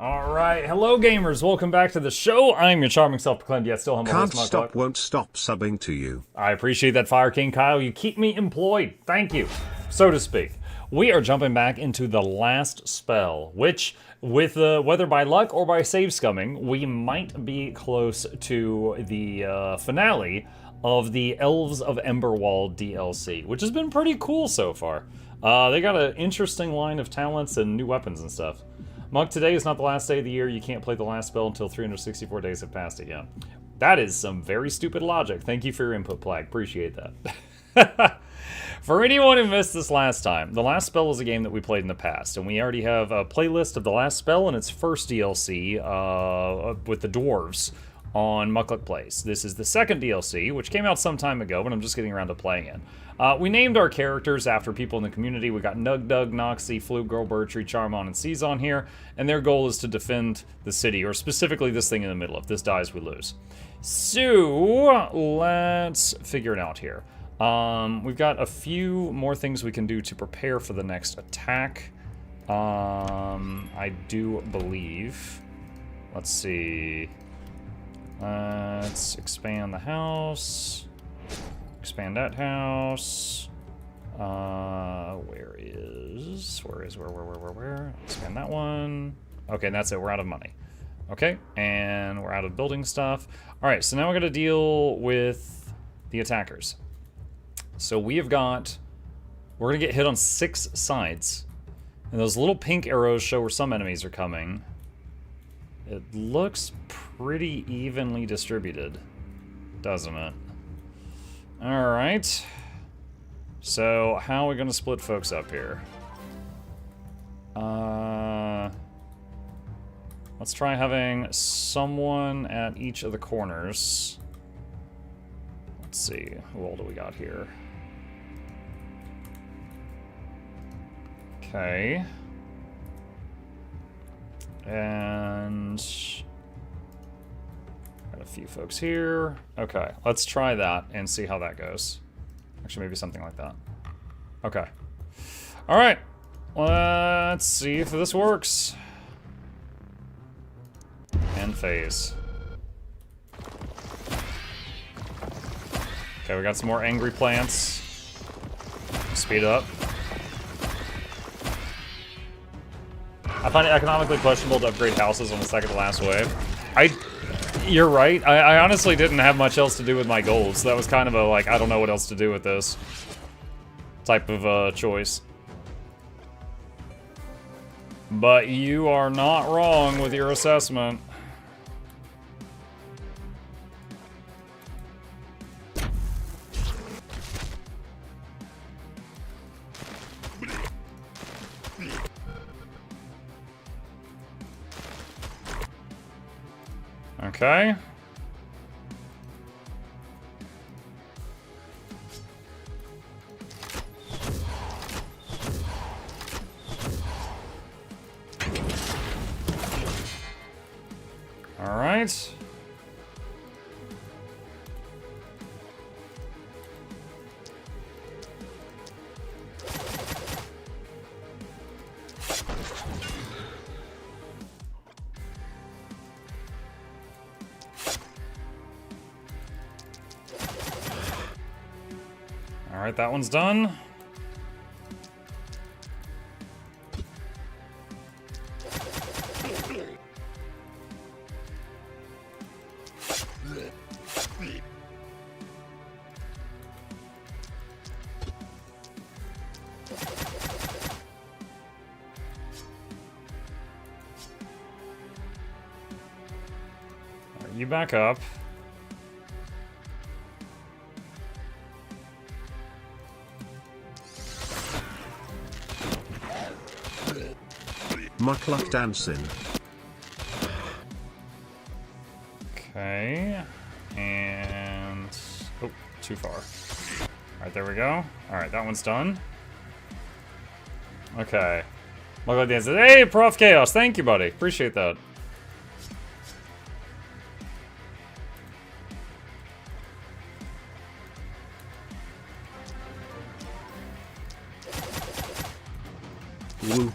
Alright, hello gamers, welcome back to the show. I'm your charming self-proclaimed yet still humble Can't host, stop, Mukluk. won't stop subbing to you. I appreciate that, Fire King Kyle. You keep me employed. Thank you, so to speak. We are jumping back into the last spell, which, with whether by luck or by save scumming, we might be close to the finale of the Elves of Emberwald DLC, which has been pretty cool so far. They got an interesting line of talents and new weapons and stuff. Muk, today is not the last day of the year. You can't play the last spell until 364 days have passed it yet. That is some very stupid logic. Thank you for your input, Plag. Appreciate that. For anyone who missed this last time, the last spell is a game that we played in the past, and we already have a playlist of the last spell and its first DLC with the dwarves on Mukluk Plays. This is the second DLC, which came out some time ago, but I'm just getting around to playing it. We named our characters after people in the community. We got Nug Dug, Noxxi, Flute Girl, Bertree, Charmon, and Seazon here, and their goal is to defend the city, or specifically this thing in the middle. If this dies, we lose. So, let's figure it out here. We've got a few more things we can do to prepare for the next attack. I do believe. Let's see. Let's expand the house. Expand that house. Where? Expand that one. Okay, that's it. We're out of money. Okay, and we're out of building stuff. All right, so now we're gonna deal with the attackers. So we're gonna get hit on 6 sides, and those little pink arrows show where some enemies are coming. It looks pretty evenly distributed, doesn't it? Alright. So, how are we going to split folks up here? Let's try having someone at each of the corners. Let's see, who all do we got here? Okay. And got a few folks here. Okay, let's try that and see how that goes. Actually, maybe something like that. Okay. All right. Let's see if this works. End phase. Okay, we got some more angry plants. Speed up. I find it economically questionable to upgrade houses on the second to last wave. You're right. I honestly didn't have much else to do with my goals. So that was kind of a, like, I don't know what else to do with this type of choice. But you are not wrong with your assessment. Okay. All right. Alright, that one's done. Alright, you back up. Mukluk dancing. Okay. And... oh, too far. Alright, there we go. Alright, that one's done. Okay. Mukluk dancing. Hey, Prof Chaos! Thank you, buddy. Appreciate that. Woo.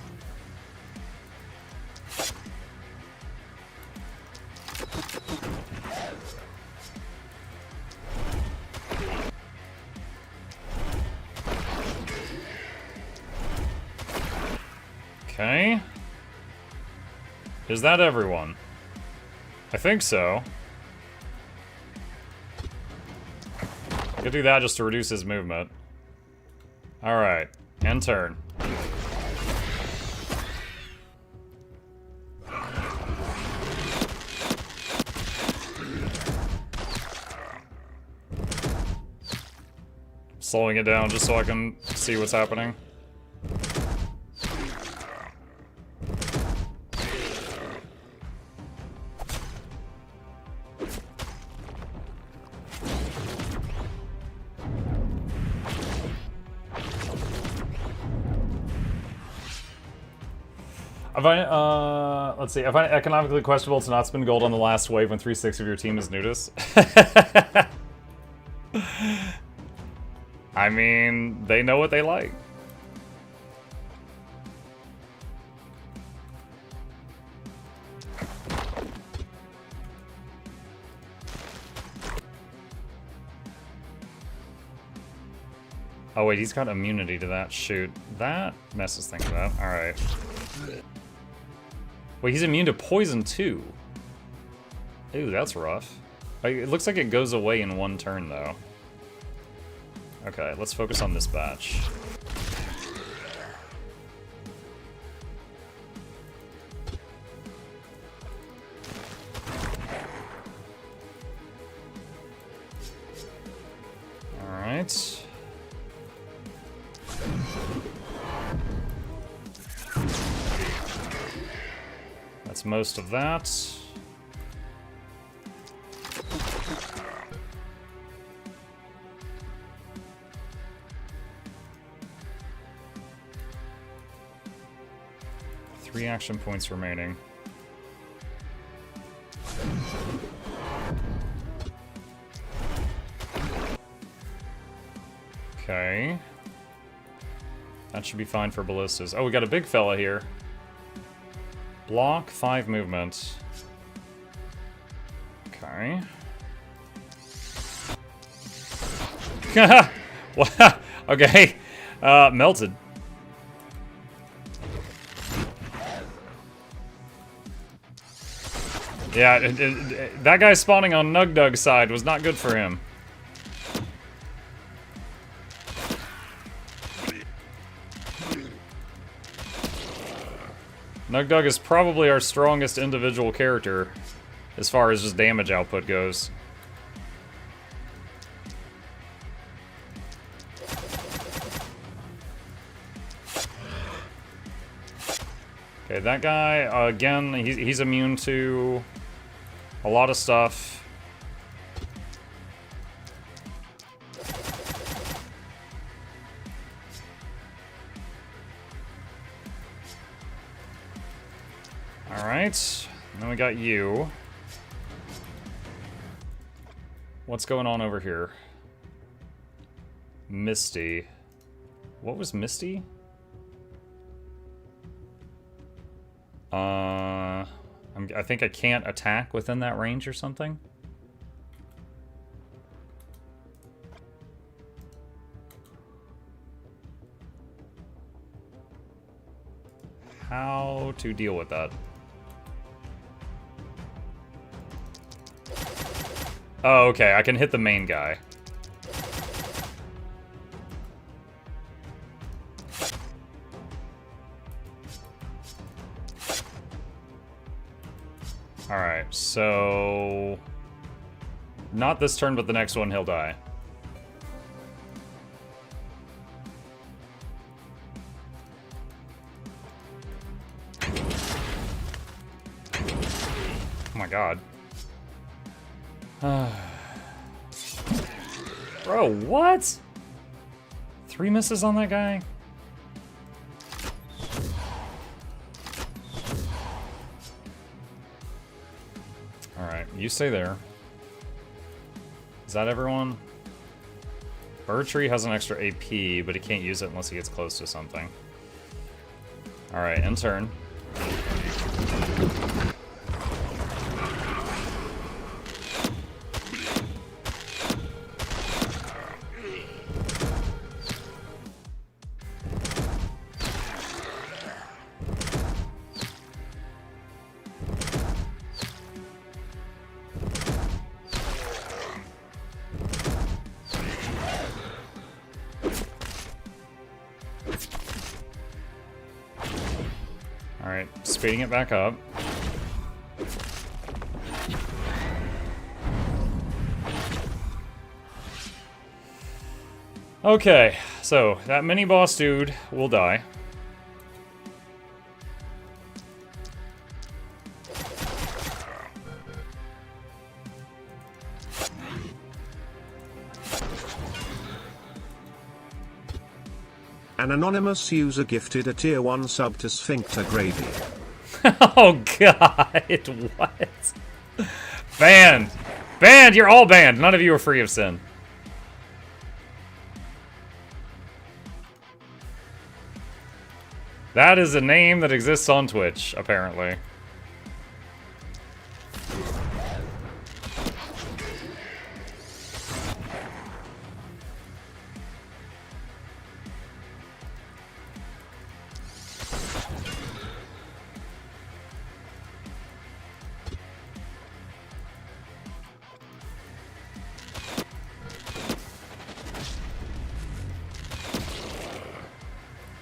Okay. Is that everyone? I think so. I could do that just to reduce his movement. Alright, end turn. Slowing it down just so I can see what's happening. Let's see. I find it economically questionable to not spend gold on the last wave when 3/6 of your team is nudist. I mean, they know what they like. Oh wait, he's got immunity to that. Shoot. That messes things up. Alright. Wait, he's immune to poison too. Ooh, that's rough. It looks like it goes away in one turn though. Okay, let's focus on this batch. Alright. That's most of that. Three action points remaining. Okay. That should be fine for ballistas. Oh, we got a big fella here. Block, 5 movement. Okay. Okay. Melted. Yeah, that guy spawning on Nugdug's side was not good for him. Nugdug is probably our strongest individual character as far as just damage output goes. Okay, that guy, again, he's immune to a lot of stuff. Alright, then we got you. What's going on over here? Misty. What was Misty? I think I can't attack within that range or something. How to deal with that? Oh, okay, I can hit the main guy. Alright, so... not this turn, but the next one he'll die. Oh my god. Bro, what? 3 misses on that guy? Alright, you stay there. Is that everyone? Birdtree has an extra AP, but he can't use it unless he gets close to something. Alright, end turn. speeding it back up. Okay, so that mini boss dude will die. An anonymous user gifted a tier 1 sub to Sphincter Gravy. Oh god, what? Banned! Banned! You're all banned! None of you are free of sin. That is a name that exists on Twitch, apparently.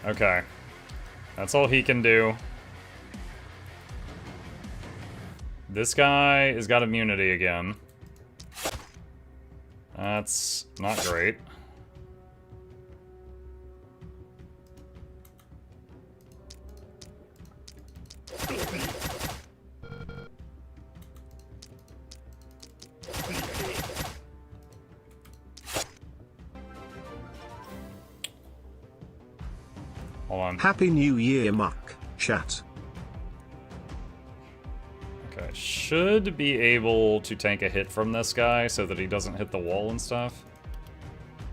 Okay. That's all he can do. This guy has got immunity again. That's not great. Hold on. Happy New Year, Muck. Chat. Okay, should be able to tank a hit from this guy so that he doesn't hit the wall and stuff.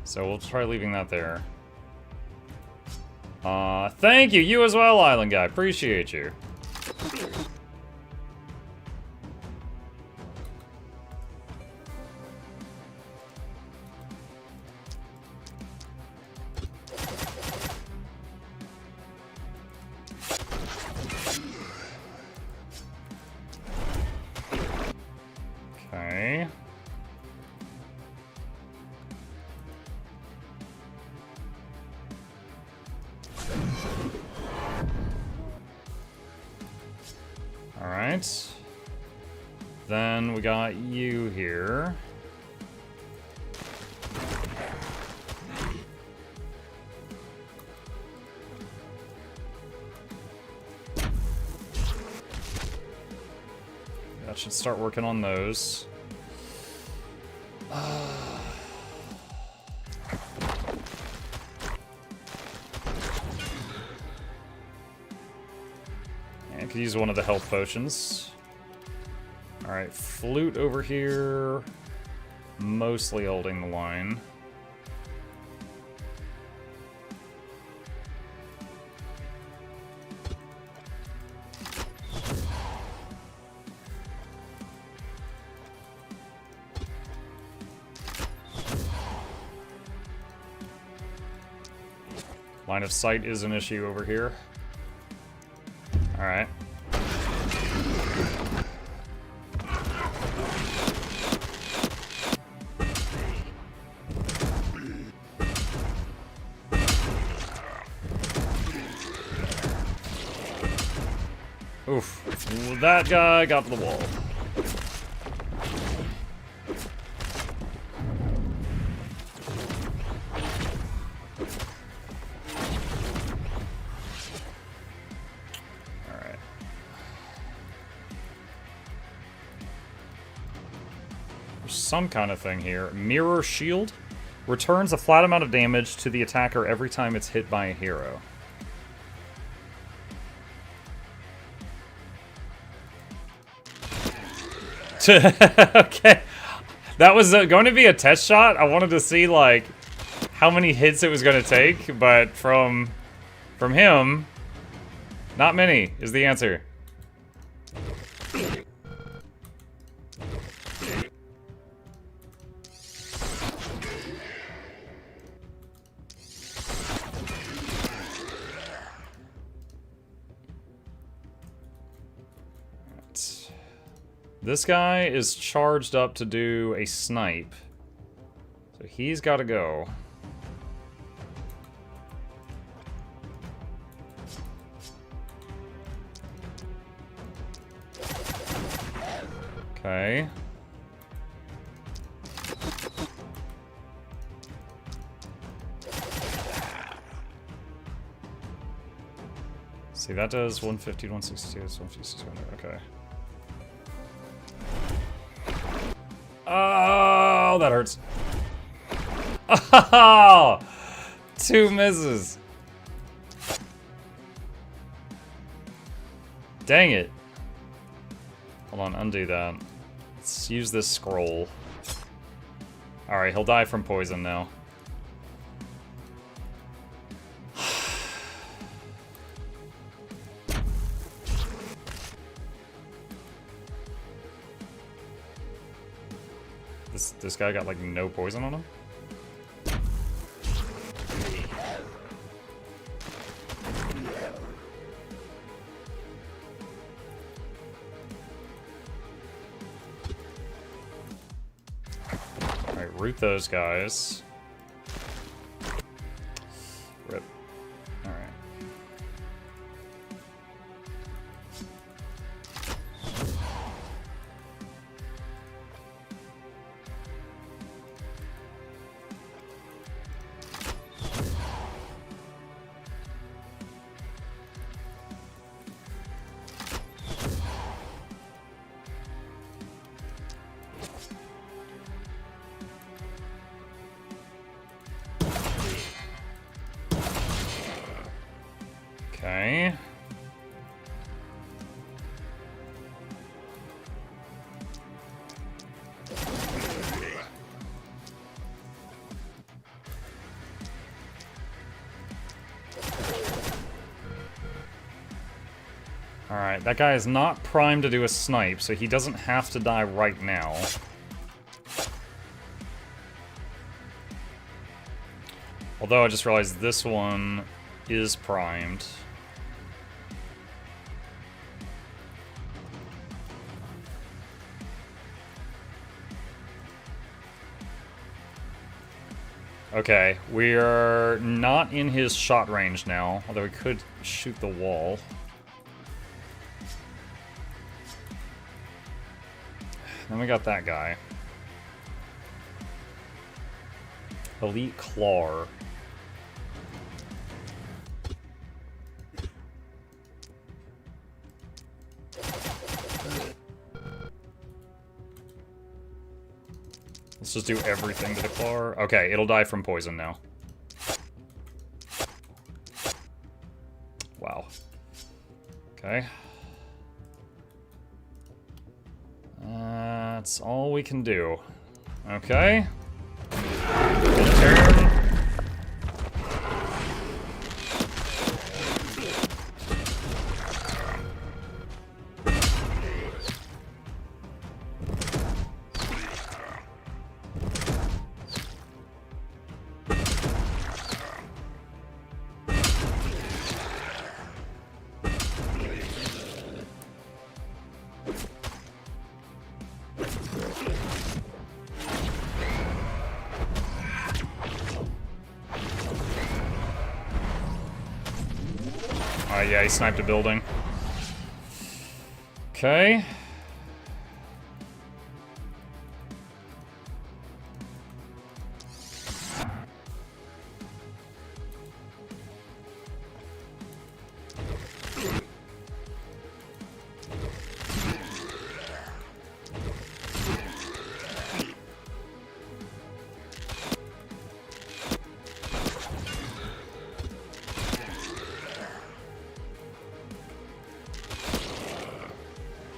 So we'll try leaving that there. Thank you, you as well, Island Guy. Appreciate you. Okay. Alright. Then we got you here. That should start working on those. I could use one of the health potions. Alright, flute over here. Mostly holding the line. Line of sight is an issue over here. Alright. Oof. That guy got to the wall. Alright. There's some kind of thing here. Mirror shield returns a flat amount of damage to the attacker every time it's hit by a hero. Okay, that was going to be a test shot. I wanted to see like how many hits it was going to take, but from him, not many is the answer. This guy is charged up to do a snipe. So he's got to go. Okay. See, that does 150, 162, 150, 200. Okay. Oh, that hurts. Oh, 2 misses. Dang it. Hold on, undo that. Let's use this scroll. Alright, he'll die from poison now. This guy got like no poison on him? Alright, root those guys. Rip. Alright. Okay. Alright, that guy is not primed to do a snipe, so he doesn't have to die right now. Although I just realized this one is primed. Okay, we're not in his shot range now, although we could shoot the wall. Then we got that guy. Elite Claw. Let's just do everything to the claw. Okay, it'll die from poison now. Wow. Okay. That's all we can do. Okay. Turn. Yeah, he sniped a building. Okay.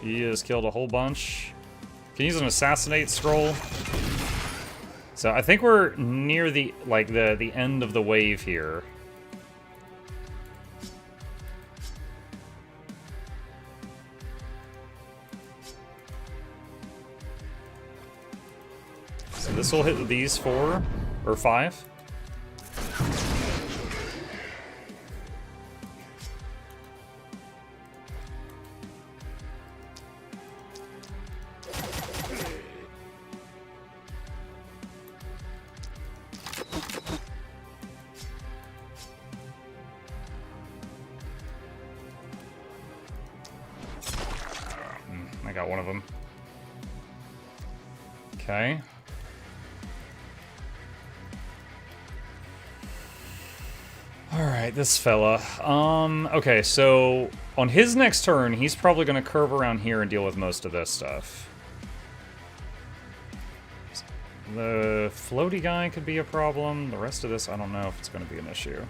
He has killed a whole bunch. Can use an assassinate scroll. So I think we're near the the end of the wave here. So this will hit these 4 or 5. I got one of them. Okay. Alright, this fella. Okay, so on his next turn, he's probably gonna curve around here and deal with most of this stuff. The floaty guy could be a problem. The rest of this, I don't know if it's gonna be an issue.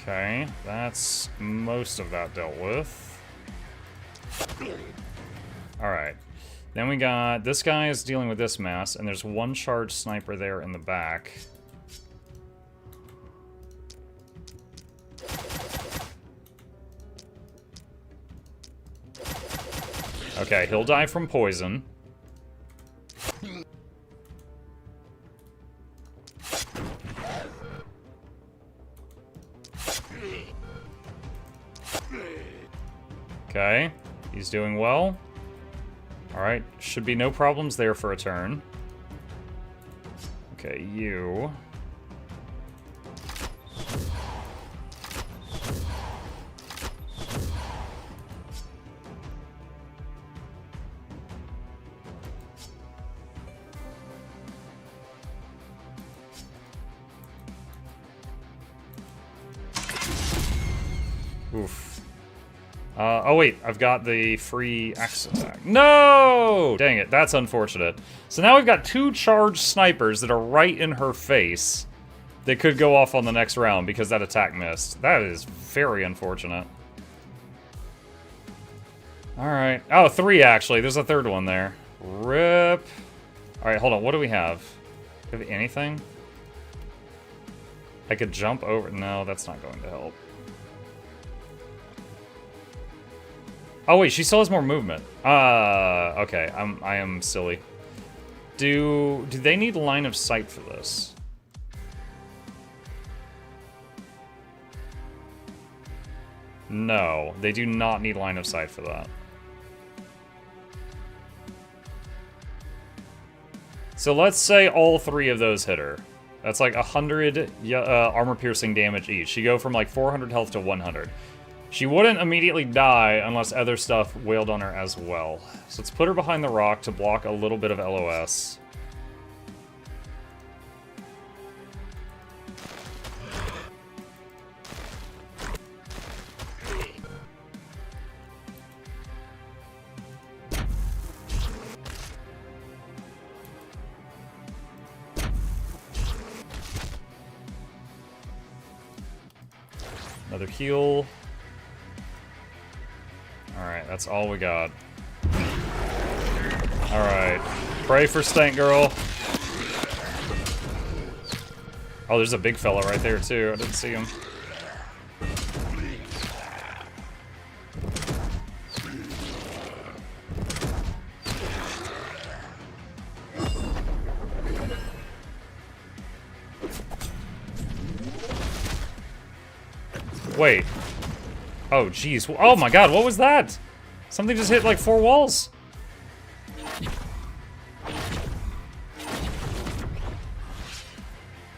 Okay, that's most of that dealt with. Alright. Then we got... This guy is dealing with this mass, and there's one charged sniper there in the back. Okay, he'll die from poison. Okay, he's doing well. Alright, should be no problems there for a turn. Okay, you... Oof. Oh wait, I've got the free axe attack. No! Dang it, that's unfortunate. So now we've got two charged snipers that are right in her face that could go off on the next round because that attack missed. That is very unfortunate. Alright. Oh, three actually. There's a third one there. Rip. Alright, hold on. What do we have? Do we have anything? I could jump over. No, that's not going to help. Oh wait, she still has more movement. Okay, I am silly. Do they need line of sight for this? No, they do not need line of sight for that. So let's say all three of those hit her. That's like 100 armor-piercing damage each. She go from like 400 health to 100. She wouldn't immediately die unless other stuff wailed on her as well. So let's put her behind the rock to block a little bit of LOS. Another heal. Alright, that's all we got. Alright. Pray for Stank Girl. Oh, there's a big fella right there, too. I didn't see him. Wait. Oh, jeez. Oh my god, what was that? Something just hit like 4 walls.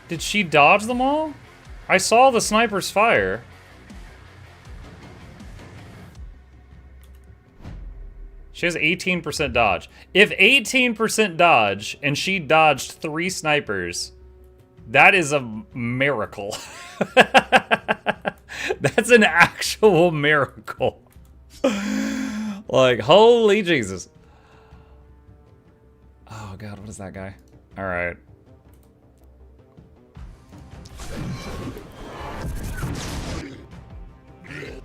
Did she dodge them all? I saw the sniper's fire. She has 18% dodge. If 18% dodge and she dodged 3 snipers, that is a miracle. That's an actual miracle. Like, holy Jesus. Oh god, what is that guy? Alright.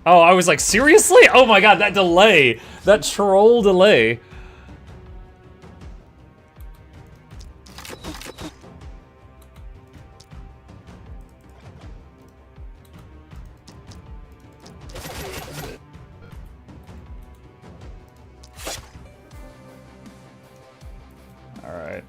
Oh, I was like, seriously? Oh my god, that delay. That troll delay. Alright.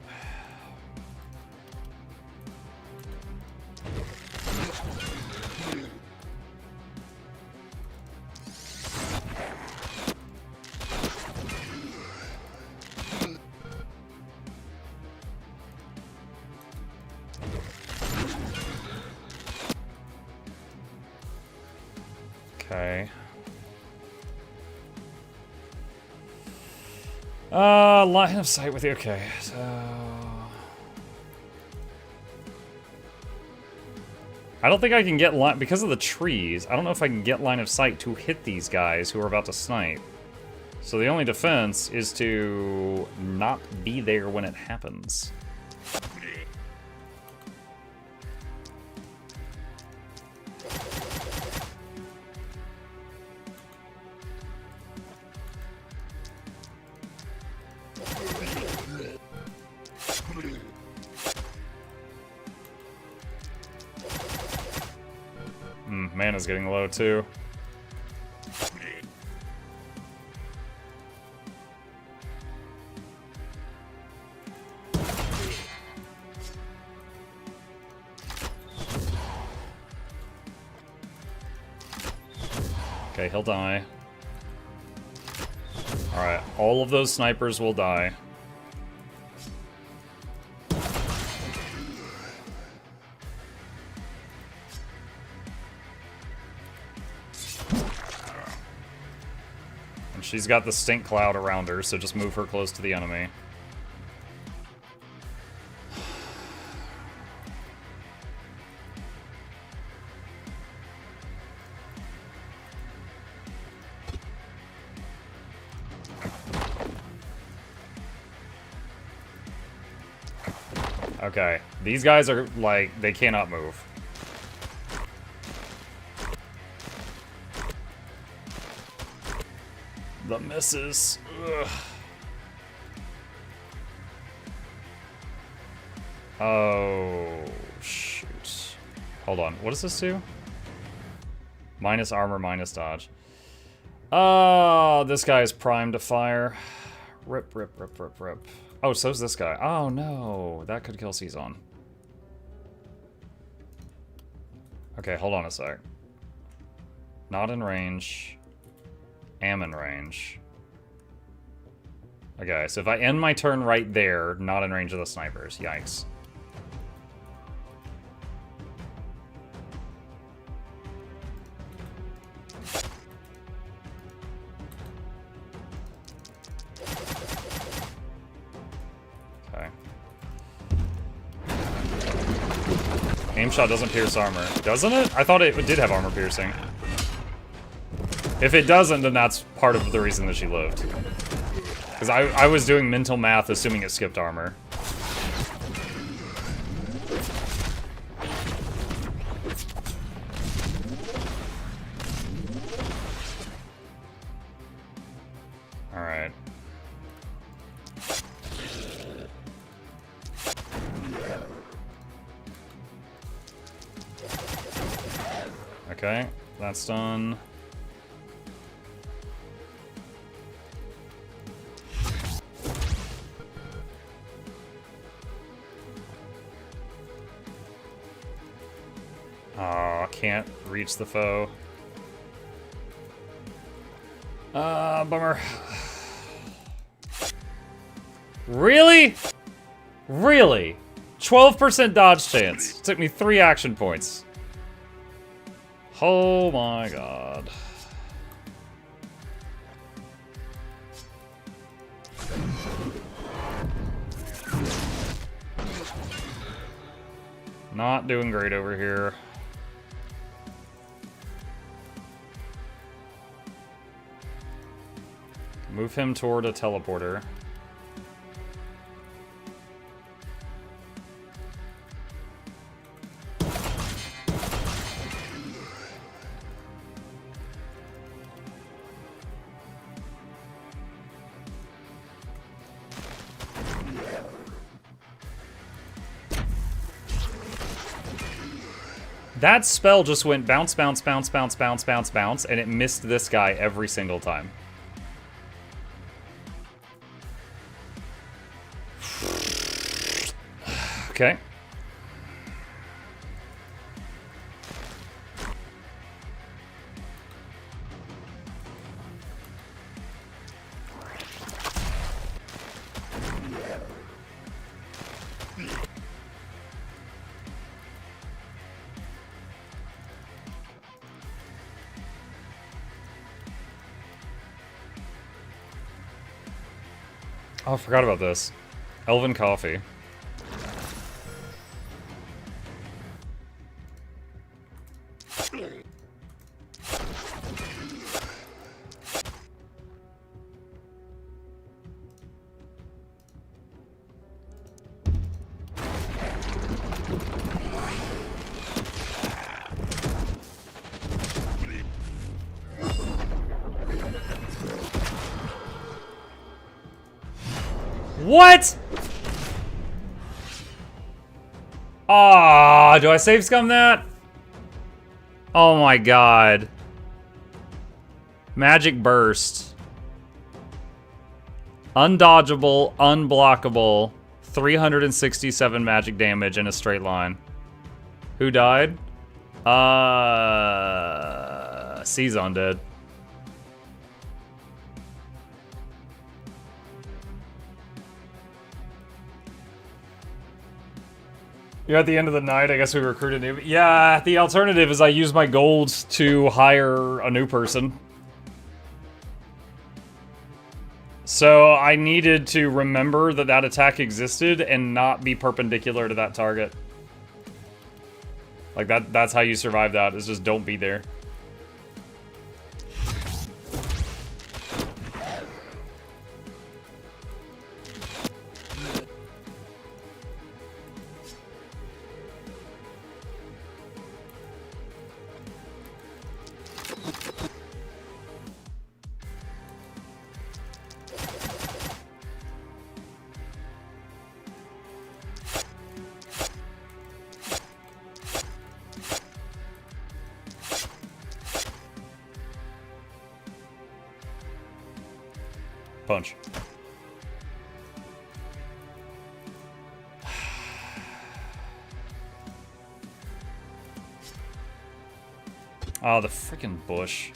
Okay. Line of sight with you. Okay, so... I don't think I can get line... Because of the trees, I don't know if I can get line of sight to hit these guys who are about to snipe. So the only defense is to not be there when it happens. Mana's getting low too. Okay, he'll die. Alright, all of those snipers will die. And she's got the stink cloud around her, so just move her close to the enemy. Okay, these guys are, like, they cannot move. The misses. Ugh. Oh, shoot. Hold on, what does this do? Minus armor, minus dodge. Oh, this guy is primed to fire. Rip, rip, rip, rip, rip. Oh, so's this guy. Oh, no. That could kill Cezanne. Okay, hold on a sec. Not in range. Am in range. Okay, so if I end my turn right there, not in range of the snipers. Yikes. Aim shot doesn't pierce armor. Doesn't it? I thought it did have armor piercing. If it doesn't, then that's part of the reason that she lived. Because I was doing mental math assuming it skipped armor. Alright. Okay, that's done. Oh, can't reach the foe. Bummer. Really? Really? 12% dodge chance. Took me 3 action points. Oh my god. Not doing great over here. Move him toward a teleporter. That spell just went bounce, bounce, bounce, bounce, bounce, bounce, bounce, and it missed this guy every single time. Okay. Oh, I forgot about this. Elven coffee. What? Ah, do I save scum that? Oh my god. Magic burst. Undodgeable, unblockable, 367 magic damage in a straight line. Who died? Season did. You're at the end of the night, I guess we recruit a new... Yeah, the alternative is I use my golds to hire a new person. So I needed to remember that that attack existed and not be perpendicular to that target. Like, that's how you survive that, is just don't be there. Punch. Oh, the freaking bush.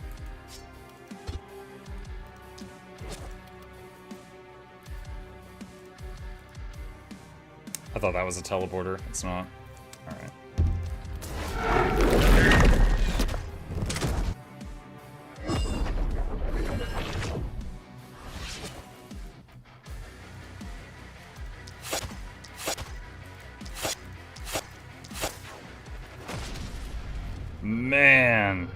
I thought that was a teleporter. It's not. All right. Man.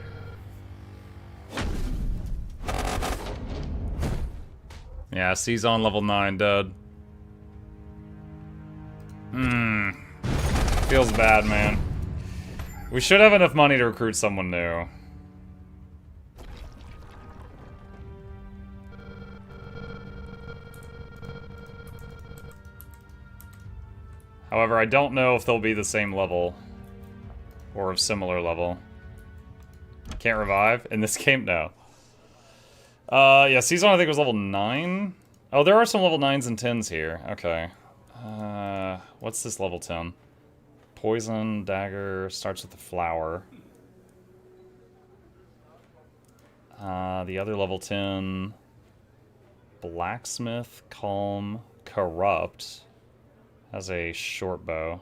Yeah, Season level 9 dead. Feels bad, man. We should have enough money to recruit someone new. However, I don't know if they'll be the same level. Or of similar level. Can't revive? In this game? No. Yeah, Season I think was level 9. Oh, there are some level 9s and 10s here. Okay. What's this level 10? Poison, dagger, starts with the flower. The other level 10... Blacksmith, Calm, Corrupt. Has a short bow.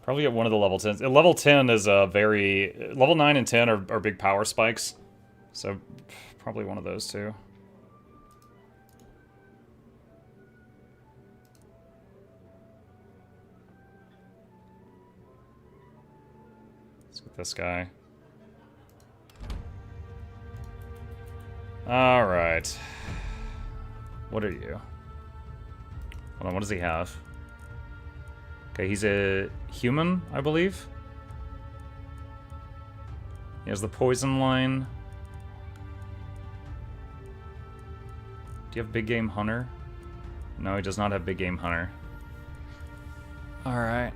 Probably get one of the level 10s. Level 10 is a very... Level 9 and 10 are big power spikes. So, probably one of those two. Let's get this guy. Alright. What are you? Hold on, what does he have? Okay, he's a human, I believe. He has the poison line. Do you have Big Game Hunter? No, he does not have Big Game Hunter. Alright.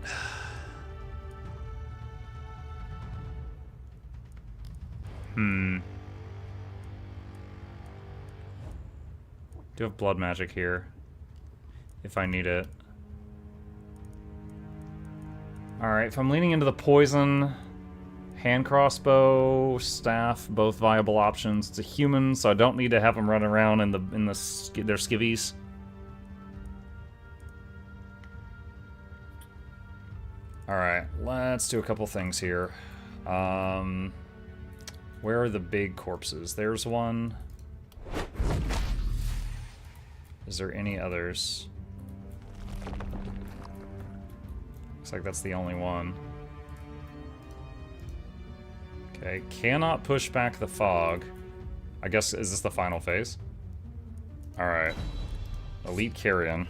Do have blood magic here. If I need it. Alright, if I'm leaning into the poison, hand crossbow, staff, both viable options. It's a human, so I don't need to have them run around in their skivvies. Alright, let's do a couple things here. Where are the big corpses? There's one. Is there any others? Looks like that's the only one. Okay, cannot push back the fog. I guess, is this the final phase? Alright. Elite Carrion.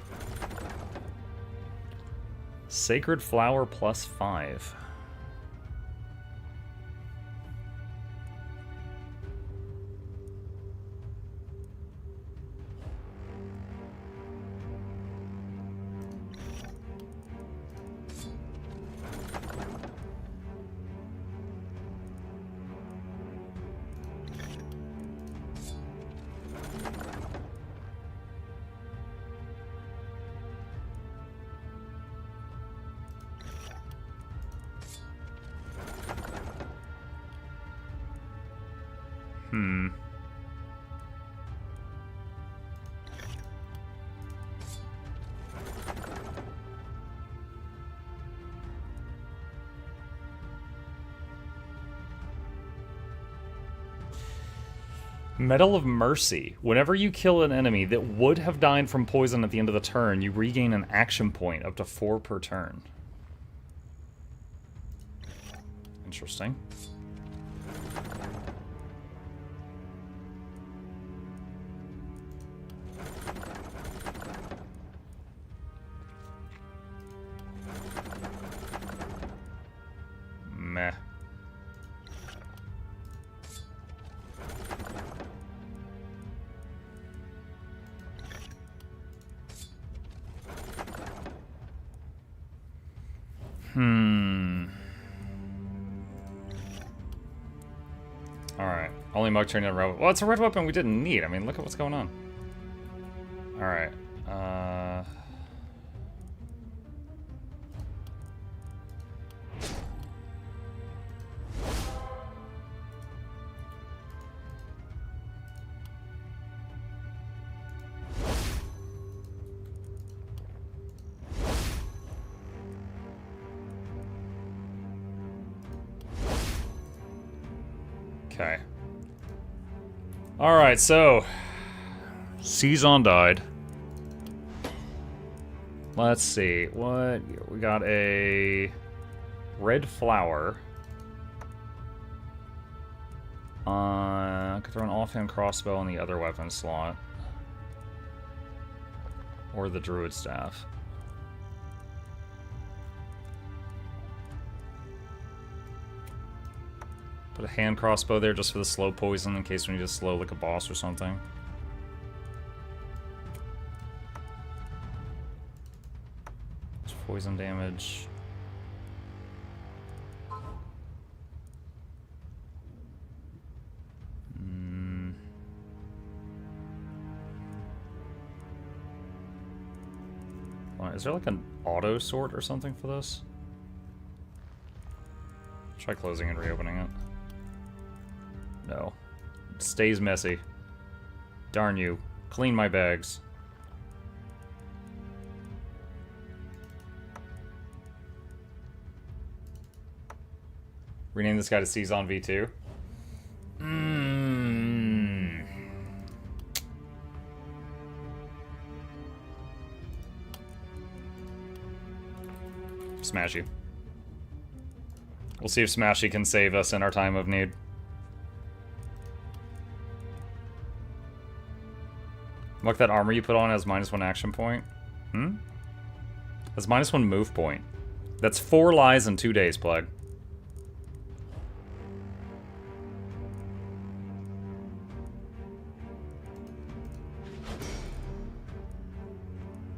Sacred Flower +5. Medal of Mercy. Whenever you kill an enemy that would have died from poison at the end of the turn, you regain an action point up to 4 per turn. Interesting. Meh. Alright. Only Mug turning a red weapon. Well, it's a red weapon we didn't need. I mean, look at what's going on. Alright. Okay. Alright, so Season died. Let's see. What? We got a red flower. I could throw an offhand crossbow in the other weapon slot. Or the druid staff. Put a hand crossbow there just for the slow poison in case we need to slow like a boss or something. Poison damage. Is there like an auto sort or something for this? Try closing and reopening it. No. It stays messy. Darn you. Clean my bags. Rename this guy to Season V2. Smashy. We'll see if Smashy can save us in our time of need. Look, that armor you put on has -1 action point. Has -1 move point. That's 4 lies in 2 days, Plague.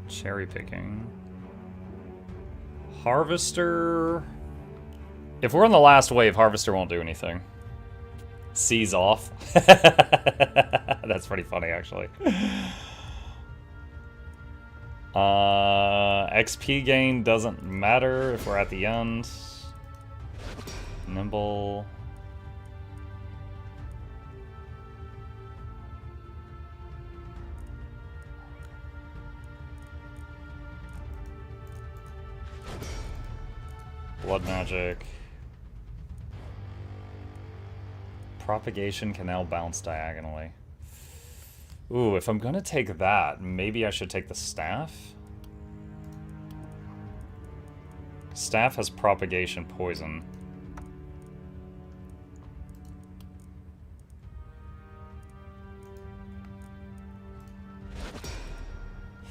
Cherry picking. Harvester. If we're on the last wave, Harvester won't do anything. Seize off. That's pretty funny, actually. XP gain doesn't matter if we're at the end. Nimble. Blood magic. Propagation can now bounce diagonally. Ooh, if I'm gonna take that, maybe I should take the staff? Staff has propagation poison.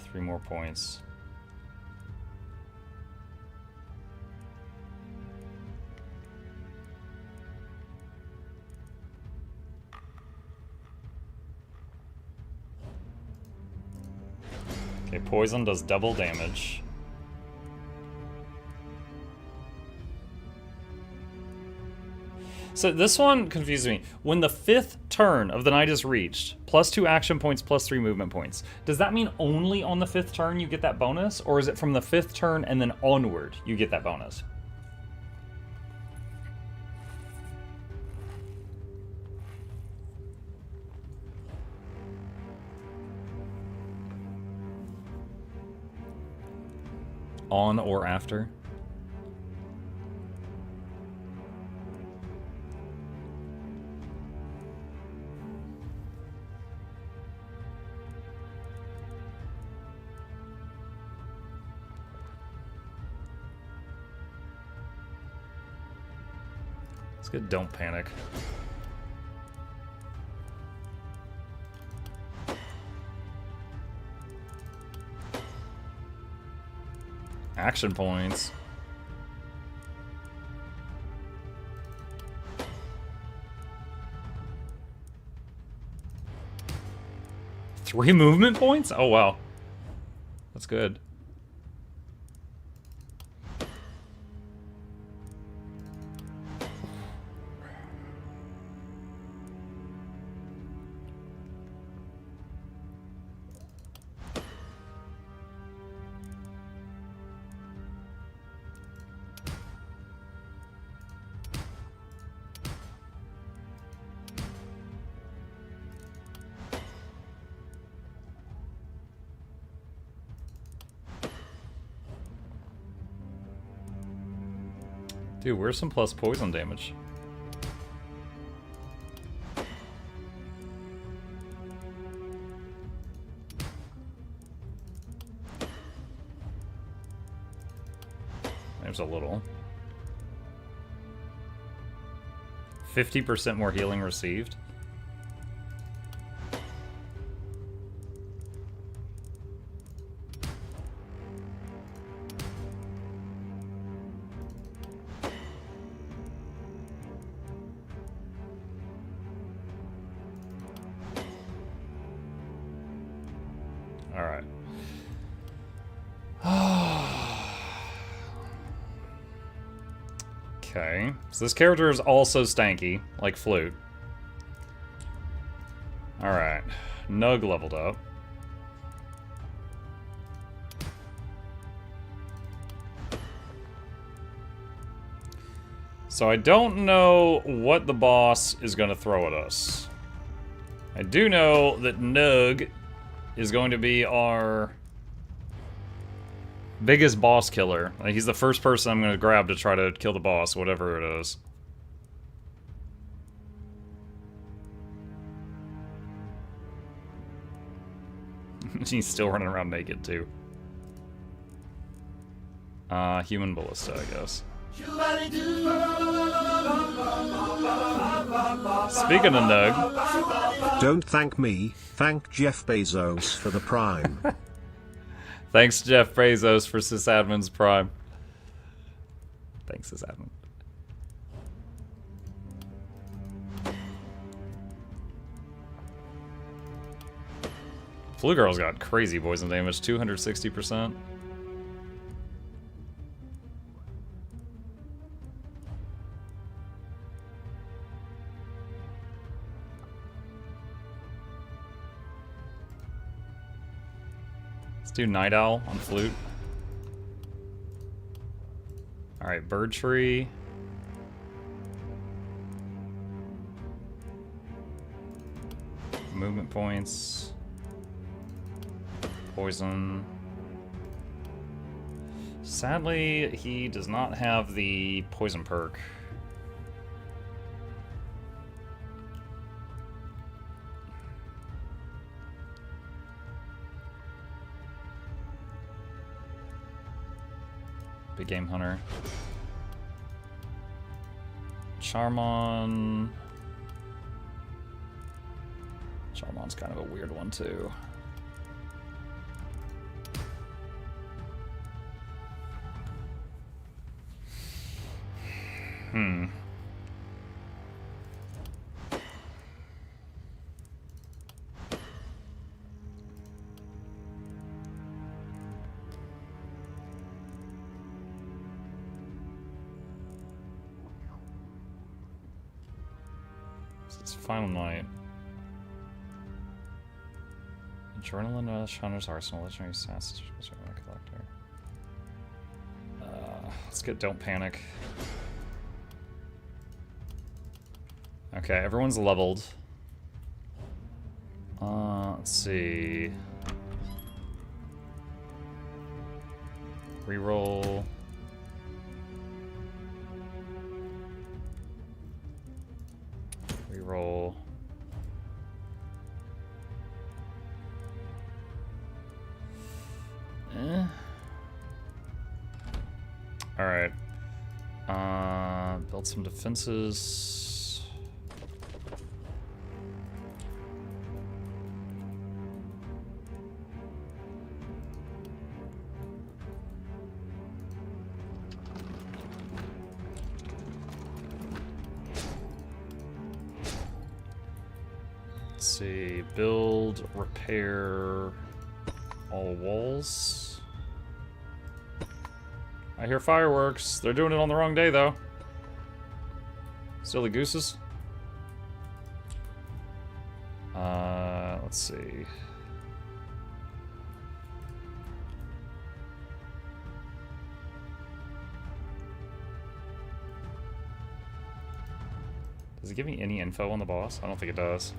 Three more points. Okay, poison does double damage. So this one confuses me. When the 5th turn of the night is reached, +2 action points, +3 movement points. Does that mean only on the 5th turn you get that bonus? Or is it from the 5th turn and then onward you get that bonus? On or after? It's good, don't panic. Action points. Three movement points? Oh, wow. That's good. Dude, where's some plus poison damage? There's a little. 50% more healing received. Alright. Okay. So this character is also stanky, like Flute. Alright. Nug leveled up. So I don't know what the boss is going to throw at us. I do know that Nug is going to be our biggest boss killer. Like, he's the first person I'm going to grab to try to kill the boss, whatever it is. He's still running around naked, too. Human ballista, I guess. Speaking of Nug... Don't thank me, thank Jeff Bezos for the Prime. Thanks, Jeff Bezos, for Sysadmin's Prime. Thanks, Sysadmin. Flu Girl's got crazy poison damage, 260%. Let's do Night Owl on Flute. Alright, Bird Tree. Movement points. Poison. Sadly, he does not have the poison perk. Big Game Hunter. Charmon. Charmon's kind of a weird one, too. It's Final Night. Adrenaline Rush, Hunter's Arsenal, Legendary Assassin's Collector. Let's get Don't Panic. Okay, everyone's leveled. Let's see. Reroll. Reroll. Alright. Build some defenses. Let's see. Build, repair all walls. I hear fireworks. They're doing it on the wrong day, though. Silly gooses. Let's see. Does it give me any info on the boss? I don't think it does.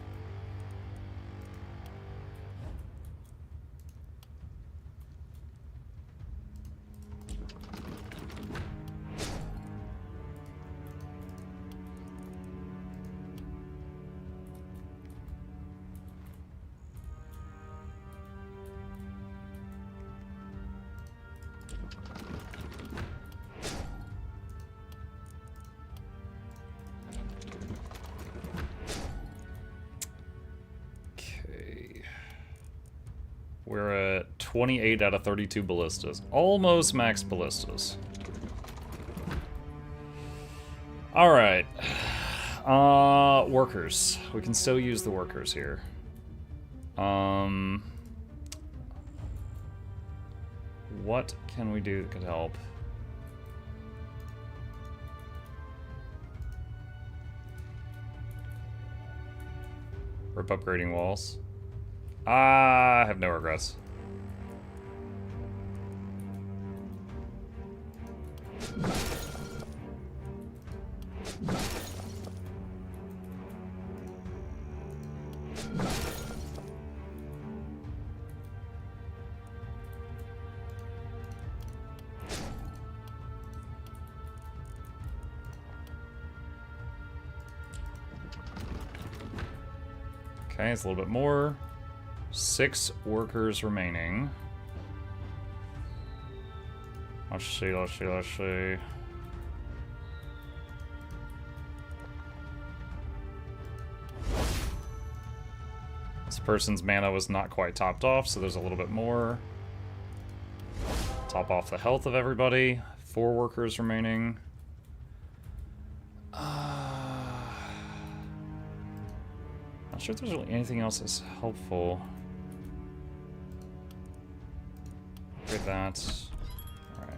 We're at 28 out of 32 ballistas. Almost max ballistas. Alright. Workers. We can still use the workers here. What can we do that could help? Rip upgrading walls. I have no regrets. Okay, it's a little bit more. 6 workers remaining. Let's see. This person's mana was not quite topped off, so there's a little bit more. Top off the health of everybody. 4 workers remaining. Not sure if there's really anything else that's helpful. Get that. Alright.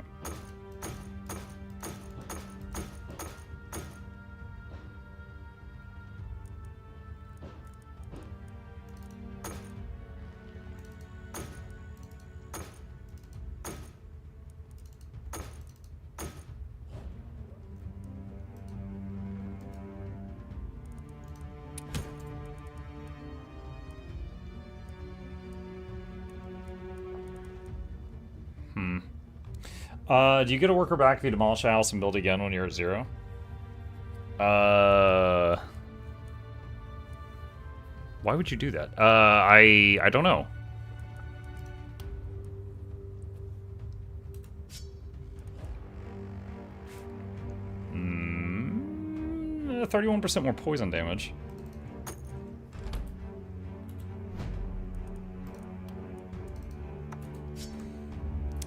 Do you get a worker back if you demolish a house and build again when you're at 0? Why would you do that? I don't know. 31% more poison damage.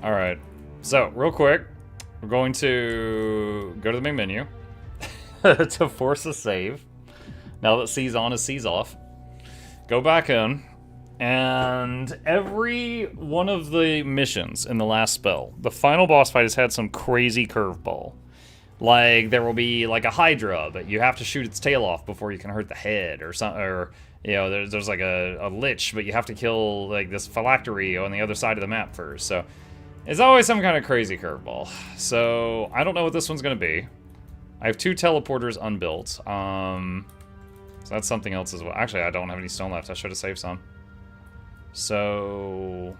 Alright, so real quick, we're going to go to the main menu to force a save. Now that C's on is C's off. Go back in, and every one of the missions in the last spell, the final boss fight has had some crazy curveball. Like, there will be like a Hydra, but you have to shoot its tail off before you can hurt the head, or something, or you know, there's like a Lich, but you have to kill like this phylactery on the other side of the map first. So it's always some kind of crazy curveball. So I don't know what this one's gonna be. I have 2 teleporters unbuilt. So that's something else as well. Actually, I don't have any stone left. I should have saved some. So,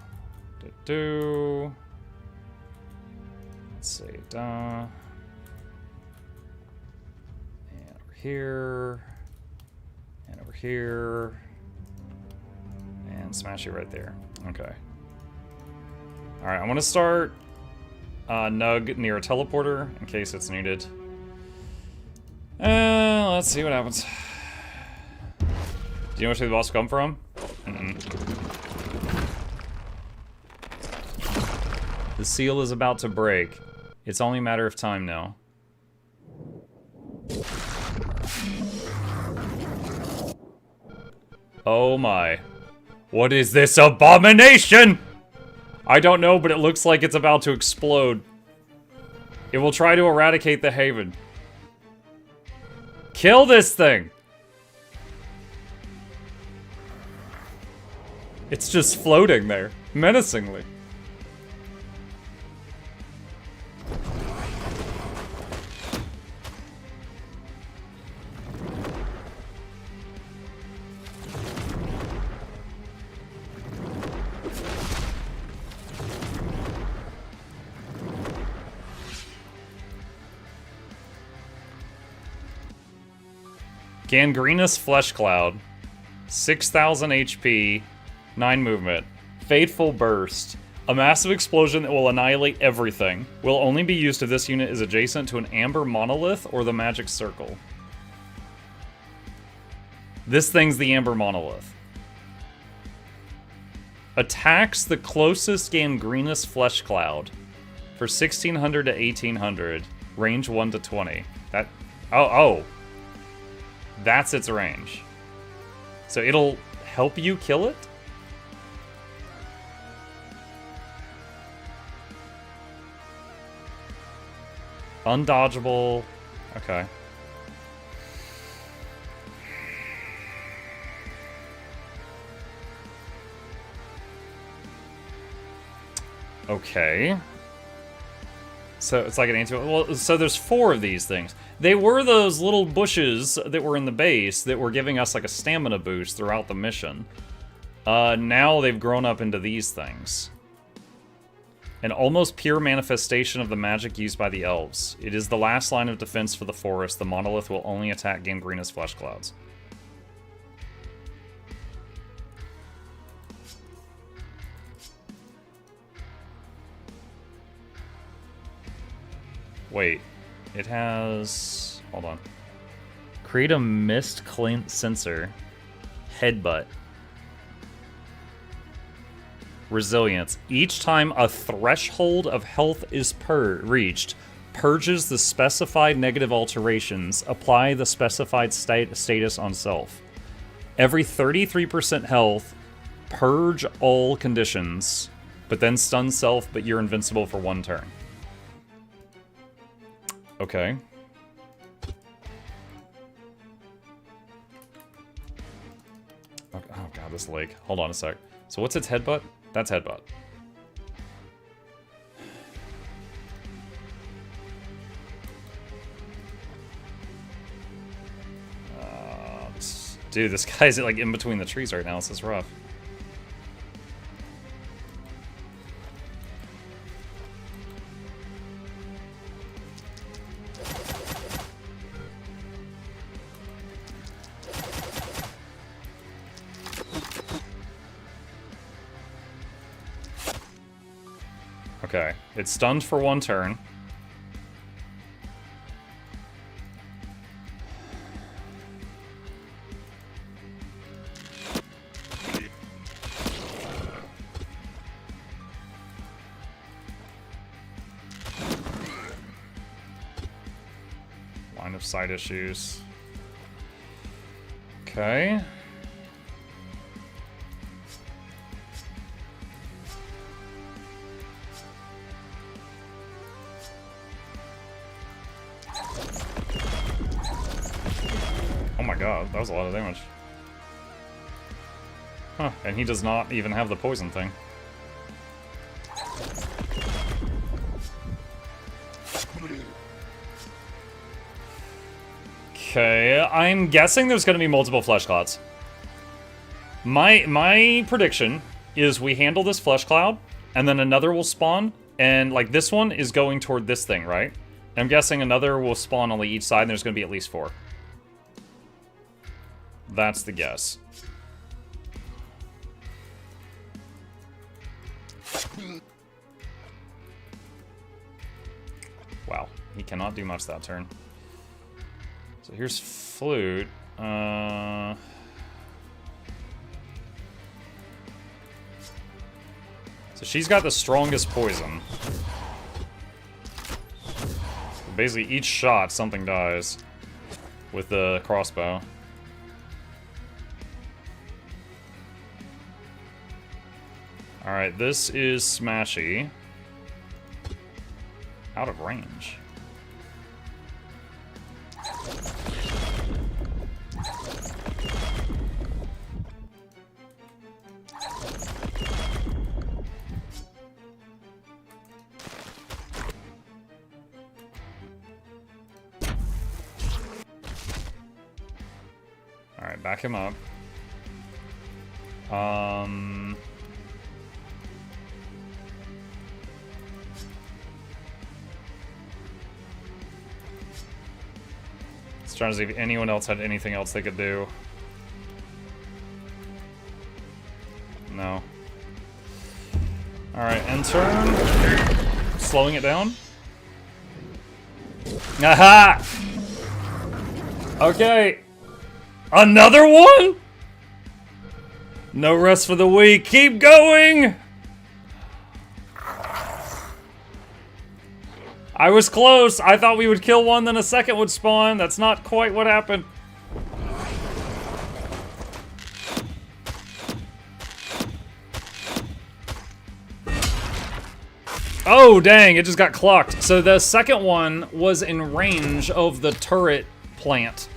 let's see, and over here, and over here, and smash it right there. Okay. All right, I want to start Nug near a teleporter in case it's needed. Let's see what happens. Do you know where the boss come from? The seal is about to break. It's only a matter of time now. Oh my. What is this abomination? I don't know, but it looks like it's about to explode. It will try to eradicate the Haven. Kill this thing! It's just floating there, menacingly. Gangrenous Flesh Cloud, 6,000 HP, 9 movement. Fateful Burst, a massive explosion that will annihilate everything. Will only be used if this unit is adjacent to an amber monolith or the magic circle. This thing's the amber monolith. Attacks the closest Gangrenous Flesh Cloud for 1,600 to 1,800, range 1 to 20. That, oh. That's its range. So it'll help you kill it? Undodgeable. Okay. Okay. So it's like an anti. Well, so there's 4 of these things. They were those little bushes that were in the base that were giving us like a stamina boost throughout the mission. Now they've grown up into these things. An almost pure manifestation of the magic used by the elves. It is the last line of defense for the forest. The monolith will only attack Gangrenous Flesh Clouds. Wait, it has... hold on. Create a mist sensor. Headbutt. Resilience. Each time a threshold of health is reached, purges the specified negative alterations. Apply the specified status on self. Every 33% health, purge all conditions, but then stun self, but you're invincible for 1 turn. Okay. Oh god, this lake. Hold on a sec. So what's its headbutt? That's headbutt. Dude, this guy's like in between the trees right now. This is rough. Okay, it's stunned for 1 turn. Line of sight issues. Okay. Oh my god, that was a lot of damage. Huh, and he does not even have the poison thing. Okay, I'm guessing there's gonna be multiple flesh clouds. My prediction is we handle this flesh cloud, and then another will spawn, and like this one is going toward this thing, right? And I'm guessing another will spawn on each side, and there's gonna be at least 4. That's the guess. Wow, he cannot do much that turn. So here's Flute. So she's got the strongest poison. Basically, each shot, something dies with the crossbow. Alright, this is Smashy. Out of range. Alright, back him up. Trying to see if anyone else had anything else they could do. No. Alright, end turn. Slowing it down. Aha! Okay. Another one? No rest for the weak. Keep going! I was close. I thought we would kill one, then a second would spawn. That's not quite what happened. Oh, dang. It just got clocked. So the second one was in range of the turret plant.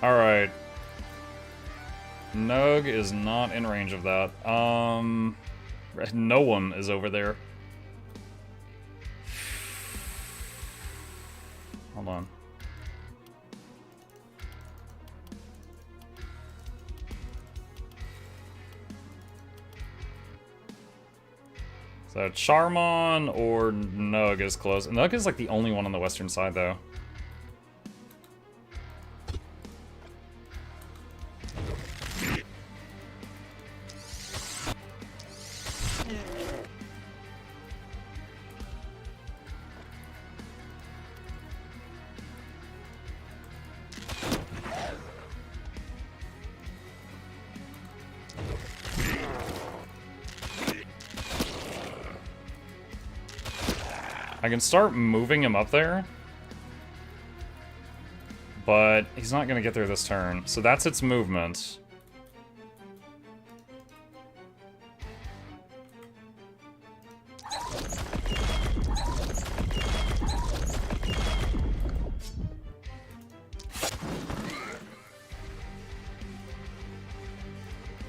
Alright. Nug is not in range of that. No one is over there. Hold on. So Charmon or Nug is close. Nug is like the only one on the western side though. I can start moving him up there, but he's not going to get there this turn. So that's its movement.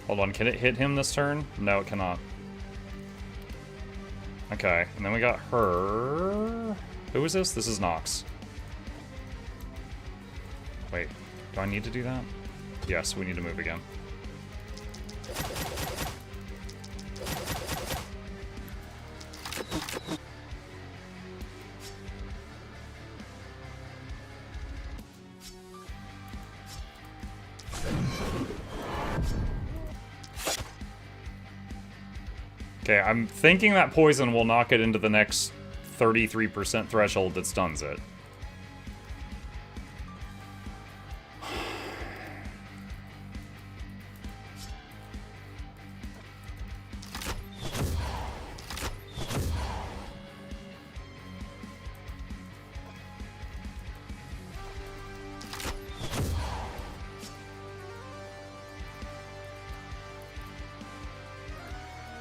Hold on, can it hit him this turn? No, it cannot. Okay, and then we got her. Who is this? This is Nox. Wait, do I need to do that? Yes, we need to move again. Okay, I'm thinking that poison will knock it into the next 33% threshold that stuns it.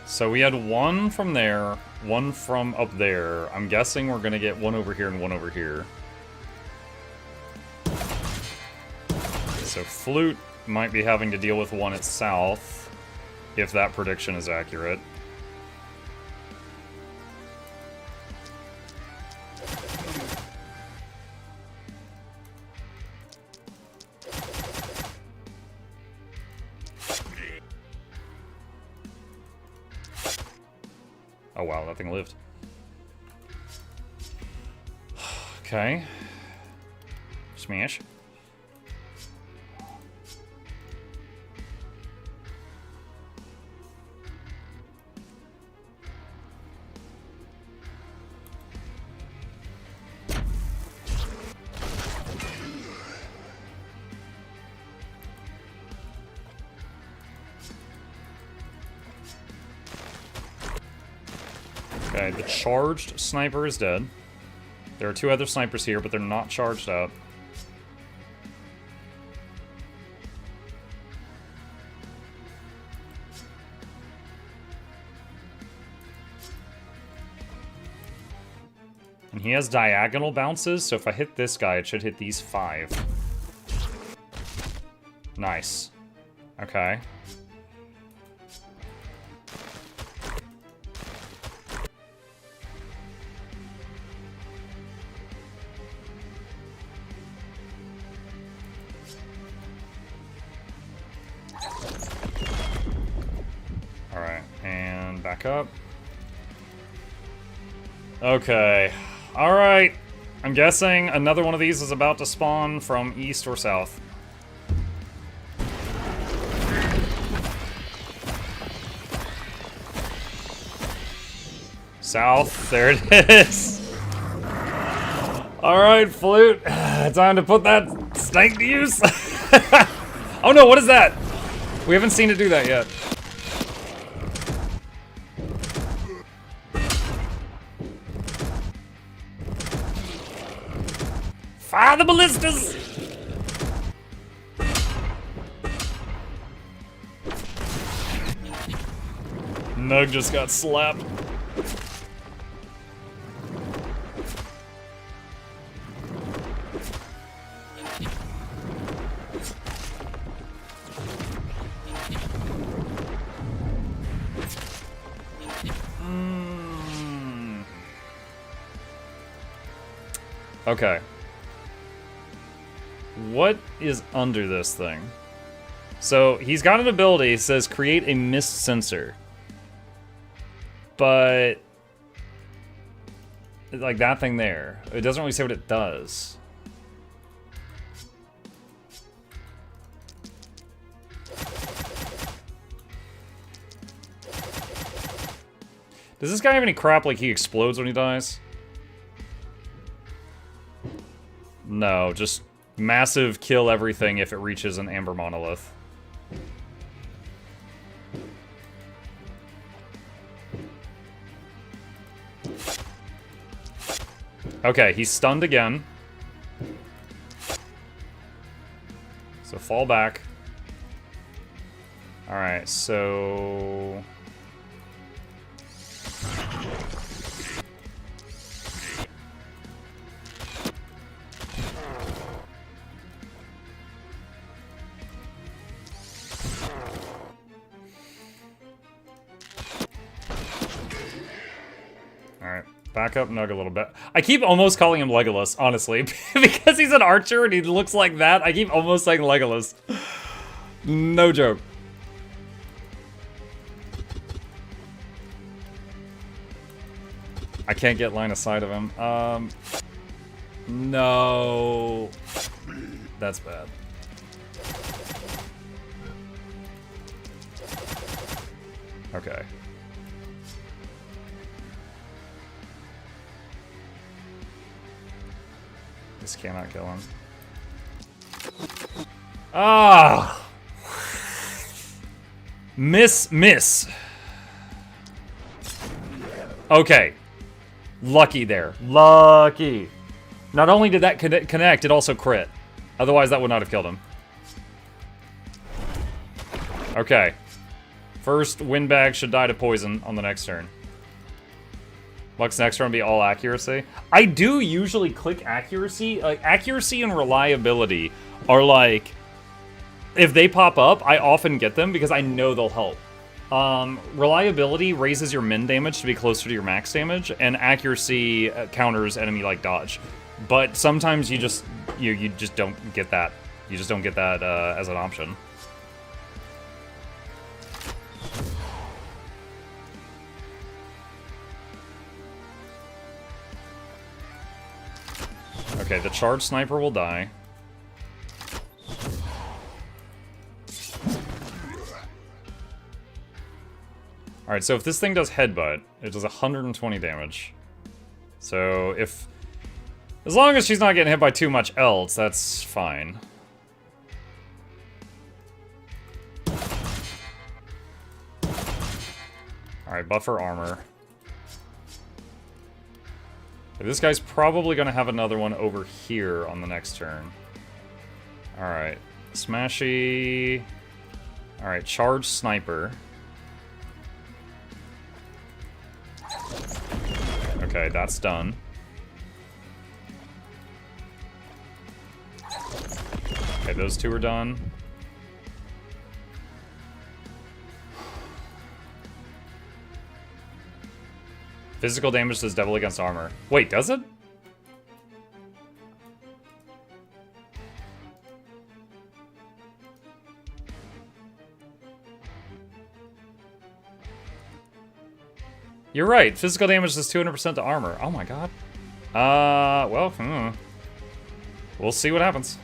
So we had one from there, one from up there. I'm guessing we're gonna get one over here and one over here. So Flute might be having to deal with one at south, if that prediction is accurate. Oh wow, that thing lived. Okay. Smash. Okay, the charged sniper is dead. There are two other snipers here, but they're not charged up. And he has diagonal bounces, so if I hit this guy, it should hit these 5. Nice. Okay. Alright, and back up. Okay. Alright. I'm guessing another one of these is about to spawn from east or south. South. There it is. Alright, Flute. Time to put that snake to use. Oh no, what is that? We haven't seen it do that yet. Fire the ballistas! Nug just got slapped. Okay. What is under this thing? So, he's got an ability, it says create a mist sensor. But... like that thing there. It doesn't really say what it does. Does this guy have any crap like he explodes when he dies? No, just massive kill everything if it reaches an amber monolith. Okay, he's stunned again. So fall back. Alright, so... Alright, back up Nug a little bit. I keep almost calling him Legolas, honestly. Because he's an archer and he looks like that, I keep almost saying Legolas. No joke. I can't get line of sight of him. No. That's bad. Okay. just cannot kill him. Ah! Miss. Okay. Lucky there. Lucky. Not only did that connect, it also crit. Otherwise, that would not have killed him. Okay. First, Windbag should die to poison on the next turn. Luck's next turn be all accuracy. I do usually click accuracy. Like, accuracy and reliability are like... If they pop up, I often get them because I know they'll help. Reliability raises your min damage to be closer to your max damage, and accuracy counters enemy like dodge. But sometimes you just don't get that. You just don't get that as an option. Okay, the charged sniper will die. Alright, so if this thing does headbutt, it does 120 damage. So if... As long as she's not getting hit by too much else, that's fine. Alright, buffer armor. This guy's probably going to have another one over here on the next turn. Alright, smashy... Alright, charge sniper. Okay, that's done. Okay, those two are done. Physical damage does double against armor. Wait, does it? You're right. Physical damage does 200% to armor. Oh my god. Well, we'll see what happens.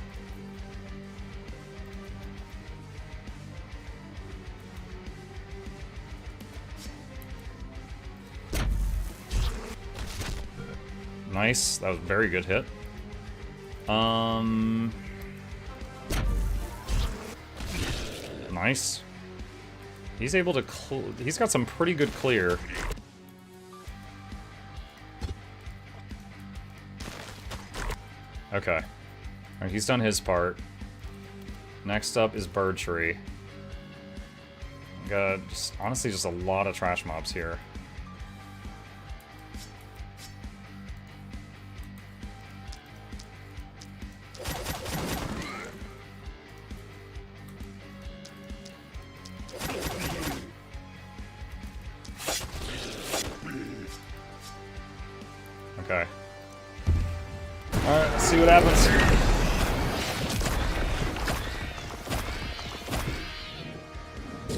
Nice. That was a very good hit. Nice. He's able to he's got some pretty good clear. Okay. Alright, he's done his part. Next up is Bird Tree. Got honestly just a lot of trash mobs here. Okay. Alright, let's see what happens.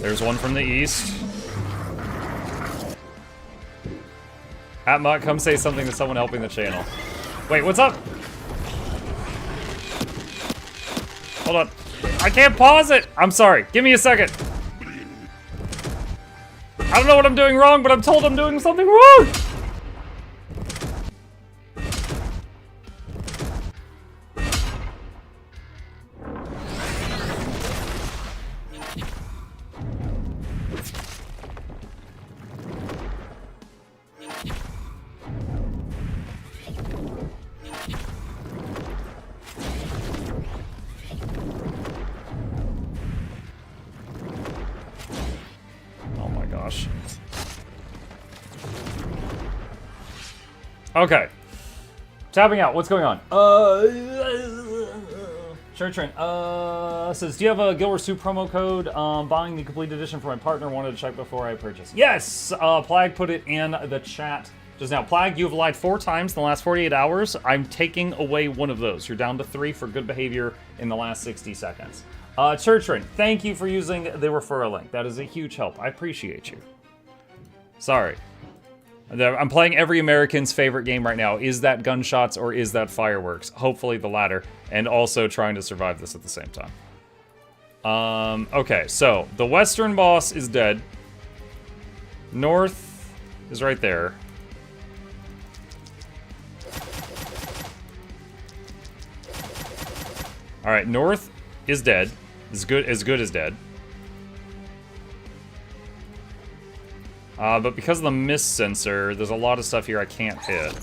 There's one from the east. Atmot, come say something to someone helping the channel. Wait, what's up? Hold on. I can't pause it! I'm sorry. Give me a second. I don't know what I'm doing wrong, but I'm told I'm doing something wrong! Okay. Tapping out. What's going on? Sure, Trent. Says, do you have a Guild Wars 2 promo code? Buying the complete edition for my partner. Wanted to check before I purchase. Yes! Plague put it in the chat just now. Plague, you have lied 4 times in the last 48 hours. I'm taking away one of those. You're down to 3 for good behavior in the last 60 seconds. Churchrin, thank you for using the referral link. That is a huge help. I appreciate you. Sorry. I'm playing every American's favorite game right now. Is that gunshots or is that fireworks? Hopefully the latter. And also trying to survive this at the same time. Okay, so the western boss is dead. North is right there. Alright, north is dead. As good as dead. But because of the mist sensor, there's a lot of stuff here I can't hit.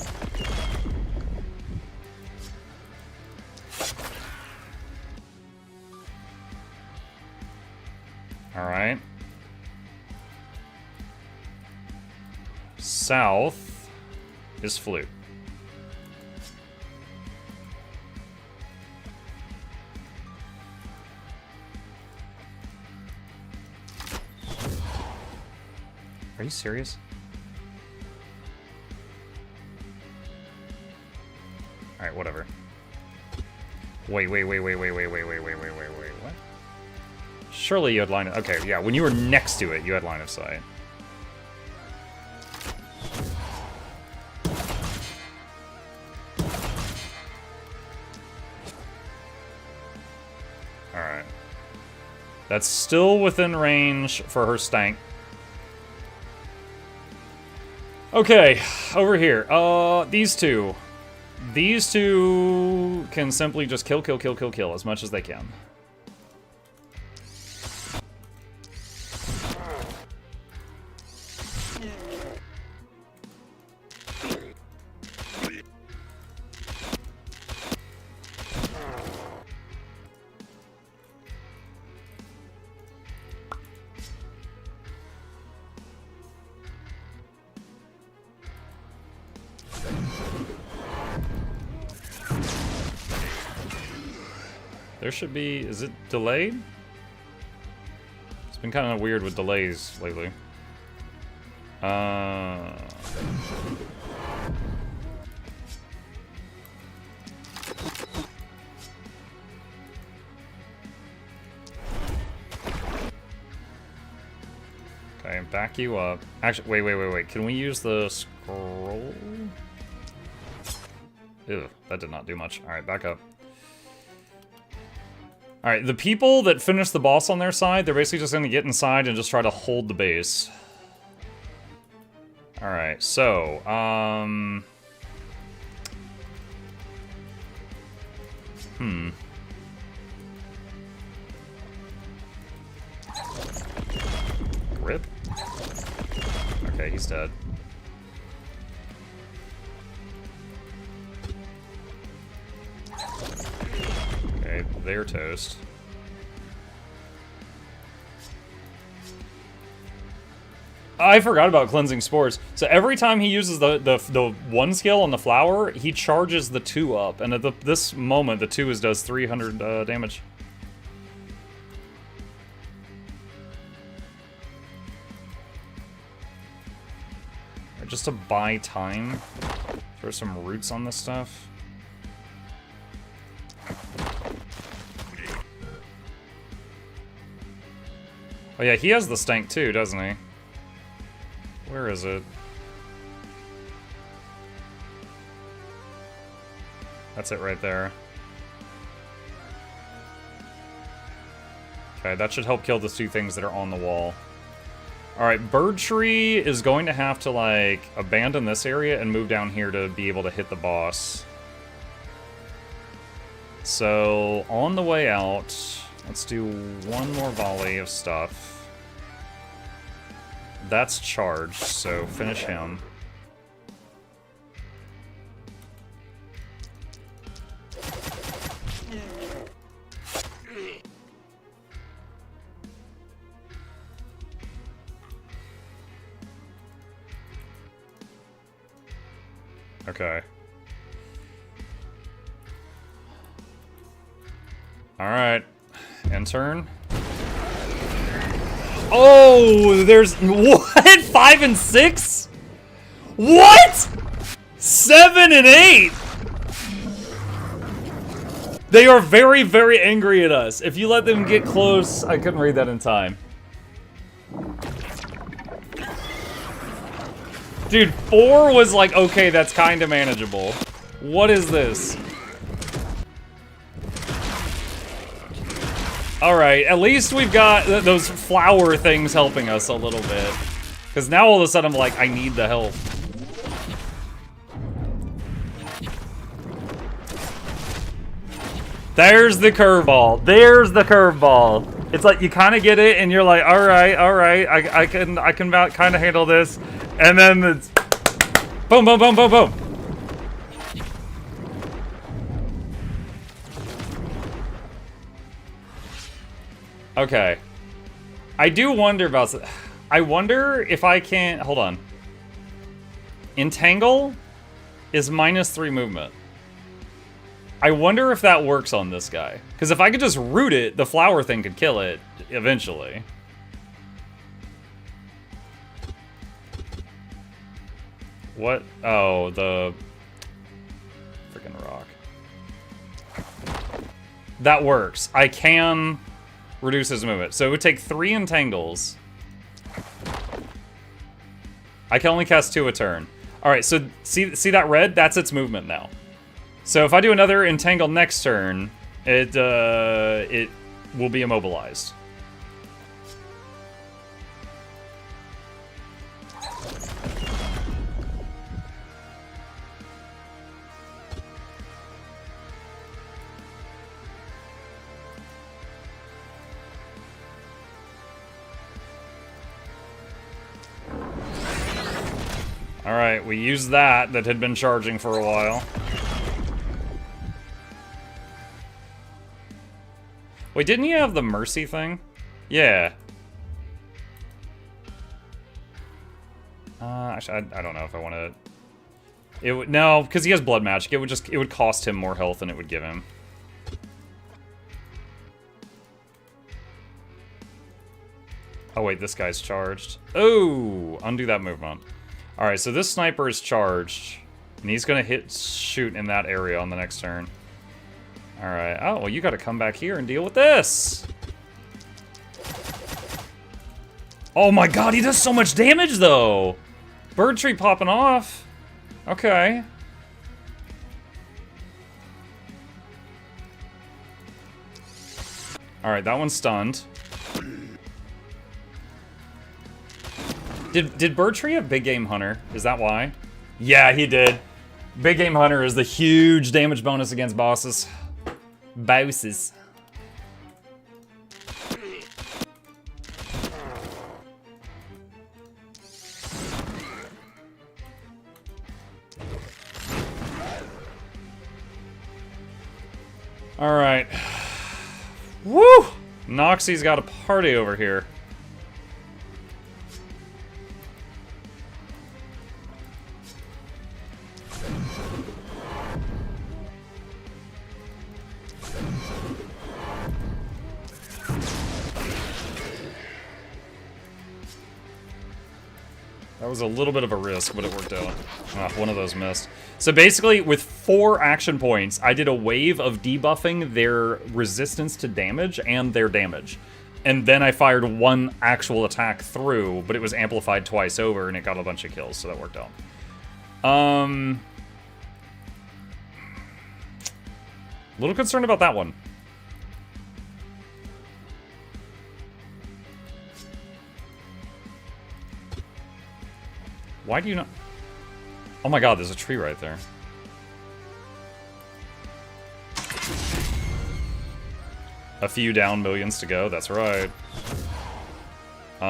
Alright. South is flute. Are you serious? Alright, whatever. Wait, what? Surely you had line of... Okay, yeah, when you were next to it, you had line of sight. Alright. That's still within range for her stank. Okay, over here. These two. These two can simply just kill as much as they can. There should be... Is it delayed? It's been kind of weird with delays lately. Okay, back you up. Actually, wait. Can we use the scroll? Ew, that did not do much. Alright, back up. Alright, the people that finish the boss on their side, they're basically just gonna get inside and just try to hold the base. Alright, so, Grip? Okay, he's dead. Okay, they're toast. I forgot about cleansing spores. So every time he uses the one skill on the flower, he charges the 2 up, and at this moment, the 2 does 300 damage. Just to buy time, throw some roots on this stuff. Oh yeah, he has the stank too, doesn't he? Where is it? That's it right there. Okay, that should help kill the 2 things that are on the wall. Alright, Bird Tree is going to have to, like, abandon this area and move down here to be able to hit the boss. So, on the way out, let's do one more volley of stuff. That's charged, so finish him. Okay. Alright. End turn. Oh, there's... What? 5 and 6? What? 7 and 8? They are very, very angry at us. If you let them get close... I couldn't read that in time. Dude, 4 was like, okay, that's kind of manageable. What is this? Alright, at least we've got those flower things helping us a little bit. Because now all of a sudden I'm like, I need the help. There's the curveball. There's the curveball. It's like you kind of get it, and you're like, all right, I can kind of handle this, and then it's boom, boom, boom, boom, boom. Okay. I do wonder about... I wonder if I can... Hold on. Entangle is -3 movement. I wonder if that works on this guy. Because if I could just root it, the flower thing could kill it eventually. What? Oh, the... freaking rock. That works. I can reduce his movement. So it would take 3 entangles. I can only cast 2 a turn. Alright, so see that red? That's its movement now. So if I do another entangle next turn, it will be immobilized. Alright, we used that had been charging for a while. Wait, didn't you have the mercy thing? Yeah. Actually, I don't know if I want to... It would... No, because he has blood magic. It would cost him more health than it would give him. Oh wait, this guy's charged. Oh! Undo that movement. Alright, so this sniper is charged. And he's gonna shoot in that area on the next turn. Alright. Oh, well, you gotta come back here and deal with this! Oh my god, he does so much damage, though! Bird tree popping off. Okay. Alright, that one's stunned. Did Bird Tree have Big Game Hunter? Is that why? Yeah, he did. Big Game Hunter is the huge damage bonus against bosses. Bosses. Alright. Woo! Noxxi's got a party over here. That was a little bit of a risk, but it worked out. Ah, one of those missed. So basically, with 4 action points, I did a wave of debuffing their resistance to damage and their damage. And then I fired 1 actual attack through, but it was amplified twice over, and it got a bunch of kills, so that worked out. A little concerned about that one. Why do you not... Oh my god, there's a tree right there. A few down, millions to go, that's right. We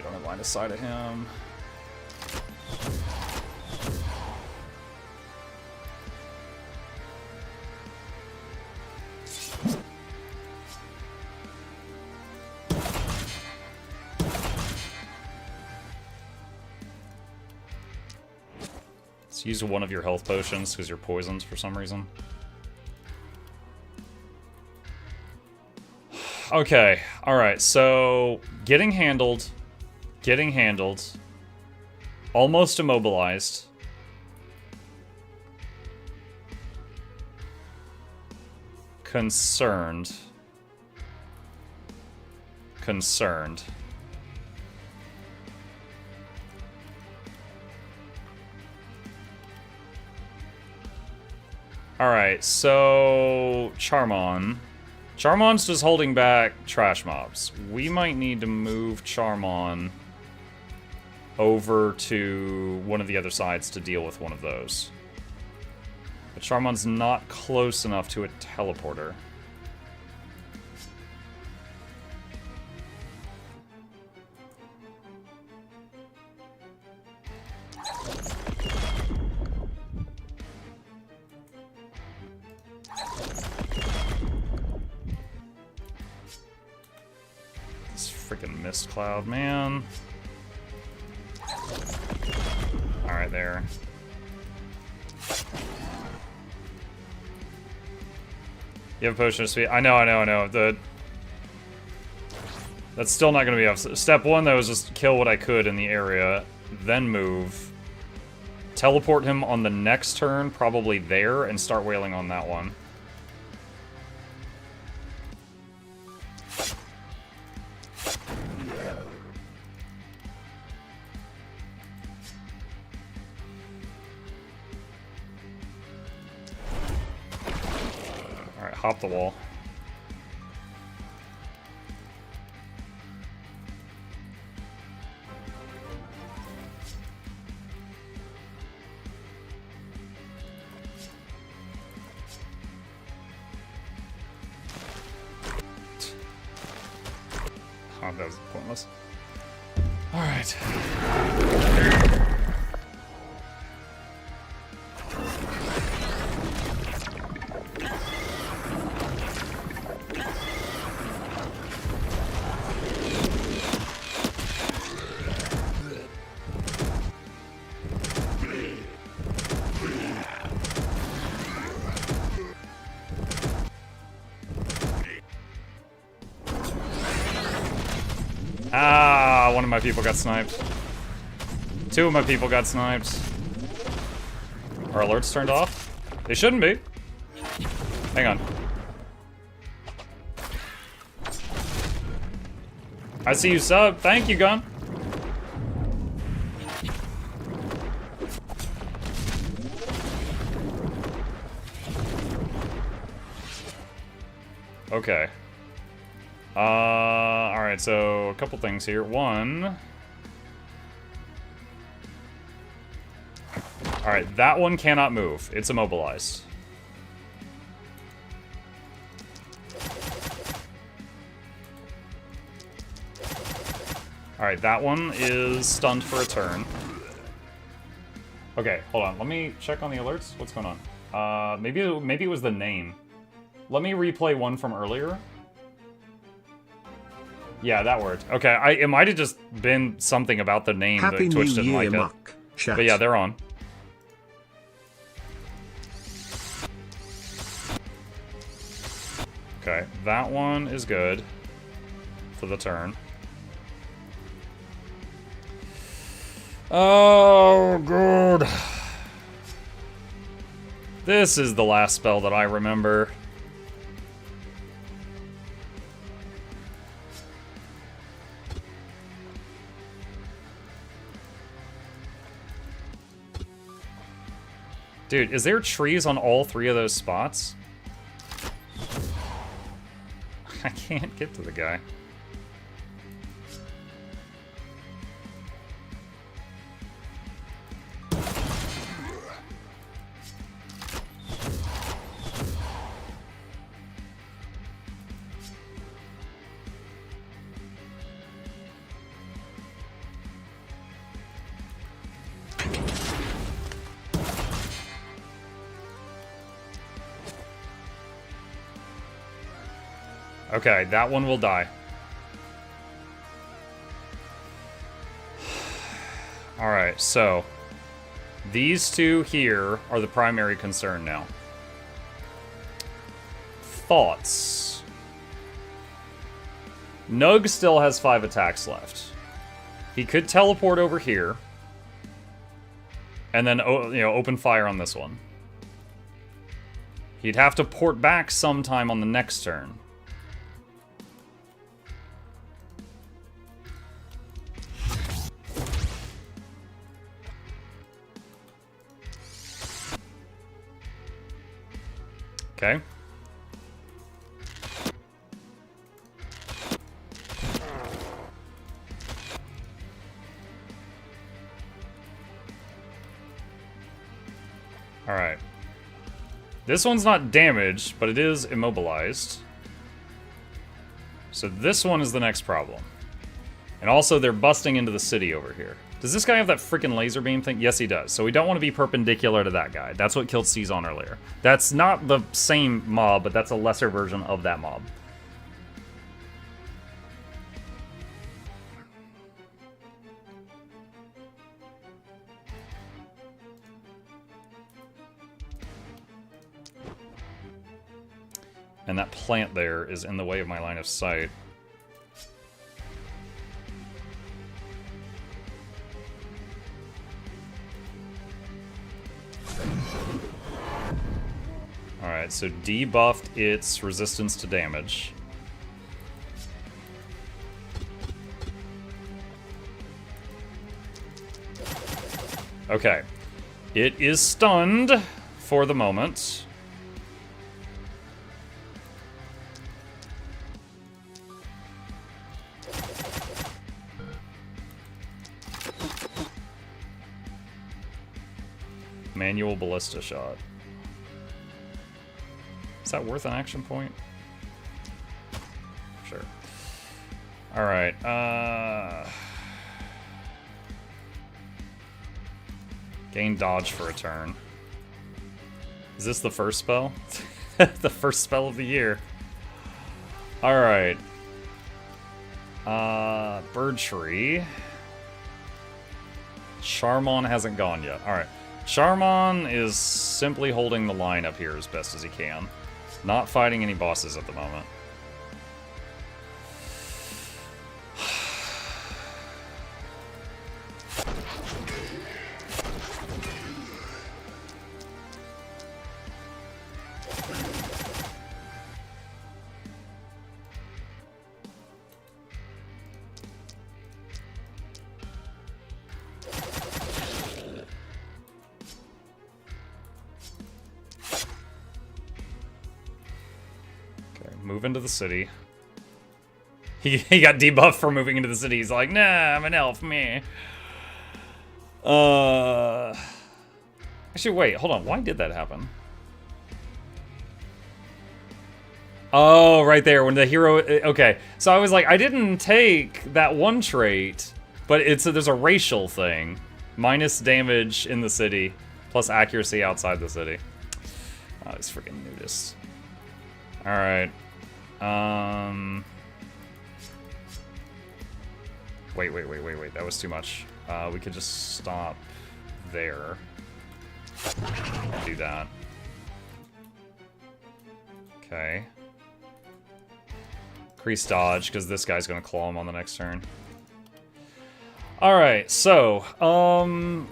don't have line of sight of him. Use one of your health potions because you're poisoned for some reason. Okay, alright, so getting handled, almost immobilized. Concerned. Alright, so... Charmon. Charmon's just holding back trash mobs. We might need to move Charmon over to one of the other sides to deal with one of those. But Charmon's not close enough to a teleporter. This freaking mist cloud, man. Alright, there. You have a potion of speed. I know. That's still not going to be enough. Step one, though, is just kill what I could in the area, then move. Teleport him on the next turn, probably there, and start wailing on that one. Alright, hop the wall. Oh, that was pointless. Alright. Ah, one of my people got sniped. Two of my people got sniped. Are alerts turned off? They shouldn't be. Hang on. I see you sub. Thank you, Gun. Okay. Alright, so a couple things here. One. Alright, that one cannot move. It's immobilized. Alright, that one is stunned for a turn. Okay, hold on. Let me check on the alerts. What's going on? Maybe it was the name. Let me replay one from earlier. Yeah, that worked. Okay, it might have just been something about the name that Twitch didn't like it. Chat. But yeah, they're on. Okay, that one is good for the turn. Oh, good. This is the last spell that I remember. Dude, is there trees on all three of those spots? I can't get to the guy. Okay, that one will die. Alright, so these two here are the primary concern now. Thoughts. Nug still has 5 attacks left. He could teleport over here. And then, open fire on this one. He'd have to port back sometime on the next turn. Okay. All right. This one's not damaged, but it is immobilized. So this one is the next problem. And also, they're busting into the city over here. Does this guy have that freaking laser beam thing? Yes, he does. So we don't want to be perpendicular to that guy. That's what killed Cezanne earlier. That's not the same mob, but that's a lesser version of that mob. And that plant there is in the way of my line of sight. Alright, so debuffed its resistance to damage. Okay. It is stunned for the moment. Manual ballista shot. Is that worth an action point? Sure. Alright, gain dodge for a turn. Is this the first spell? The first spell of the year. Alright. Bird Tree. Charmon hasn't gone yet. Alright. Charmon is simply holding the line up here as best as he can. Not fighting any bosses at the moment. Move into the city. He got debuffed for moving into the city. He's like, nah, I'm an elf, meh. Actually, wait, hold on. Why did that happen? Oh, right there, when the hero... Okay, so I was like, I didn't take that one trait, but there's a racial thing. Minus damage in the city, plus accuracy outside the city. Oh, these freaking nudists. Alright. Wait. That was too much. We could just stop there. Do that. Okay. Increase dodge, because this guy's gonna claw him on the next turn. Alright, so,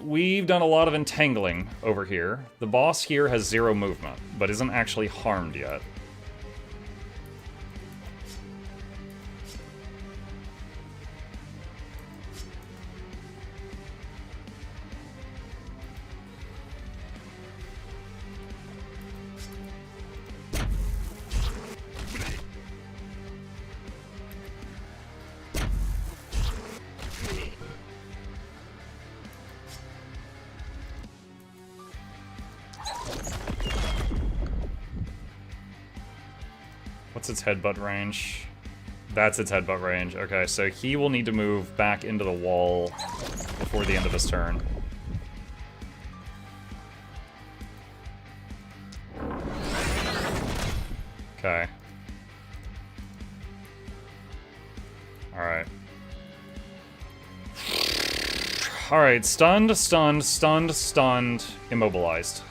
we've done a lot of entangling over here. The boss here has 0 movement, but isn't actually harmed yet. What's its headbutt range? That's its headbutt range. Okay, so he will need to move back into the wall before the end of his turn. Okay. Alright. Alright, stunned, immobilized.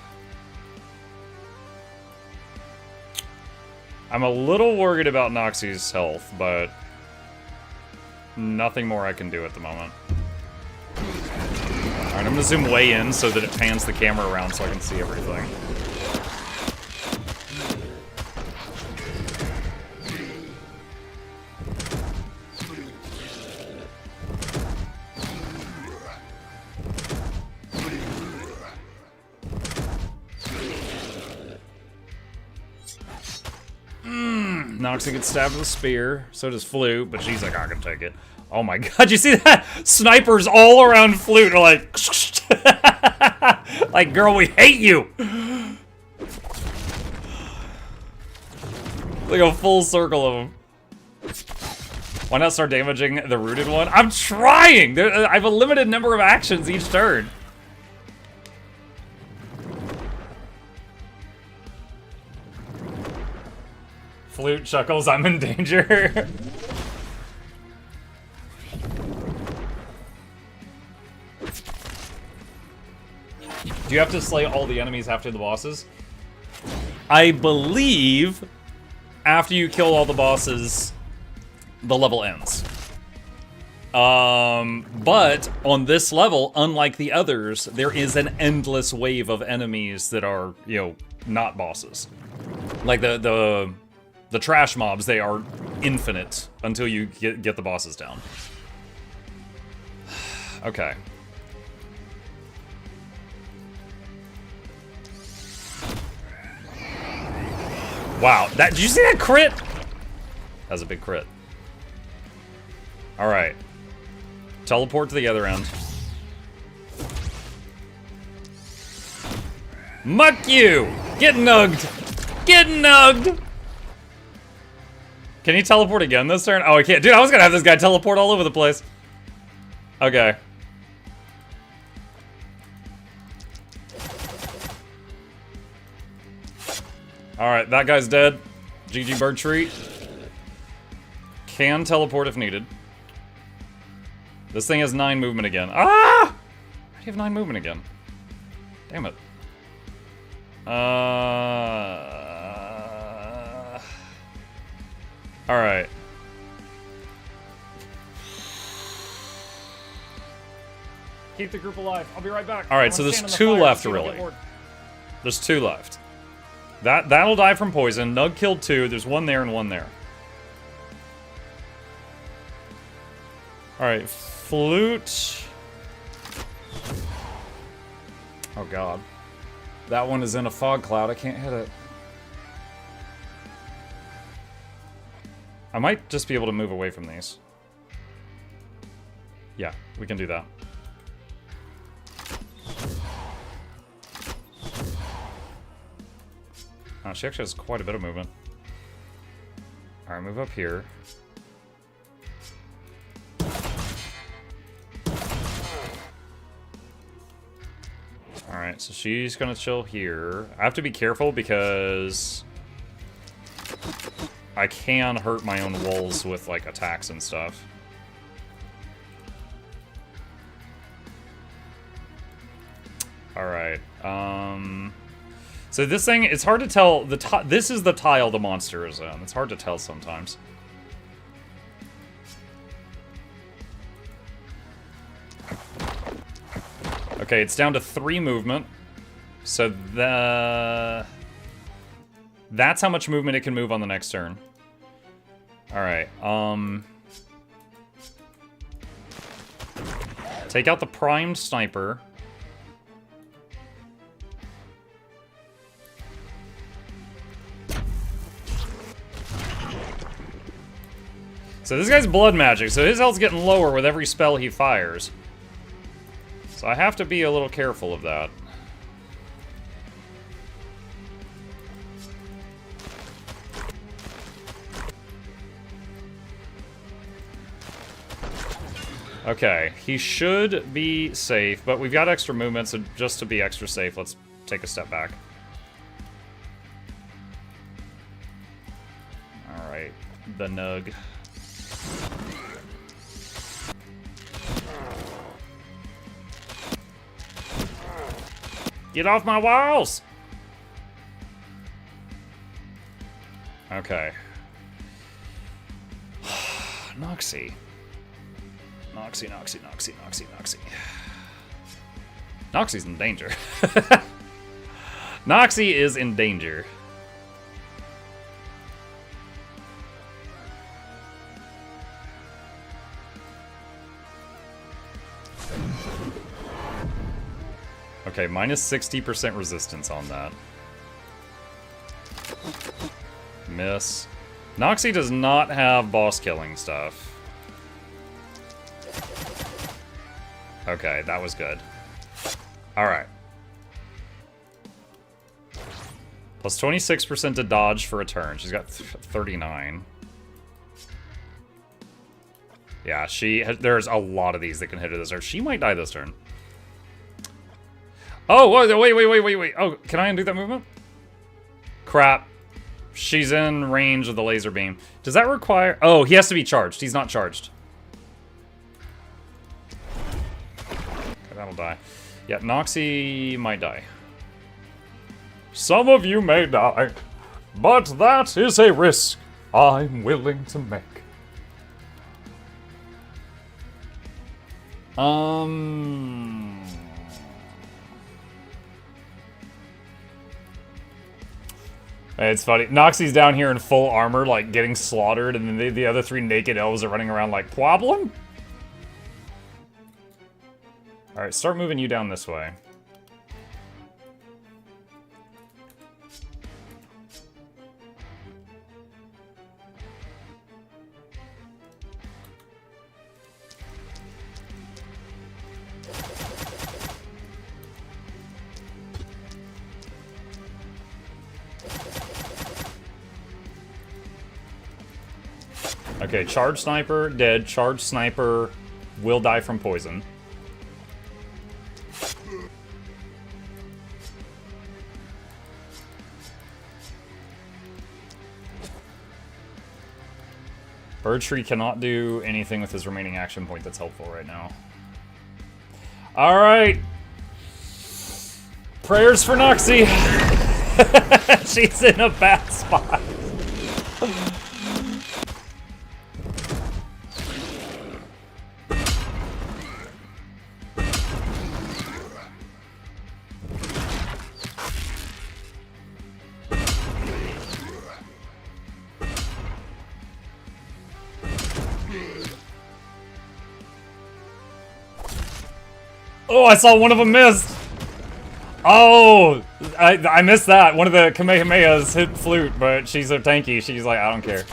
I'm a little worried about Noxxi's health, but nothing more I can do at the moment. Alright, I'm gonna zoom way in so that it pans the camera around so I can see everything. Noxxi gets stabbed with a spear, so does Flute, but she's like, I can take it. Oh my god, you see that? Snipers all around Flute are like, like, girl, we hate you! Like a full circle of them. Why not start damaging the rooted one? I'm trying! I have a limited number of actions each turn. Flute chuckles, I'm in danger. Do you have to slay all the enemies after the bosses? I believe after you kill all the bosses, the level ends. But on this level, unlike the others, there is an endless wave of enemies that are, you know, not bosses. Like the trash mobs, they are infinite until you get the bosses down. Okay. Wow, did you see that crit? That was a big crit. All right. Teleport to the other end. Muck you! Get nugged! Get nugged! Can he teleport again this turn? Oh, I can't. Dude, I was gonna have this guy teleport all over the place. Okay. Alright, that guy's dead. GG bird treat. Can teleport if needed. This thing has 9 movement again. Ah! How do you have 9 movement again? Damn it. Alright. Keep the group alive. I'll be right back. Alright, so there's 2 left, really. There's 2 left. That'll die from poison. Nug killed 2. There's 1 there and 1 there. Alright, flute. Oh god. That one is in a fog cloud. I can't hit it. I might just be able to move away from these. Yeah, we can do that. Oh, she actually has quite a bit of movement. Alright, move up here. Alright, so she's gonna chill here. I have to be careful because I can hurt my own walls with, like, attacks and stuff. Alright, so this thing, it's hard to tell, this is the tile the monster is in. It's hard to tell sometimes. Okay, it's down to 3 movement. So that's how much movement it can move on the next turn. Alright, take out the primed sniper. So this guy's blood magic, so his health's getting lower with every spell he fires. So I have to be a little careful of that. Okay, he should be safe, but we've got extra movement, so just to be extra safe, let's take a step back. Alright, the nug. Get off my walls! Okay. Noxxi. Noxxi, Noxxi, Noxxi, Noxxi, Noxxi. Noxxi's in danger. Noxxi is in danger. Okay, minus 60% resistance on that. Miss. Noxxi does not have boss killing stuff. Okay, that was good. Alright. Plus 26% to dodge for a turn. She's got 39. Yeah, there's a lot of these that can hit her this turn. She might die this turn. Oh, wait. Oh, can I undo that movement? Crap. She's in range of the laser beam. Does that require... Oh, he has to be charged. He's not charged. Okay, that'll die. Yeah, Noxxi might die. Some of you may die, but that is a risk I'm willing to make. It's funny. Noxxi's down here in full armor, like, getting slaughtered, and then the other 3 naked elves are running around like, problem? Alright, start moving you down this way. Okay, charge sniper, dead. Charge sniper will die from poison. Birdtree cannot do anything with his remaining action point that's helpful right now. Alright. Prayers for Noxxi. She's in a bad spot. Oh, I saw one of them missed. Oh, I missed that. One of the Kamehamehas hit Flute, but she's so tanky. She's like, I don't care.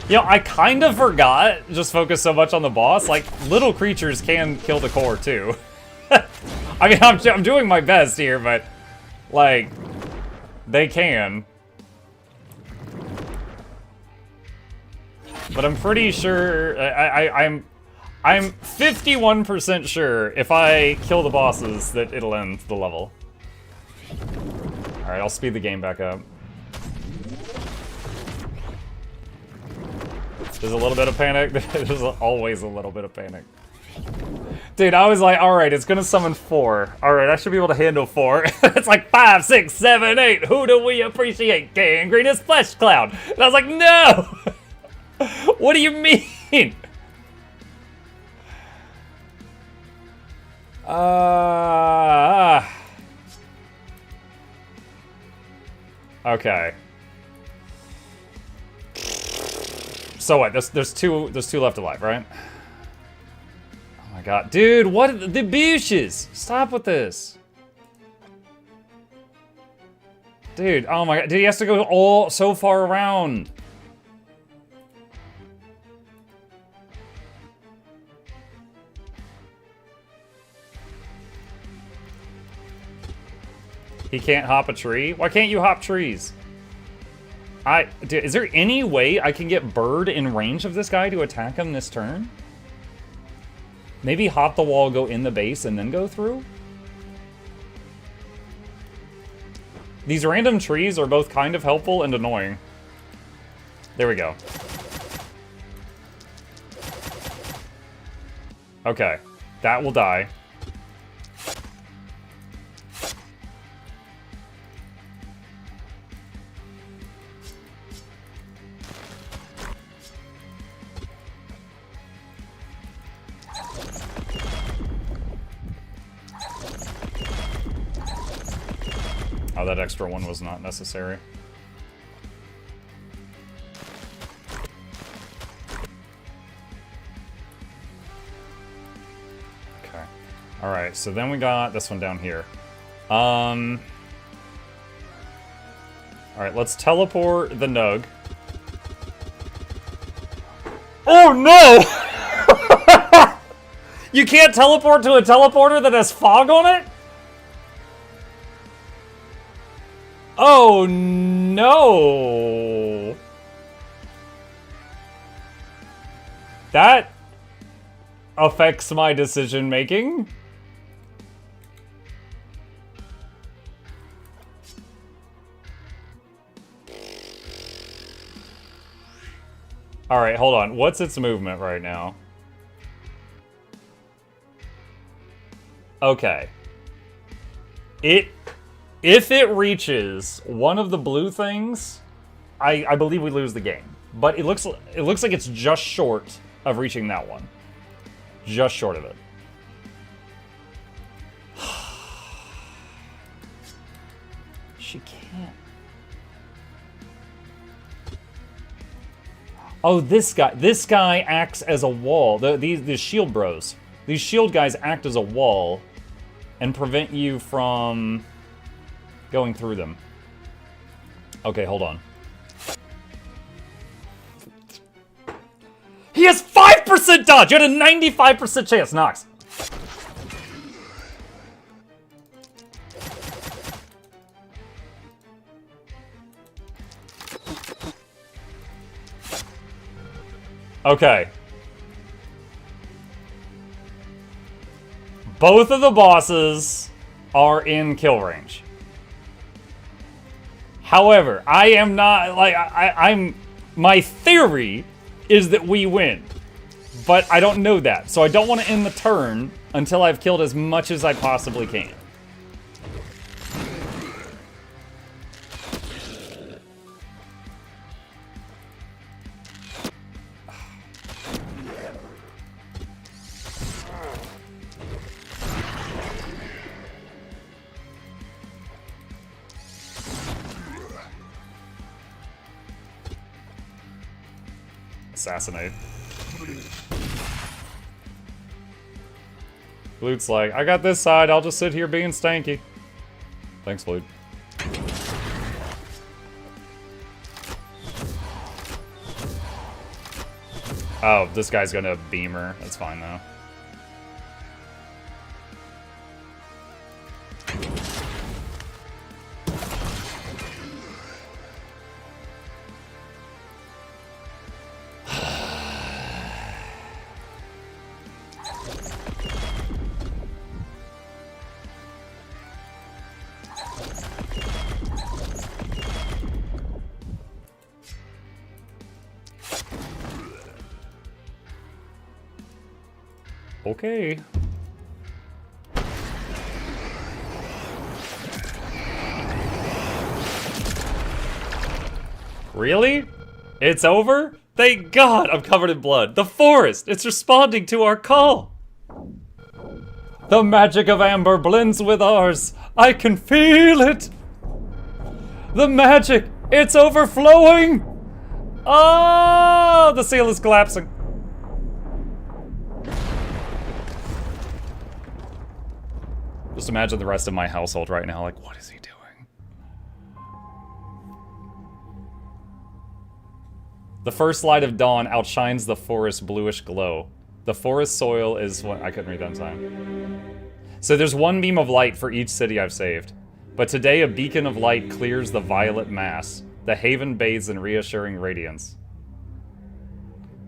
You know, I kind of forgot, just focus so much on the boss. Like, little creatures can kill the core, too. I mean, I'm doing my best here, but, like, they can. But I'm pretty sure, I'm 51% sure if I kill the bosses that it'll end the level. Alright, I'll speed the game back up. There's a little bit of panic. There's always a little bit of panic. Dude, I was like, alright, it's gonna summon 4. Alright, I should be able to handle 4. It's like 5, 6, 7, 8. Who do we appreciate? Gangrenous Flesh Cloud. And I was like, no! What do you mean? Okay. So what? There's two left alive, right? Oh my god, dude! What the bushes? Stop with this, dude! Oh my god, dude! He has to go all so far around. He can't hop a tree? Why can't you hop trees? Dude, is there any way I can get Bird in range of this guy to attack him this turn? Maybe hop the wall, go in the base, and then go through? These random trees are both kind of helpful and annoying. There we go. Okay, that will die. Oh, that extra one was not necessary. Okay. Alright, so then we got this one down here. Alright, let's teleport the Nug. Oh no! You can't teleport to a teleporter that has fog on it? Oh, no. That affects my decision making. All right, hold on. What's its movement right now? Okay. If it reaches one of the blue things, I believe we lose the game. But it looks like it's just short of reaching that one. Just short of it. She can't. Oh, this guy acts as a wall. These shield bros. These shield guys act as a wall and prevent you from going through them. Okay, hold on. He has 5% dodge! You had a 95% chance, Nox. Okay. Both of the bosses are in kill range. However, I am not, like, I'm, my theory is that we win. But I don't know that, so I don't want to end the turn until I've killed as much as I possibly can. Assassinate. Flute's like, I got this side, I'll just sit here being stanky. Thanks, Flute. Oh, this guy's gonna beamer. That's fine, though. Okay. Really? It's over? Thank God I'm covered in blood. The forest! It's responding to our call! The magic of Amber blends with ours. I can feel it! The magic! It's overflowing! Oh! The seal is collapsing. Just imagine the rest of my household right now, like, what is he doing? The first light of dawn outshines the forest's bluish glow. The forest soil is what I couldn't read that in time. So there's one beam of light for each city I've saved. But today a beacon of light clears the violet mass. The haven bathes in reassuring radiance.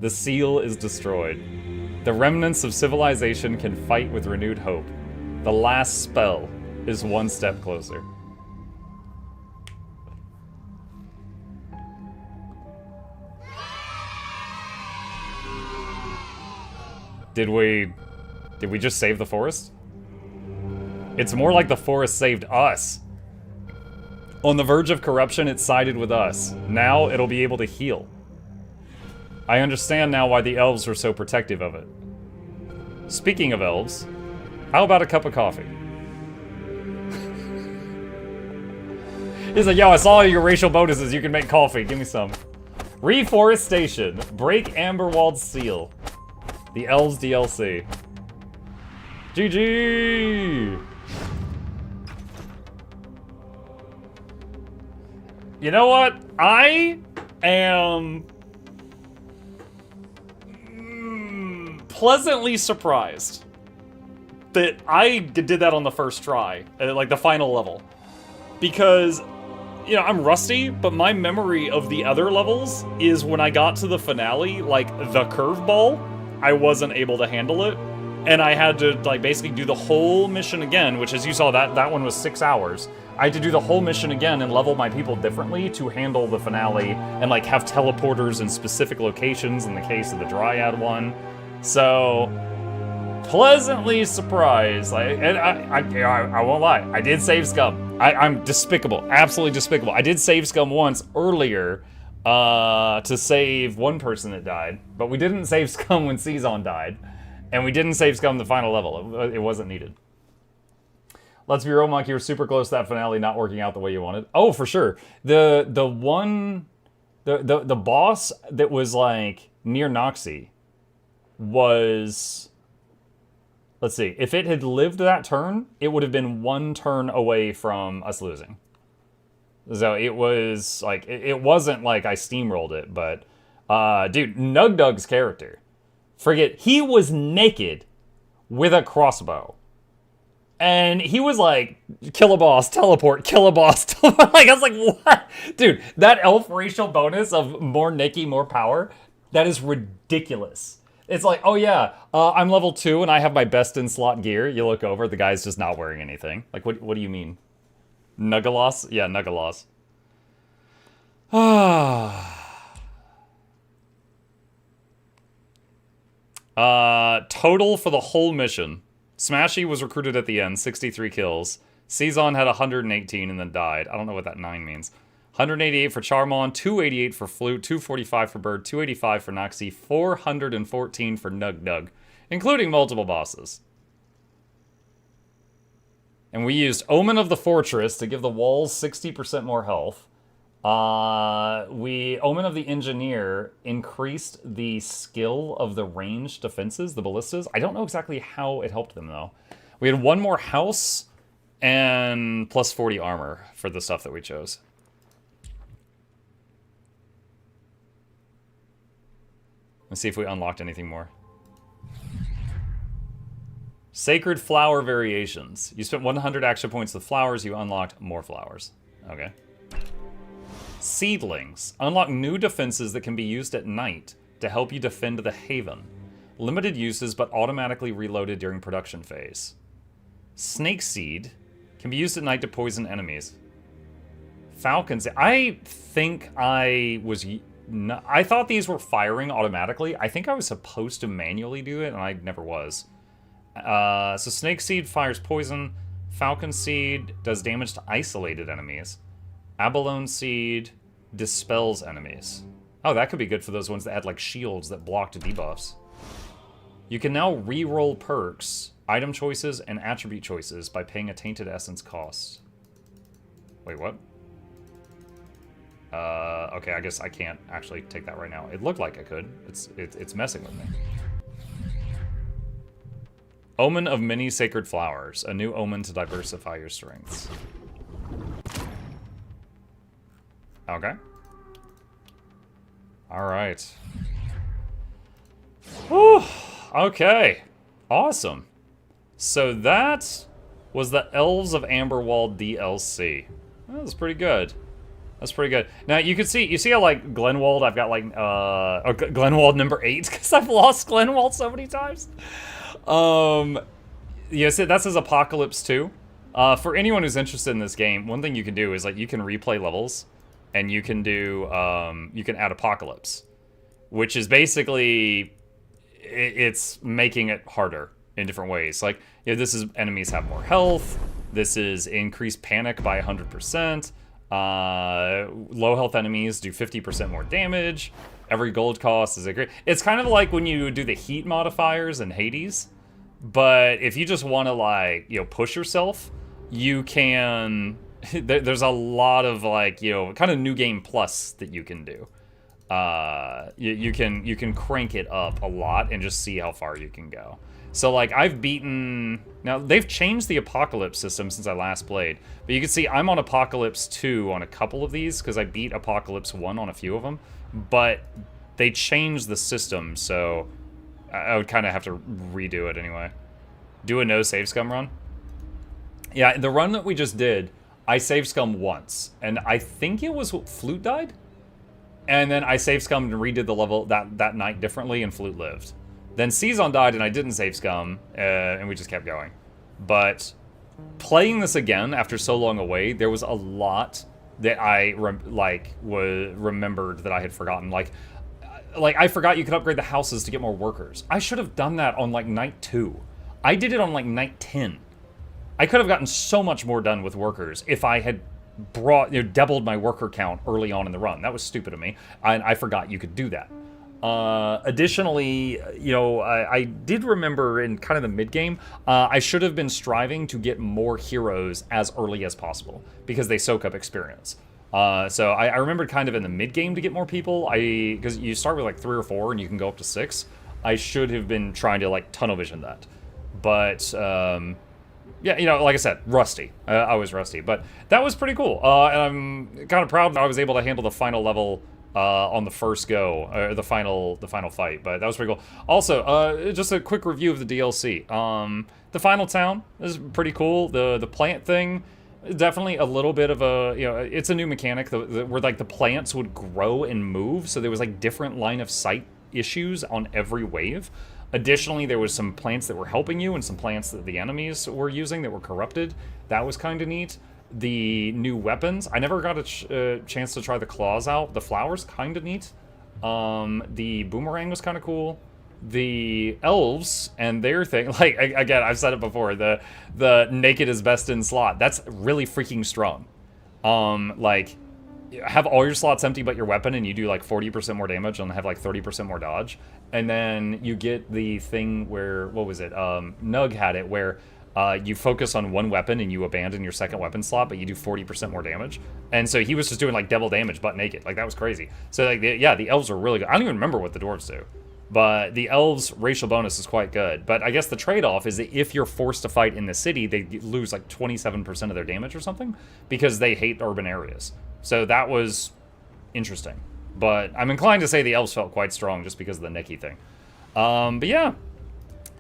The seal is destroyed. The remnants of civilization can fight with renewed hope. The last spell is one step closer. Did we just save the forest? It's more like the forest saved us. On the verge of corruption, it sided with us. Now it'll be able to heal. I understand now why the elves were so protective of it. Speaking of elves, how about a cup of coffee? He's like, yo, I saw your racial bonuses. You can make coffee. Give me some. Reforestation. Break Amberwald's seal. The elves DLC. GG! You know what? I am pleasantly surprised that I did that on the first try, like the final level. Because, you know, I'm rusty, but my memory of the other levels is when I got to the finale, like the curveball, I wasn't able to handle it. And I had to, like, basically do the whole mission again, which, as you saw, that one was 6 hours. I had to do the whole mission again and level my people differently to handle the finale and, like, have teleporters in specific locations in the case of the Dryad one. So, pleasantly surprised. I won't lie. I did save scum. I'm despicable. Absolutely despicable. I did save scum once earlier to save one person that died, but we didn't save scum when Season died. And we didn't save scum the final level. It wasn't needed. Let's be real, Monk. You were super close to that finale not working out the way you wanted. Oh, for sure. The boss that was like near Noxxi was, let's see, if it had lived that turn, it would have been 1 turn away from us losing. So it was like, it wasn't like I steamrolled it, but dude, Nugdug's character. Forget, he was naked with a crossbow. And he was like, kill a boss, teleport, kill a boss, teleport. Like, I was like, what? Dude, that elf racial bonus of more Nikki, more power, that is ridiculous. It's like, oh yeah, I'm level 2 and I have my best in slot gear. You look over, the guy's just not wearing anything. Like, what do you mean? Nuggalos? Yeah, Nuggalos. Total for the whole mission. Smashy was recruited at the end, 63 kills. Season had 118 and then died. I don't know what that 9 means. 188 for Charmon, 288 for Flute, 245 for Bird, 285 for Noxxi, 414 for Nugdug, including multiple bosses. And we used Omen of the Fortress to give the walls 60% more health. Omen of the Engineer increased the skill of the ranged defenses, the ballistas. I don't know exactly how it helped them, though. We had 1 more house and plus 40 armor for the stuff that we chose. Let's see if we unlocked anything more. Sacred Flower Variations. You spent 100 action points with flowers, you unlocked more flowers. Okay. Seedlings. Unlock new defenses that can be used at night to help you defend the Haven. Limited uses, but automatically reloaded during production phase. Snake Seed. Can be used at night to poison enemies. Falcons. I think I thought these were firing automatically. I think I was supposed to manually do it, and I never was. So Snake Seed fires poison. Falcon Seed does damage to isolated enemies. Abalone Seed dispels enemies. Oh, that could be good for those ones that had like shields that blocked debuffs. You can now re-roll perks, item choices, and attribute choices by paying a Tainted Essence cost. Wait, what? Okay, I guess I can't actually take that right now. It looked like I could. It's messing with me. Omen of Many Sacred Flowers. A new omen to diversify your strengths. Okay. Alright. Whew. Okay. Awesome. So that was the Elves of Amberwald DLC. That was pretty good. That's pretty good. Now you can see, you see how like Glenwald, I've got like Glenwald number 8 because I've lost Glenwald so many times. Yes, that's his Apocalypse 2. For anyone who's interested in this game, one thing you can do is like you can replay levels, and you can do you can add Apocalypse, which is basically it's making it harder in different ways. Like, you know, this is enemies have more health. This is increased panic by 100%. Low health enemies do 50% more damage. Every gold cost is a great. It's kind of like when you do the heat modifiers in Hades, but if you just want to like, you know, push yourself, you can. There's a lot of like, you know, kind of new game plus that you can do. You can crank it up a lot and just see how far you can go. So like I've beaten, now they've changed the Apocalypse system since I last played, but you can see I'm on Apocalypse 2 on a couple of these because I beat Apocalypse 1 on a few of them, but they changed the system, so I would kind of have to redo it anyway. Do a no save scum run. Yeah, the run that we just did, I save scum once, and I think it was Flute died? And then I save scummed and redid the level that night differently, and Flute lived. Then Season died, and I didn't save scum, and we just kept going. But playing this again after so long away, there was a lot that I remembered that I had forgotten. Like I forgot you could upgrade the houses to get more workers. I should have done that on like night 2. I did it on like night 10. I could have gotten so much more done with workers if I had doubled my worker count early on in the run. That was stupid of me. I forgot you could do that. Additionally, I did remember in kind of the mid-game, I should have been striving to get more heroes as early as possible, because they soak up experience. So I remembered kind of in the mid-game to get more people, because you start with like 3 or 4 and you can go up to 6. I should have been trying to like tunnel vision that. But, yeah, like I said, rusty. I was rusty, but that was pretty cool. And I'm kind of proud that I was able to handle the final level on the first go, or the final fight. But that was pretty cool. Also, just a quick review of the DLC. The final town is pretty cool. The plant thing, definitely a little bit of a, it's a new mechanic where like the plants would grow and move. So there was like different line of sight issues on every wave. Additionally, there was some plants that were helping you and some plants that the enemies were using that were corrupted. That was kind of neat. The new weapons, I never got a chance to try the claws out. The flowers, kind of neat. The boomerang was kind of cool. The elves and their thing, like, again, I've said it before, the naked is best in slot. That's really freaking strong. Like, have all your slots empty but your weapon, and you do like 40% more damage and have like 30% more dodge. And then you get the thing where, what was it? Nug had it where you focus on one weapon and you abandon your second weapon slot, but you do 40% more damage. And so he was just doing like double damage butt naked. Like, that was crazy. So like, the elves are really good. I don't even remember what the dwarves do, but the elves' racial bonus is quite good. But I guess the trade-off is that if you're forced to fight in the city, they lose like 27% of their damage or something because they hate urban areas. So that was interesting. But I'm inclined to say the elves felt quite strong just because of the Nicky thing. But yeah,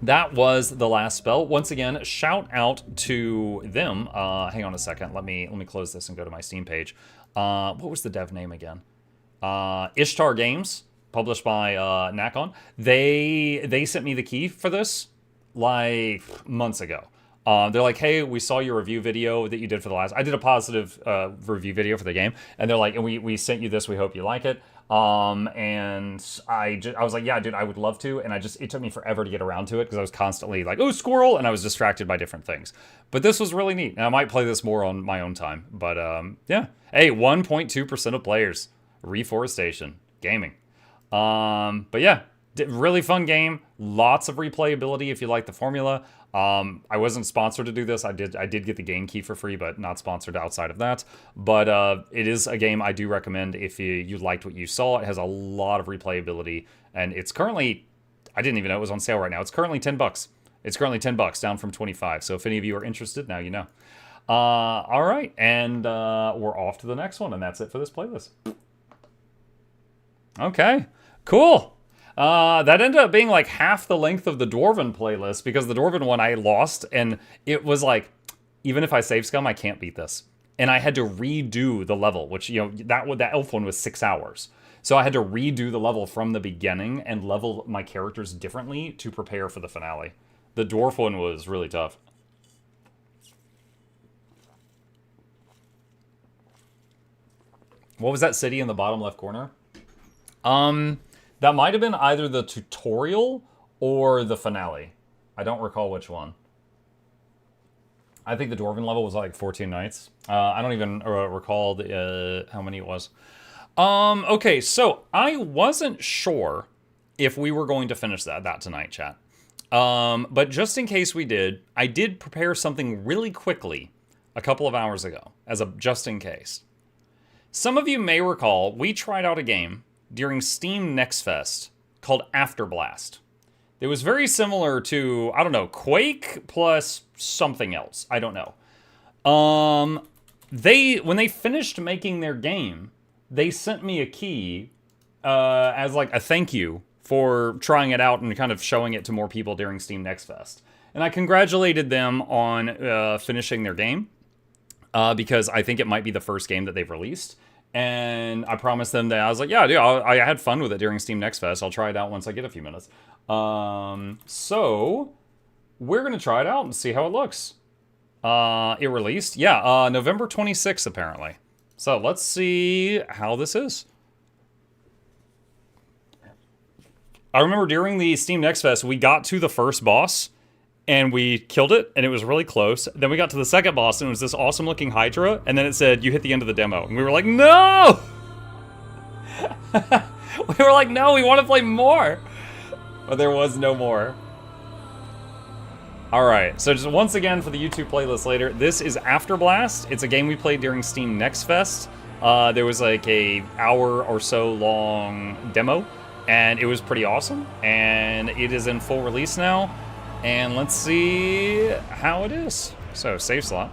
that was the last spell. Once again, shout out to them. Hang on a second. Let me close this and go to my Steam page. What was the dev name again? Ishtar Games, published by Nakon. They sent me the key for this like months ago. They're like, hey, we saw your review video that you did for the last... I did a positive review video for the game. And they're like, and we sent you this. We hope you like it. And I was like, yeah, dude, I would love to. And it took me forever to get around to it because I was constantly like, oh, squirrel. And I was distracted by different things. But this was really neat. And I might play this more on my own time. But yeah. Hey, 1.2% of players. Reforestation. Gaming. But yeah, really fun game. Lots of replayability if you like the formula. I wasn't sponsored to do this. I did get the game key for free, but not sponsored outside of that. But it is a game I do recommend if you liked what you saw. It has a lot of replayability, and it's currently, I didn't even know it was on sale right now. It's currently $10. It's currently $10, down from 25. So if any of you are interested, now you know. All right, and we're off to the next one, and that's it for this playlist. Okay, cool. That ended up being like half the length of the Dwarven playlist because the Dwarven one I lost, and it was like, even if I save scum, I can't beat this. And I had to redo the level, which, that elf one was 6 hours. So I had to redo the level from the beginning and level my characters differently to prepare for the finale. The dwarf one was really tough. What was that city in the bottom left corner? That might have been either the tutorial or the finale. I don't recall which one. I think the Dwarven level was like 14 nights. I don't even recall how many it was. Okay, so I wasn't sure if we were going to finish that tonight, chat. But just in case we did, I did prepare something really quickly a couple of hours ago, as a just in case. Some of you may recall, we tried out a game during Steam Next Fest called Afterblast. It was very similar to, I don't know, Quake plus something else. I don't know. When they finished making their game, they sent me a key as like a thank you for trying it out and kind of showing it to more people during Steam Next Fest. And I congratulated them on finishing their game because I think it might be the first game that they've released. And I promised them that I was like, yeah, dude, I had fun with it during Steam Next Fest. I'll try it out once I get a few minutes. So we're going to try it out and see how it looks. It released, yeah, November 26th, apparently. So let's see how this is. I remember during the Steam Next Fest, we got to the first boss, and we killed it, and it was really close. Then we got to the second boss, and it was this awesome-looking Hydra, and then it said, you hit the end of the demo. And we were like, no! We were like, no, we want to play more! But there was no more. Alright, so just once again for the YouTube playlist later, this is Afterblast. It's a game we played during Steam Next Fest. There was like a hour or so long demo, and it was pretty awesome. And it is in full release now. And let's see how it is. So, save slot.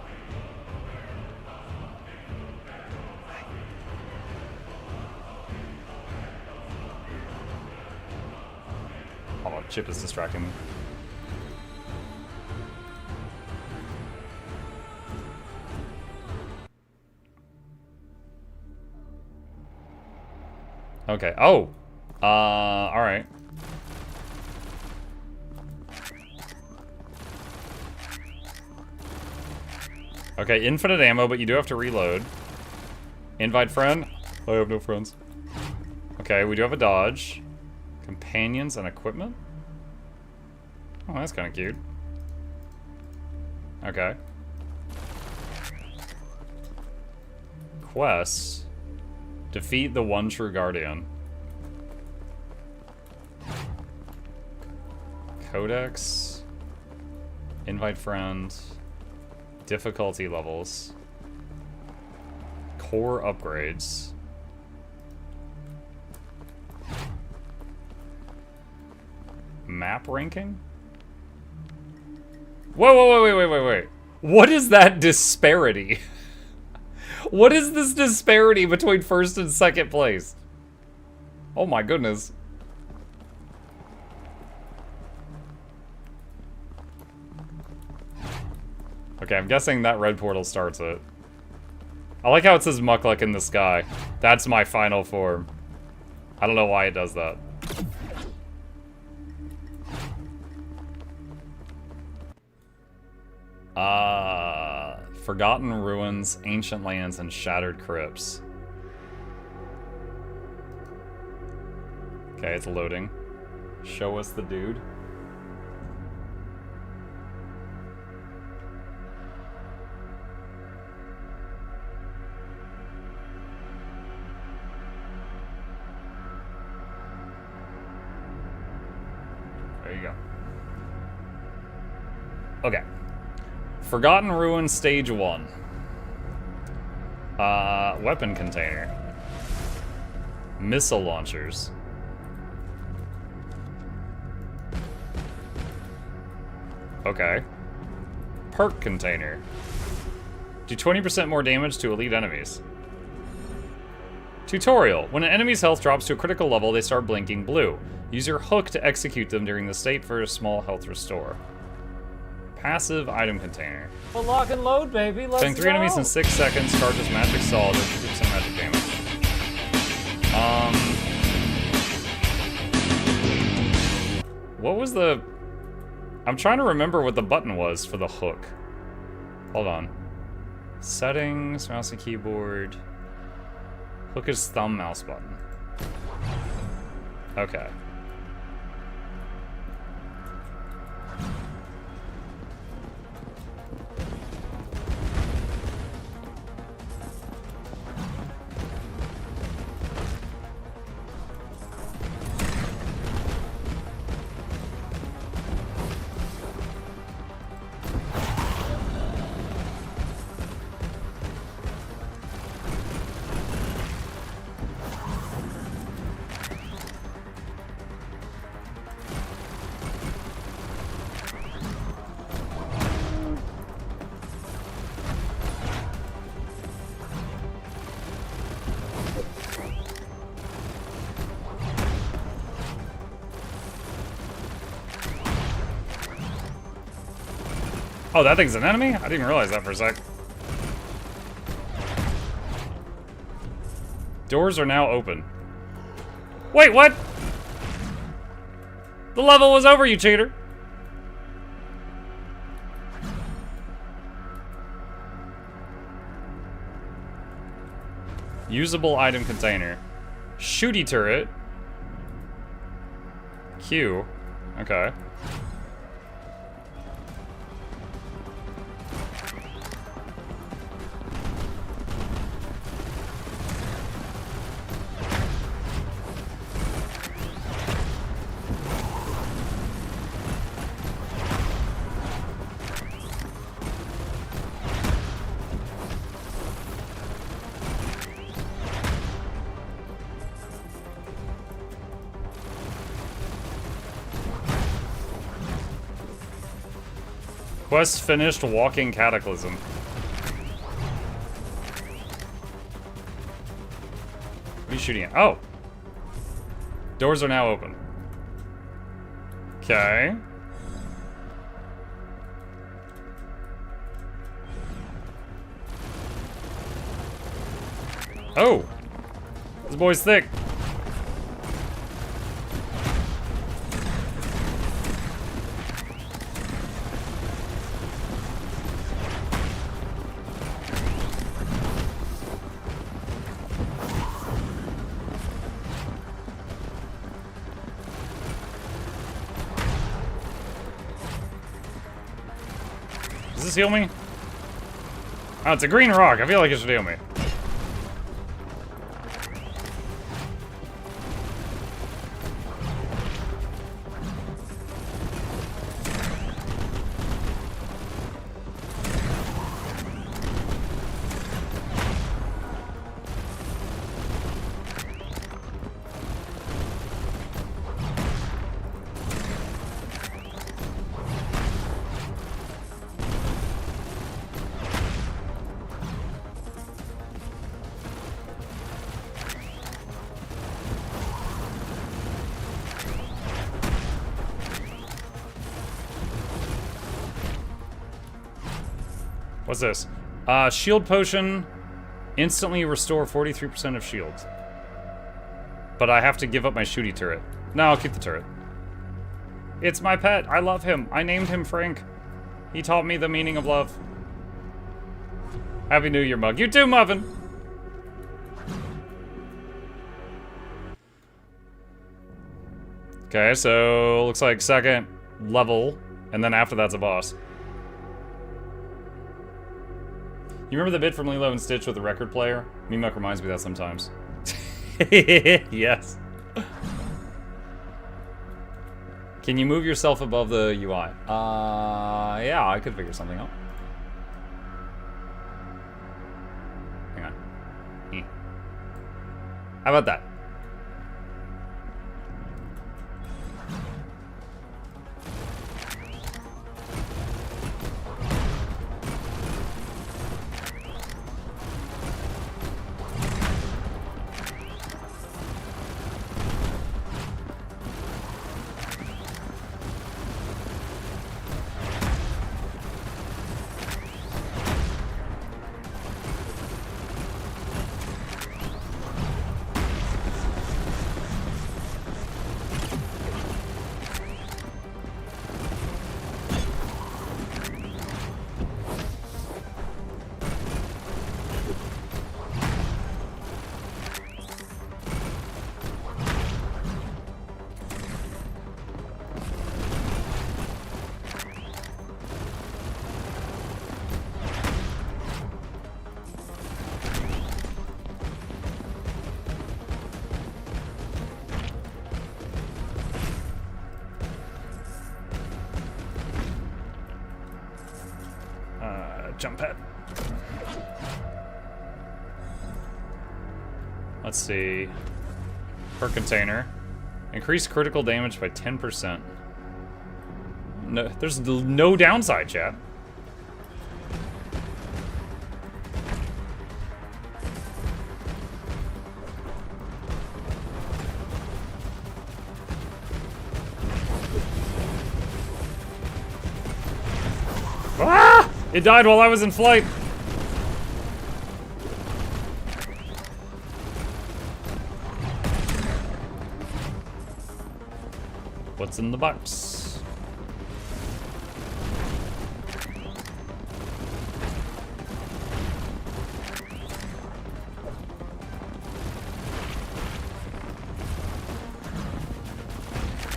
Hold on, Chip is distracting me. Okay, oh! Alright. Okay, infinite ammo, but you do have to reload. Invite friend? I have no friends. Okay, we do have a dodge. Companions and equipment? Oh, that's kind of cute. Okay. Quests. Defeat the one true guardian. Codex. Invite friend. Difficulty levels. Core upgrades. Map ranking? Whoa, wait. What is that disparity? What is this disparity between first and second place? Oh my goodness. Okay, I'm guessing that red portal starts it. I like how it says Mukluk in the sky. That's my final form. I don't know why it does that. Forgotten ruins, ancient lands, and shattered crypts. Okay, it's loading. Show us the dude. There you go. Okay. Forgotten Ruins Stage 1. Weapon container. Missile launchers. Okay. Perk container. Do 20% more damage to elite enemies. Tutorial. When an enemy's health drops to a critical level, they start blinking blue. Use your hook to execute them during the state for a small health restore. Passive item container. Well, lock and load, baby. Let's Killing 3 enemies in 6 seconds charges magic solid or 50% magic damage. What was the... I'm trying to remember what the button was for the hook. Hold on. Settings, mouse and keyboard. Hook is thumb, mouse button. Okay. Oh, that thing's an enemy? I didn't even realize that for a sec. Doors are now open. Wait, what? The level was over, you cheater. Usable item container. Shooty turret. Q. Okay. Quest finished, walking cataclysm. What are you shooting at? Oh! Doors are now open. Okay. Oh! This boy's thick. Does this heal me? Oh, it's a green rock. I feel like it should heal me. What's this? Shield potion. Instantly restore 43% of shields. But I have to give up my shooty turret. No, I'll keep the turret. It's my pet. I love him. I named him Frank. He taught me the meaning of love. Happy New Year, Mug. You too, Muffin. Okay, so looks like second level, and then after that's a boss. You remember the bit from Lilo and Stitch with the record player? Mimuk reminds me of that sometimes. Yes. Can you move yourself above the UI? Yeah, I could figure something out. Hang on. How about that? Jump pad. Let's see. Per container. Increase critical damage by 10%. No, there's no downside, chat. Ah! It died while I was in flight. What's in the box?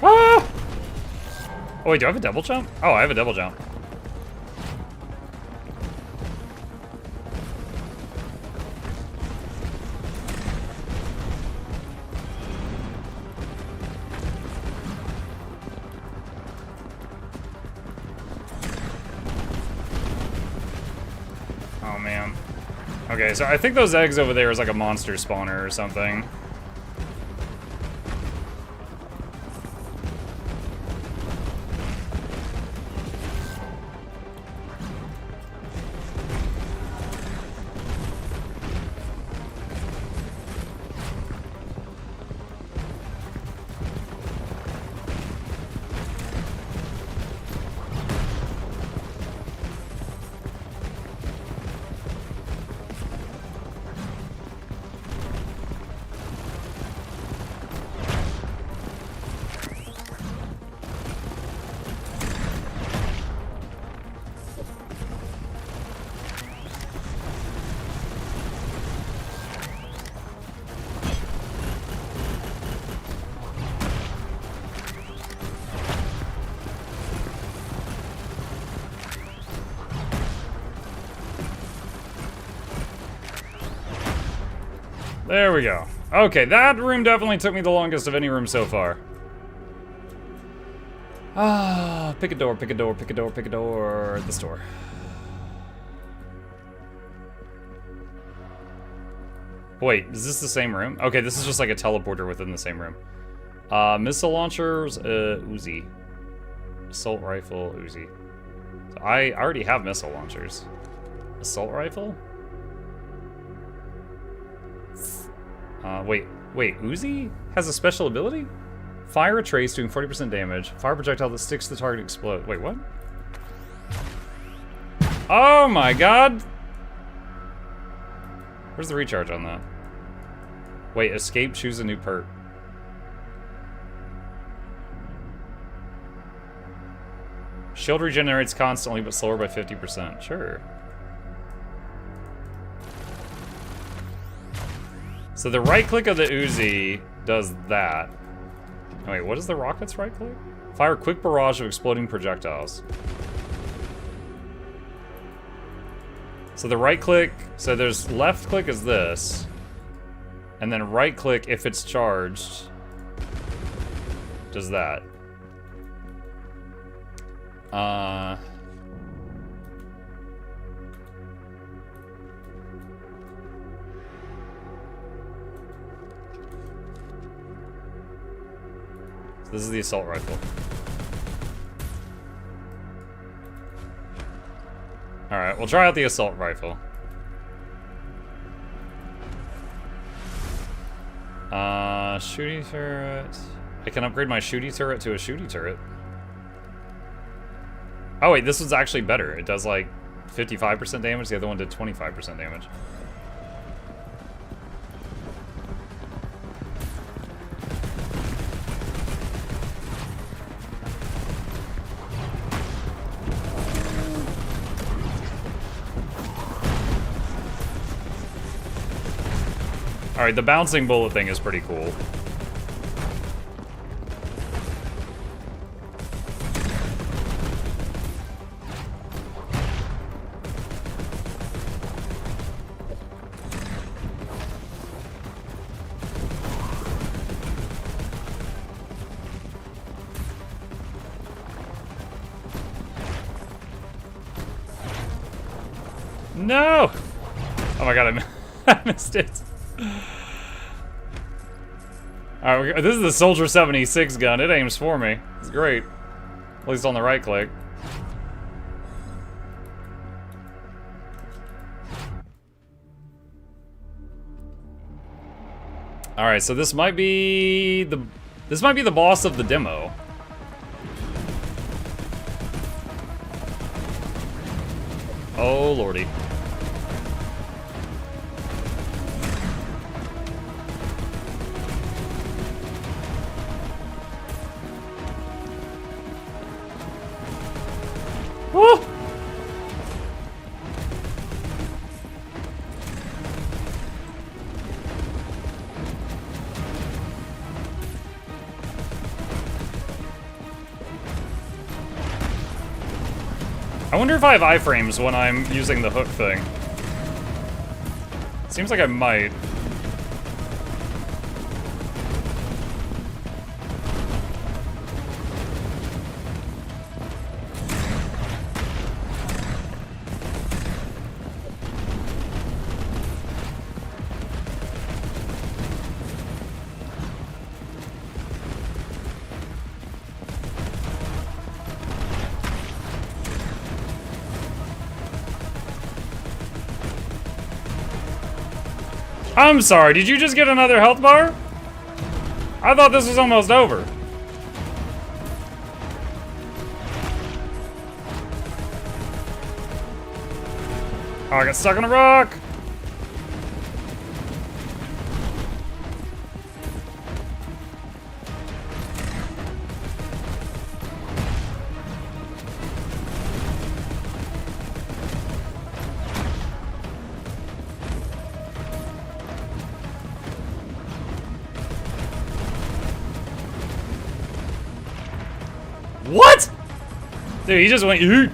Ah! Oh wait, do I have a double jump? Oh, I have a double jump. Oh man. Okay, so I think those eggs over there is like a monster spawner or something. There we go. Okay, that room definitely took me the longest of any room so far. Ah, pick a door, pick a door, pick a door, pick a door. This door. Wait, is this the same room? Okay, this is just like a teleporter within the same room. Missile launchers, Uzi. Assault rifle, Uzi. So I already have missile launchers. Assault rifle? Wait, Uzi has a special ability? Fire a trace doing 40% damage. Fire projectile that sticks to the target explode. Wait, what? Oh my god! Where's the recharge on that? Wait, escape, choose a new perk. Shield regenerates constantly but slower by 50%. Sure. So the right click of the Uzi does that. Oh, wait, what is the rocket's right click? Fire a quick barrage of exploding projectiles. So the right click, so there's left click is this. And then right click, if it's charged, does that. So this is the assault rifle. Alright, we'll try out the assault rifle. Shooting turret. I can upgrade my shooting turret to a shooting turret. Oh wait, this one's actually better. It does like 55% damage, the other one did 25% damage. Alright, the bouncing bullet thing is pretty cool. No! Oh my god, I missed it. Alright, this is the Soldier 76 gun. It aims for me. It's great. At least on the right click. Alright, so this might be the boss of the demo. Oh, lordy. Woo! I wonder if I have iframes when I'm using the hook thing. Seems like I might. I'm sorry, did you just get another health bar? I thought this was almost over. Oh, I got stuck on a rock. What? Dude, he just went, "Eek."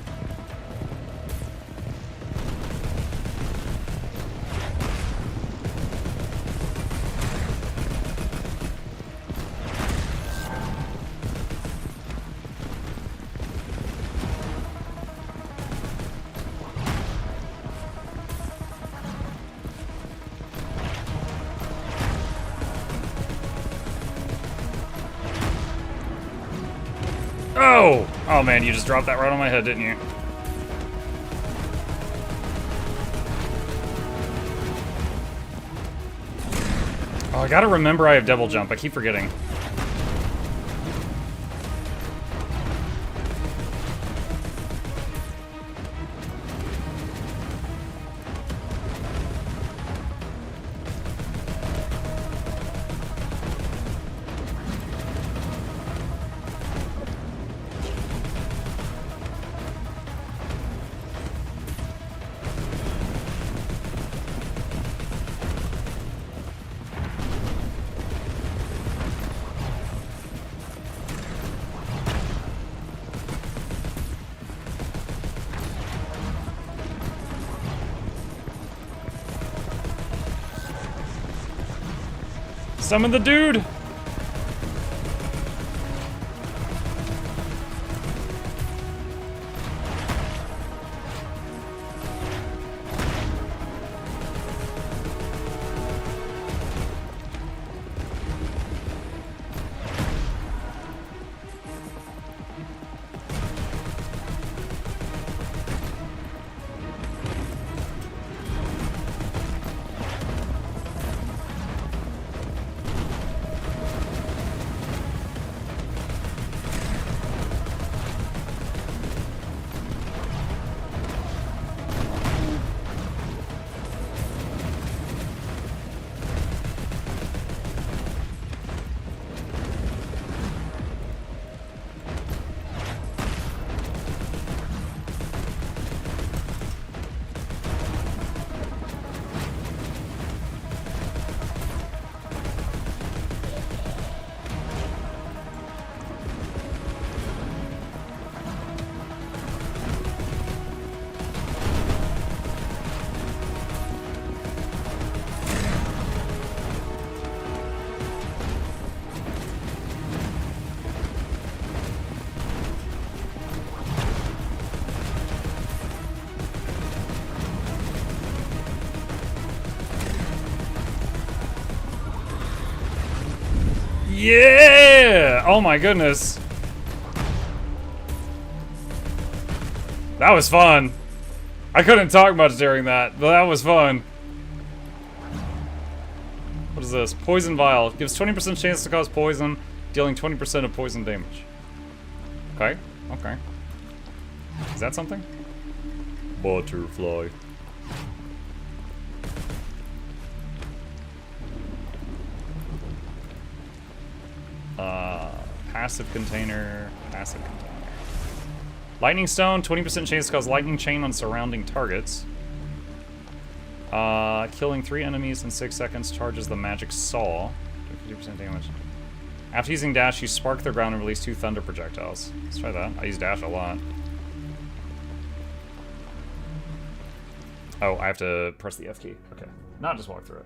Oh! Oh man, you just dropped that right on my head, didn't you? Oh, I gotta remember I have double jump. I keep forgetting. Summon the dude! Yeah! Oh my goodness. That was fun. I couldn't talk much during that, but that was fun. What is this? Poison vial. Gives 20% chance to cause poison, dealing 20% of poison damage. Okay, okay. Is that something? Butterfly. Passive container. Passive container. Lightning stone, 20% chance to cause lightning chain on surrounding targets. Killing 3 enemies in 6 seconds charges the magic saw. Do 50% damage. After using dash, you spark the ground and release 2 thunder projectiles. Let's try that. I use dash a lot. Oh, I have to press the F key. Okay. Not just walk through it.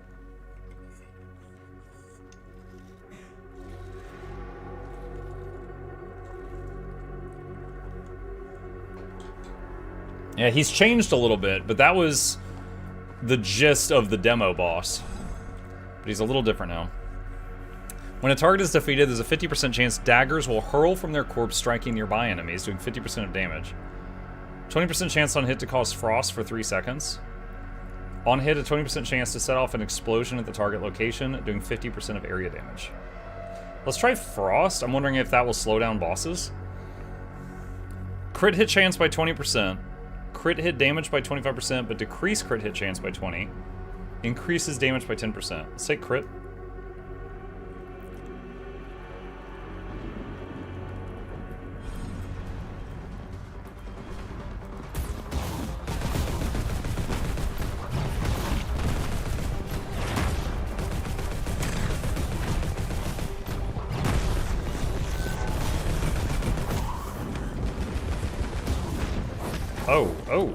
Yeah, he's changed a little bit, but that was the gist of the demo boss. But he's a little different now. When a target is defeated, there's a 50% chance daggers will hurl from their corpse, striking nearby enemies, doing 50% of damage. 20% chance on hit to cause frost for 3 seconds. On hit, a 20% chance to set off an explosion at the target location, doing 50% of area damage. Let's try frost. I'm wondering if that will slow down bosses. Crit hit chance by 20%. Crit hit damage by 25%, but decrease crit hit chance by 20. Increases damage by 10%. Let's take crit. Oh, oh.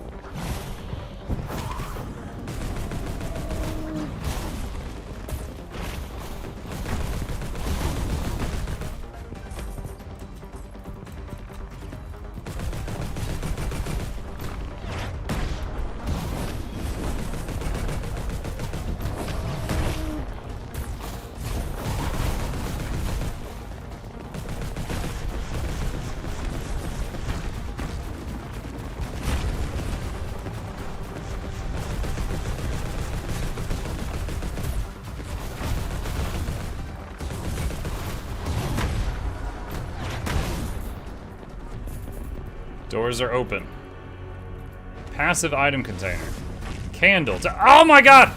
Doors are open. Passive item container. Candle. Oh my god!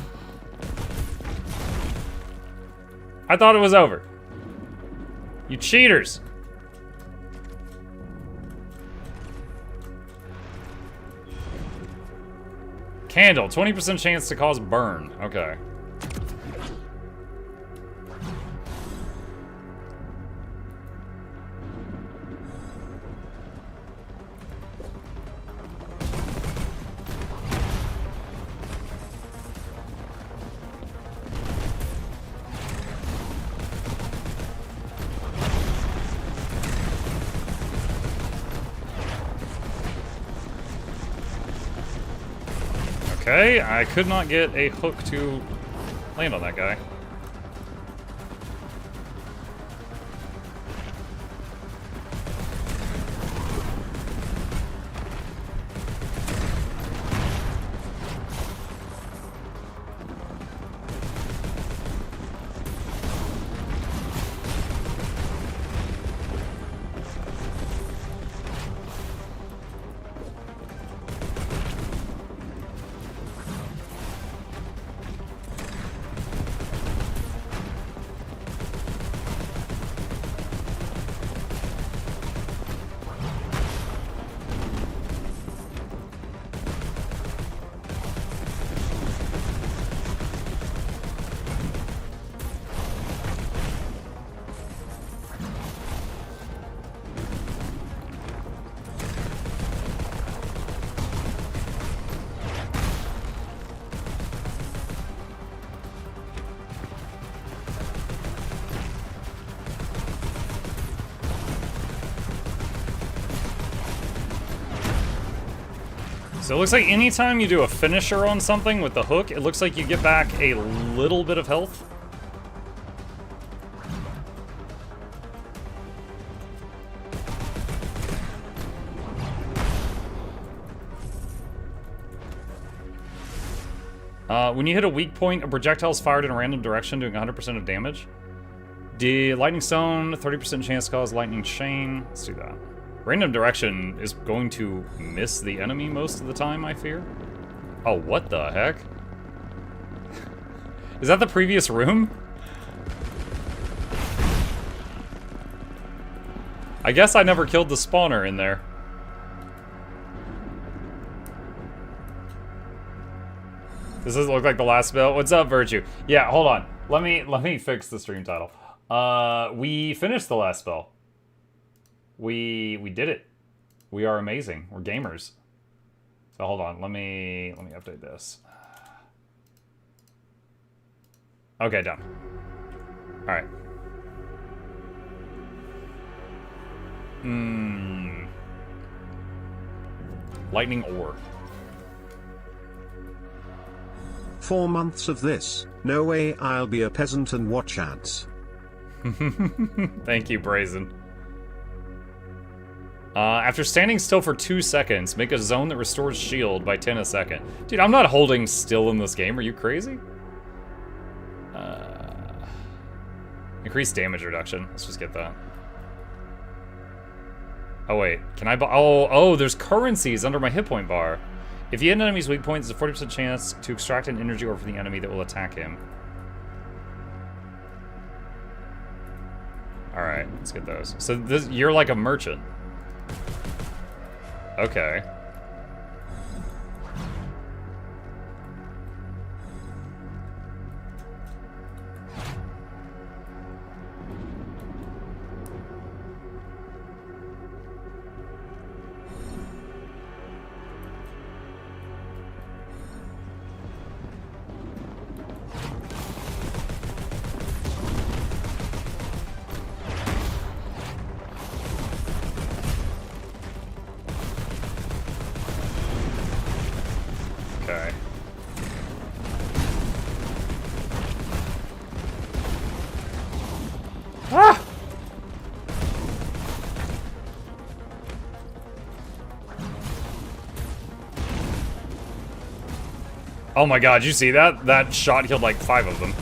I thought it was over. You cheaters. Candle. 20% chance to cause burn. Okay. Okay, I could not get a hook to land on that guy. So it looks like anytime you do a finisher on something with the hook, it looks like you get back a little bit of health. When you hit a weak point, a projectile is fired in a random direction, doing 100% of damage. The lightning stone, 30% chance to cause lightning chain. Let's do that. Random direction is going to miss the enemy most of the time, I fear. Oh, what the heck? Is that the previous room? I guess I never killed the spawner in there. Does this look like the last spell? What's up, Virtue? Yeah, hold on. Let me fix the stream title. We finished the last spell. We did it. We are amazing. We're gamers. So hold on. Let me update this. Okay, done. All right. Lightning ore. 4 months of this. No way I'll be a peasant and watch ads. Thank you, Brazen. After standing still for 2 seconds, make a zone that restores shield by 10 a second. Dude, I'm not holding still in this game. Are you crazy? Increase damage reduction. Let's just get that. Oh, wait. Can I buy... Oh, there's currencies under my hit point bar. If you hit an enemy's weak point, there's a 40% chance to extract an energy ore from the enemy that will attack him. Alright, let's get those. So this, you're like a merchant. Okay. Okay. Ah! Oh my god, you see that? That shot killed like 5 of them.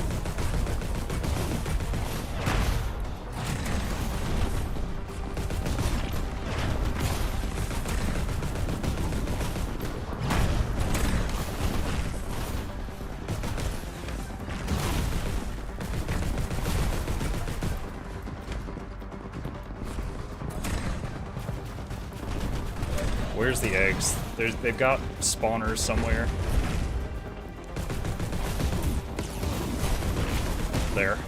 Where's the eggs? They've got spawners somewhere. There.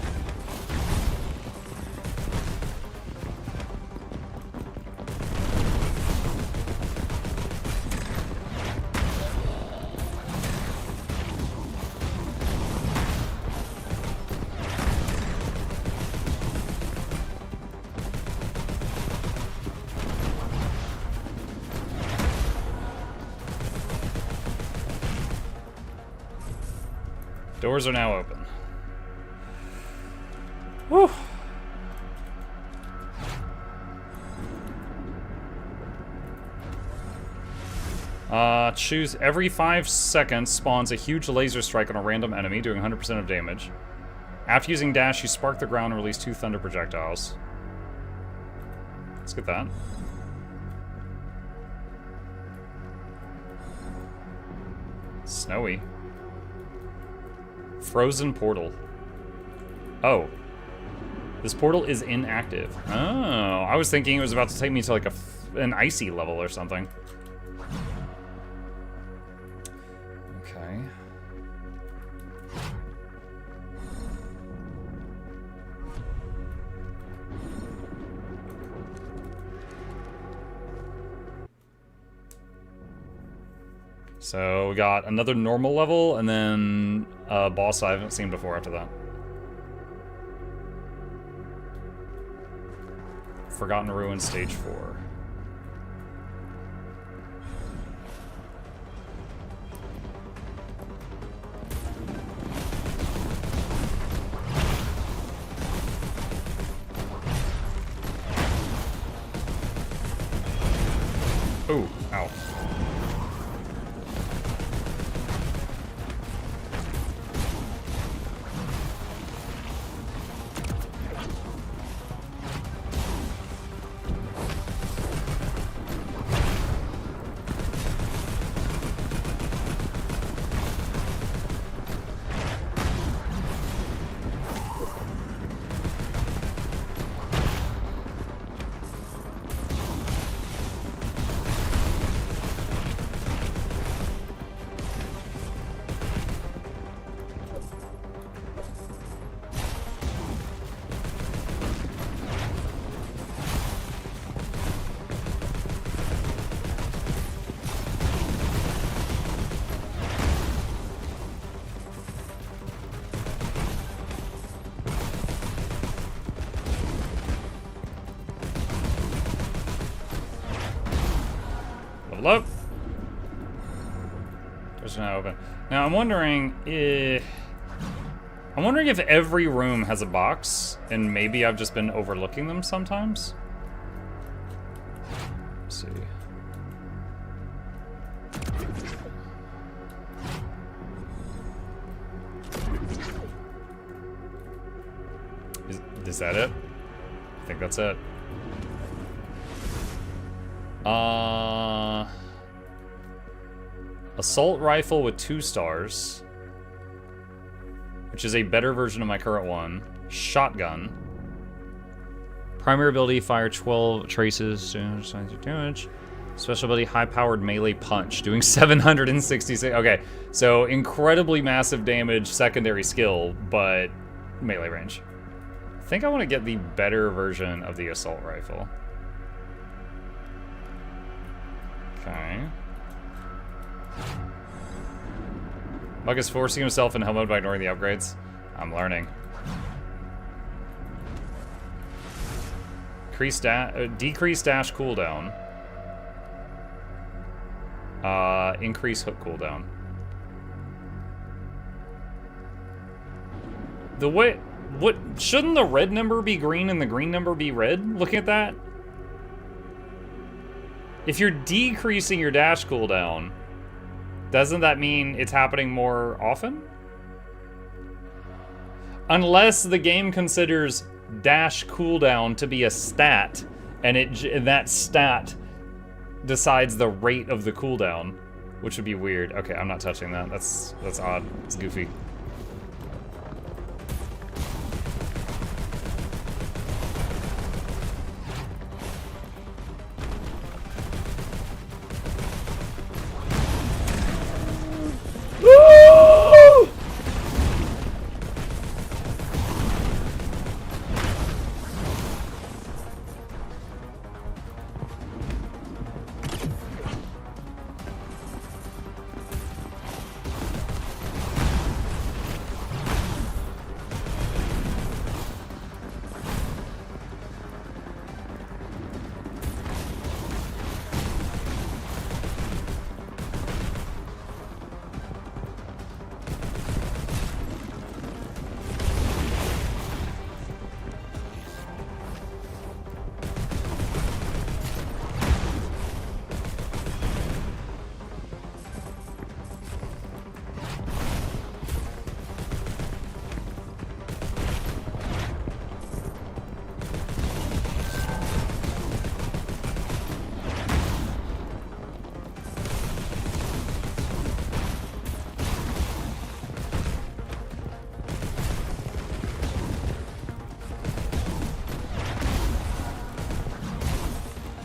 Doors are now open. Whew. Choose every 5 seconds spawns a huge laser strike on a random enemy, doing 100% of damage. After using dash, you spark the ground and release 2 thunder projectiles. Let's get that. Snowy. Frozen portal. Oh. This portal is inactive. Oh, I was thinking it was about to take me to like an icy level or something. Okay. So we got another normal level and then a boss I haven't seen before after that. Forgotten Ruins Stage 4. Ooh, ow. Level up. Doors are now open. Now I'm wondering if every room has a box, and maybe I've just been overlooking them sometimes. Let's see. Is that it? I think that's it. Assault rifle with 2 stars, which is a better version of my current one. Shotgun. Primary ability, fire 12 traces, damage. Special ability, high-powered melee punch, doing 766. Okay, so incredibly massive damage, secondary skill, but melee range. I think I want to get the better version of the assault rifle. Okay. Mug is forcing himself in hell mode by ignoring the upgrades. I'm learning. Decrease dash cooldown. Increase hook cooldown. What shouldn't the red number be green and the green number be red? Looking at that. If you're decreasing your dash cooldown, doesn't that mean it's happening more often? Unless the game considers dash cooldown to be a stat, and that stat decides the rate of the cooldown, which would be weird. Okay, I'm not touching that. That's odd. It's goofy.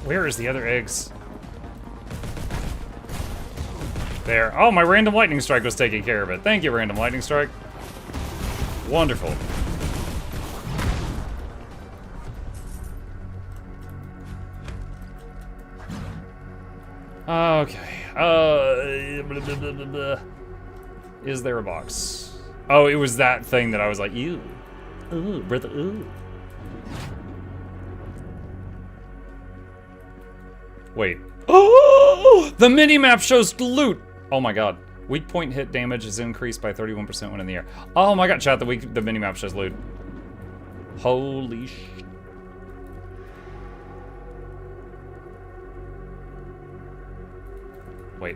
Where is the other eggs? There. Oh, my random lightning strike was taking care of it. Thank you, random lightning strike. Wonderful. Okay. Blah, blah, blah, blah, blah. Is there a box? Oh, it was that thing that I was like, ew. Ooh, brother, ooh. Wait. Oh! The minimap shows loot! Oh my god. Weak point hit damage is increased by 31% when in the air. Oh my god, chat, the minimap shows loot. Holy sh... Wait.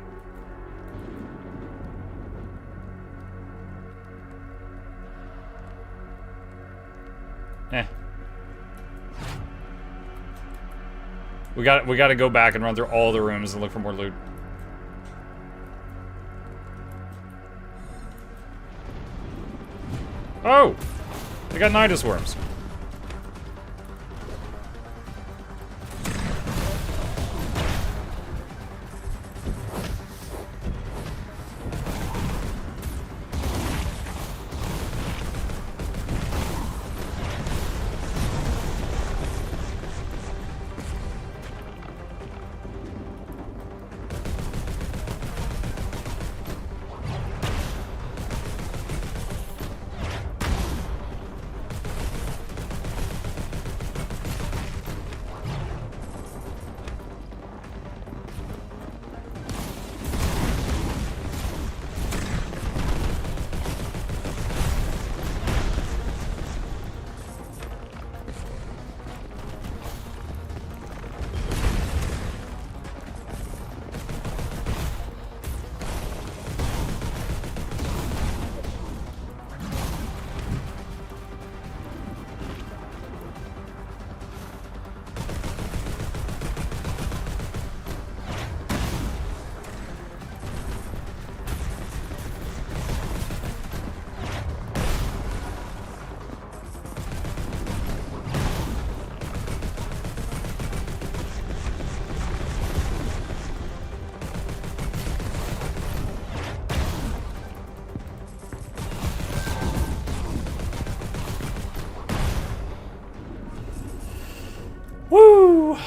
We got to go back and run through all the rooms and look for more loot. Oh! They got Nidus worms.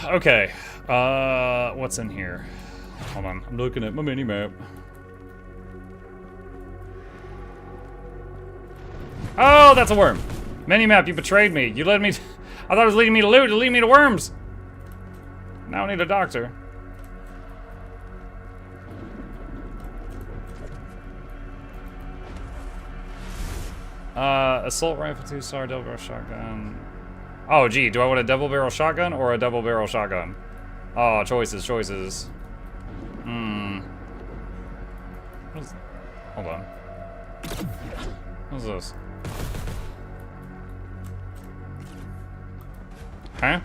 Okay. What's in here? Hold on. I'm looking at my mini map. Oh, that's a worm. Mini map, you betrayed me. You led me. I thought it was leading me to loot. It leading me to worms. Now I need a doctor. Assault rifle, 2-star, double barrel shotgun. Oh, gee, do I want a double barrel shotgun or a double barrel shotgun? Oh, choices, choices. Hold on. What's this? Huh?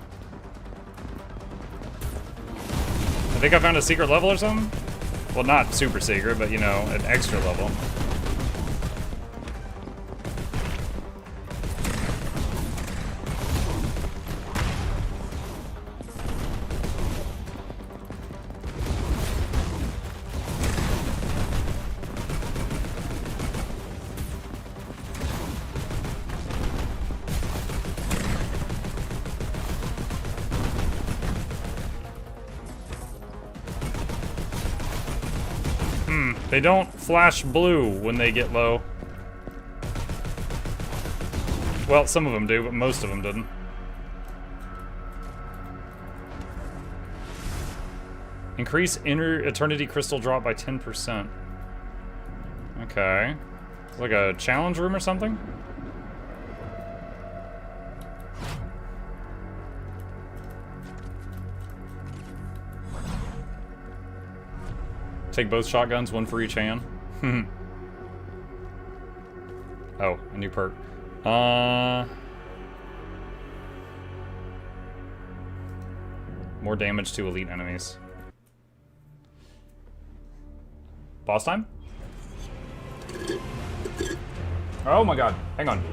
I think I found a secret level or something? Well, not super secret, but you know, an extra level. They don't flash blue when they get low. Well, some of them do, but most of them didn't. Increase inner eternity crystal drop by 10%. Okay. It's like a challenge room or something? Take both shotguns, one for each hand. Oh, a new perk. More damage to elite enemies. Boss time? Oh my god, hang on.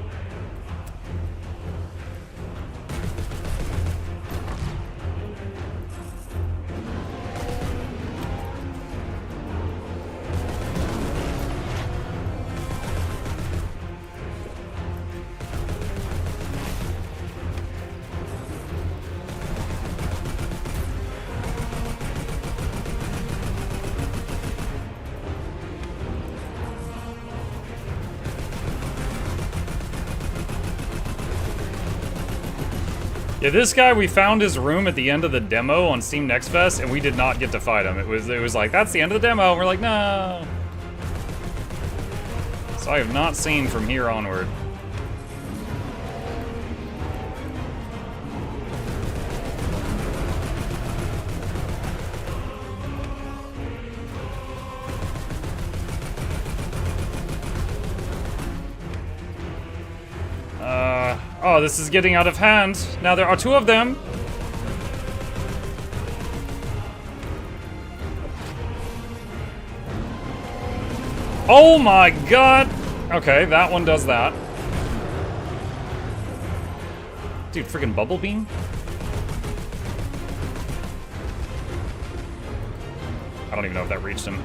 Yeah, this guy, we found his room at the end of the demo on Steam Next Fest, and we did not get to fight him. It was like, that's the end of the demo, and we're like, no. So I have not seen from here onward. Oh, this is getting out of hand. Now there are two of them. Oh my god. Okay, that one does that. Dude, freaking bubble beam? I don't even know if that reached him.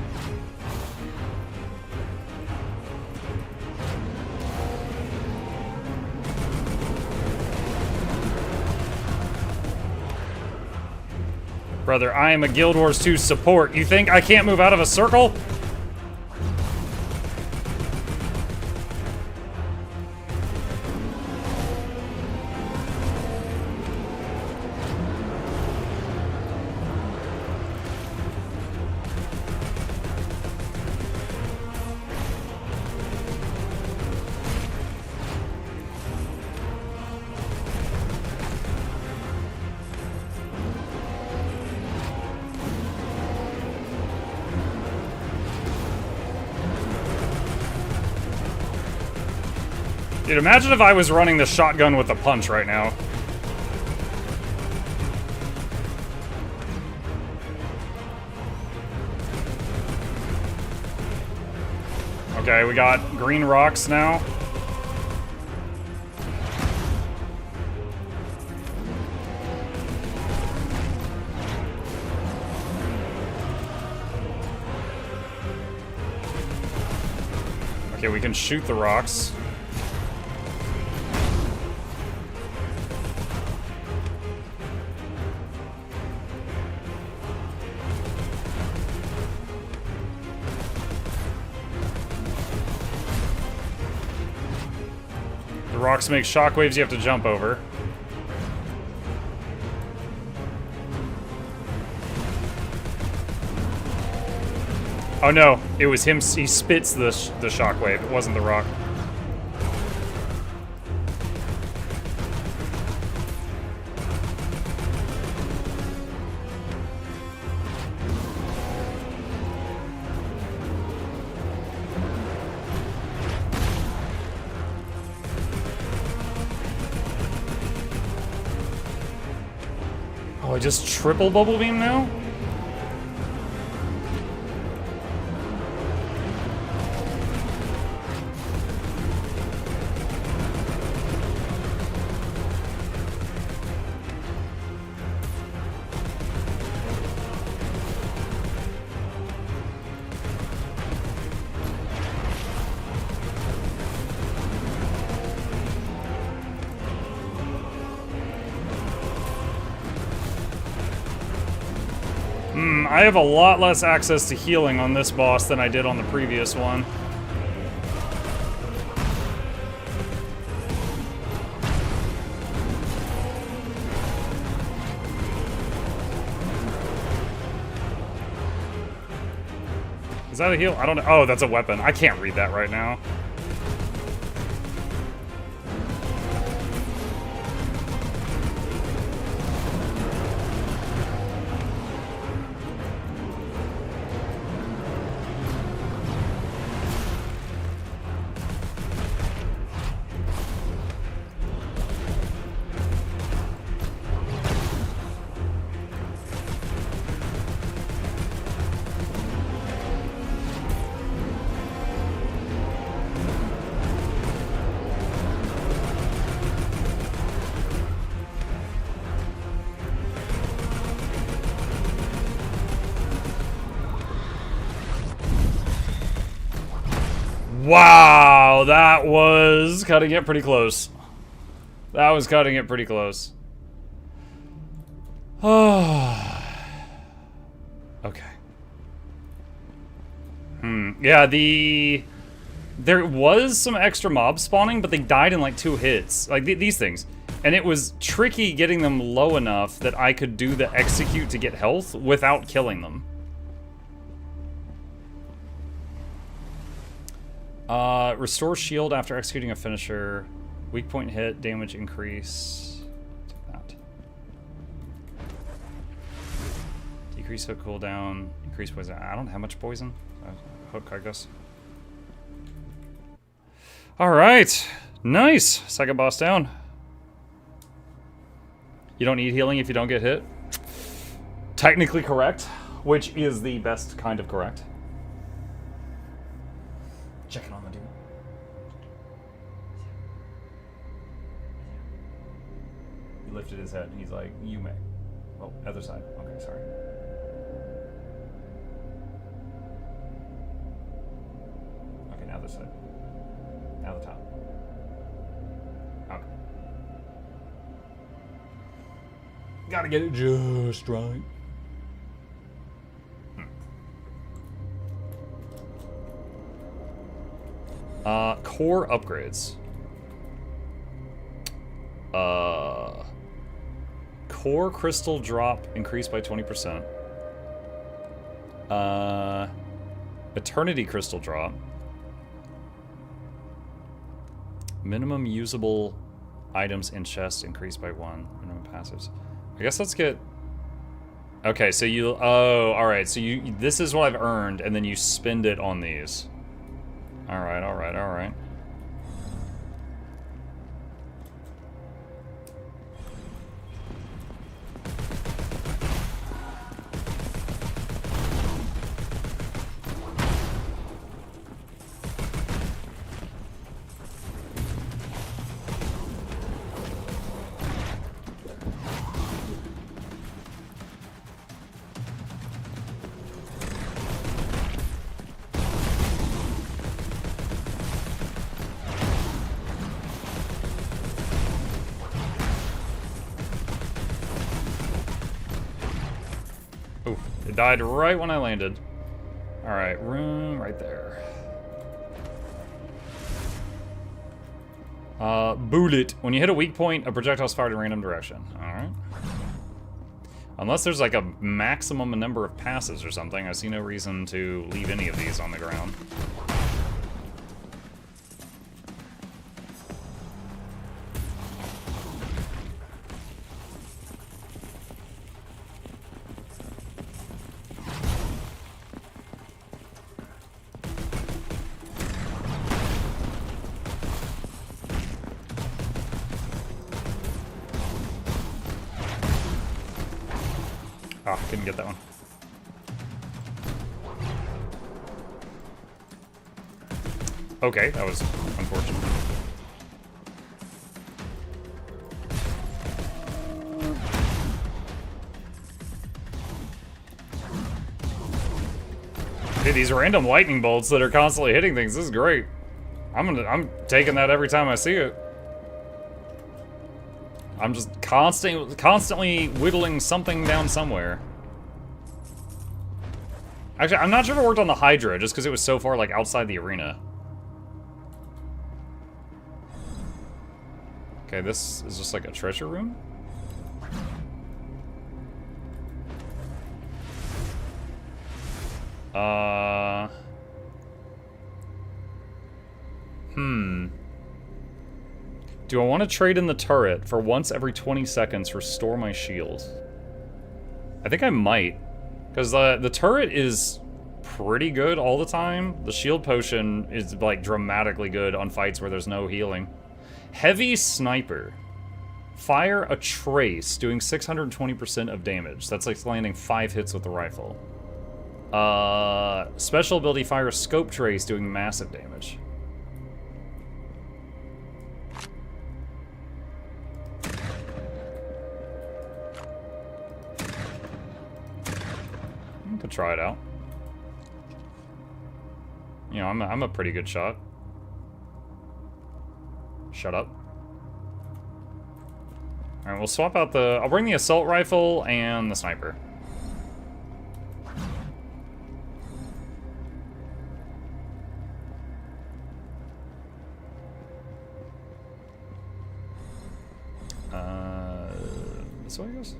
Brother, I am a Guild Wars 2 support. You think I can't move out of a circle? Dude, imagine if I was running the shotgun with the punch right now. Okay, we got green rocks now. Okay, we can shoot the rocks. rocks make shockwaves you have to jump over. Oh no, it was him. He spits the shockwave. It wasn't the rock. Oh, I just triple bubble beam now? I have a lot less access to healing on this boss than I did on the previous one. Is that a heal? I don't know. Oh, that's a weapon. I can't read that right now. Wow, that was cutting it pretty close. That was cutting it pretty close. Okay. Yeah, there was some extra mobs spawning, but they died in like 2 hits. Like these things. And it was tricky getting them low enough that I could do the execute to get health without killing them. Restore shield after executing a finisher. Weak point hit, damage increase. Take that. Decrease hook cooldown. Increase poison. I don't have much poison. Hook, I guess. Alright. Nice. Second boss down. You don't need healing if you don't get hit. Technically correct, which is the best kind of correct. Checking on the dude. He lifted his head and he's like, you may. Oh, other side. Okay, sorry. Okay, now this side. Now the top. Okay. Gotta get it just right. Core upgrades. Core crystal drop increased by 20%. Eternity crystal drop. Minimum usable items in chest increased by 1. Minimum passives. I guess let's get... Okay, so you... Oh, alright. So you... This is what I've earned, and then you spend it on these. Alright, alright, alright. Died right when I landed. Alright, room right there. Bullet. When you hit a weak point, a projectile's fired in a random direction. Alright. Unless there's like a maximum number of passes or something, I see no reason to leave any of these on the ground. Oh, couldn't get that one. Okay, that was unfortunate. Dude, these random lightning bolts that are constantly hitting things, this is great. I'm taking that every time I see it. I'm just constantly whittling something down somewhere. Actually, I'm not sure if it worked on the Hydra, just because it was so far, like, outside the arena. Okay, this is just like a treasure room? Do I want to trade in the turret for once every 20 seconds restore my shield? I think I might. Because the turret is pretty good all the time. The shield potion is like dramatically good on fights where there's no healing. Heavy sniper. Fire a trace, doing 620% of damage. That's like landing 5 hits with the rifle. Special ability fire a scope trace, doing massive damage. Could try it out. You know, I'm a pretty good shot. Shut up. Alright, we'll swap out the... I'll bring the assault rifle and the sniper. This way, I guess?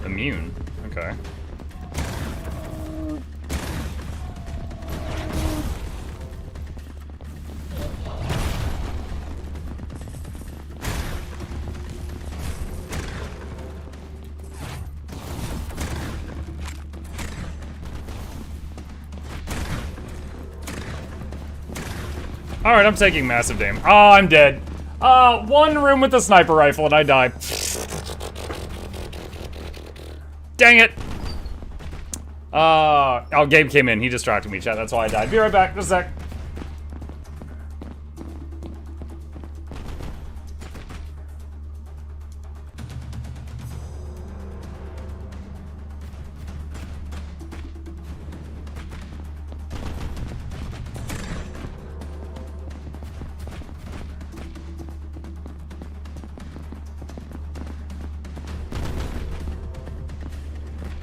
Immune. Okay. Alright, I'm taking massive damage. Oh, I'm dead. One room with the sniper rifle and I die. Dang it! Oh, Gabe came in. He distracted me, chat. That's why I died. Be right back. Just a sec.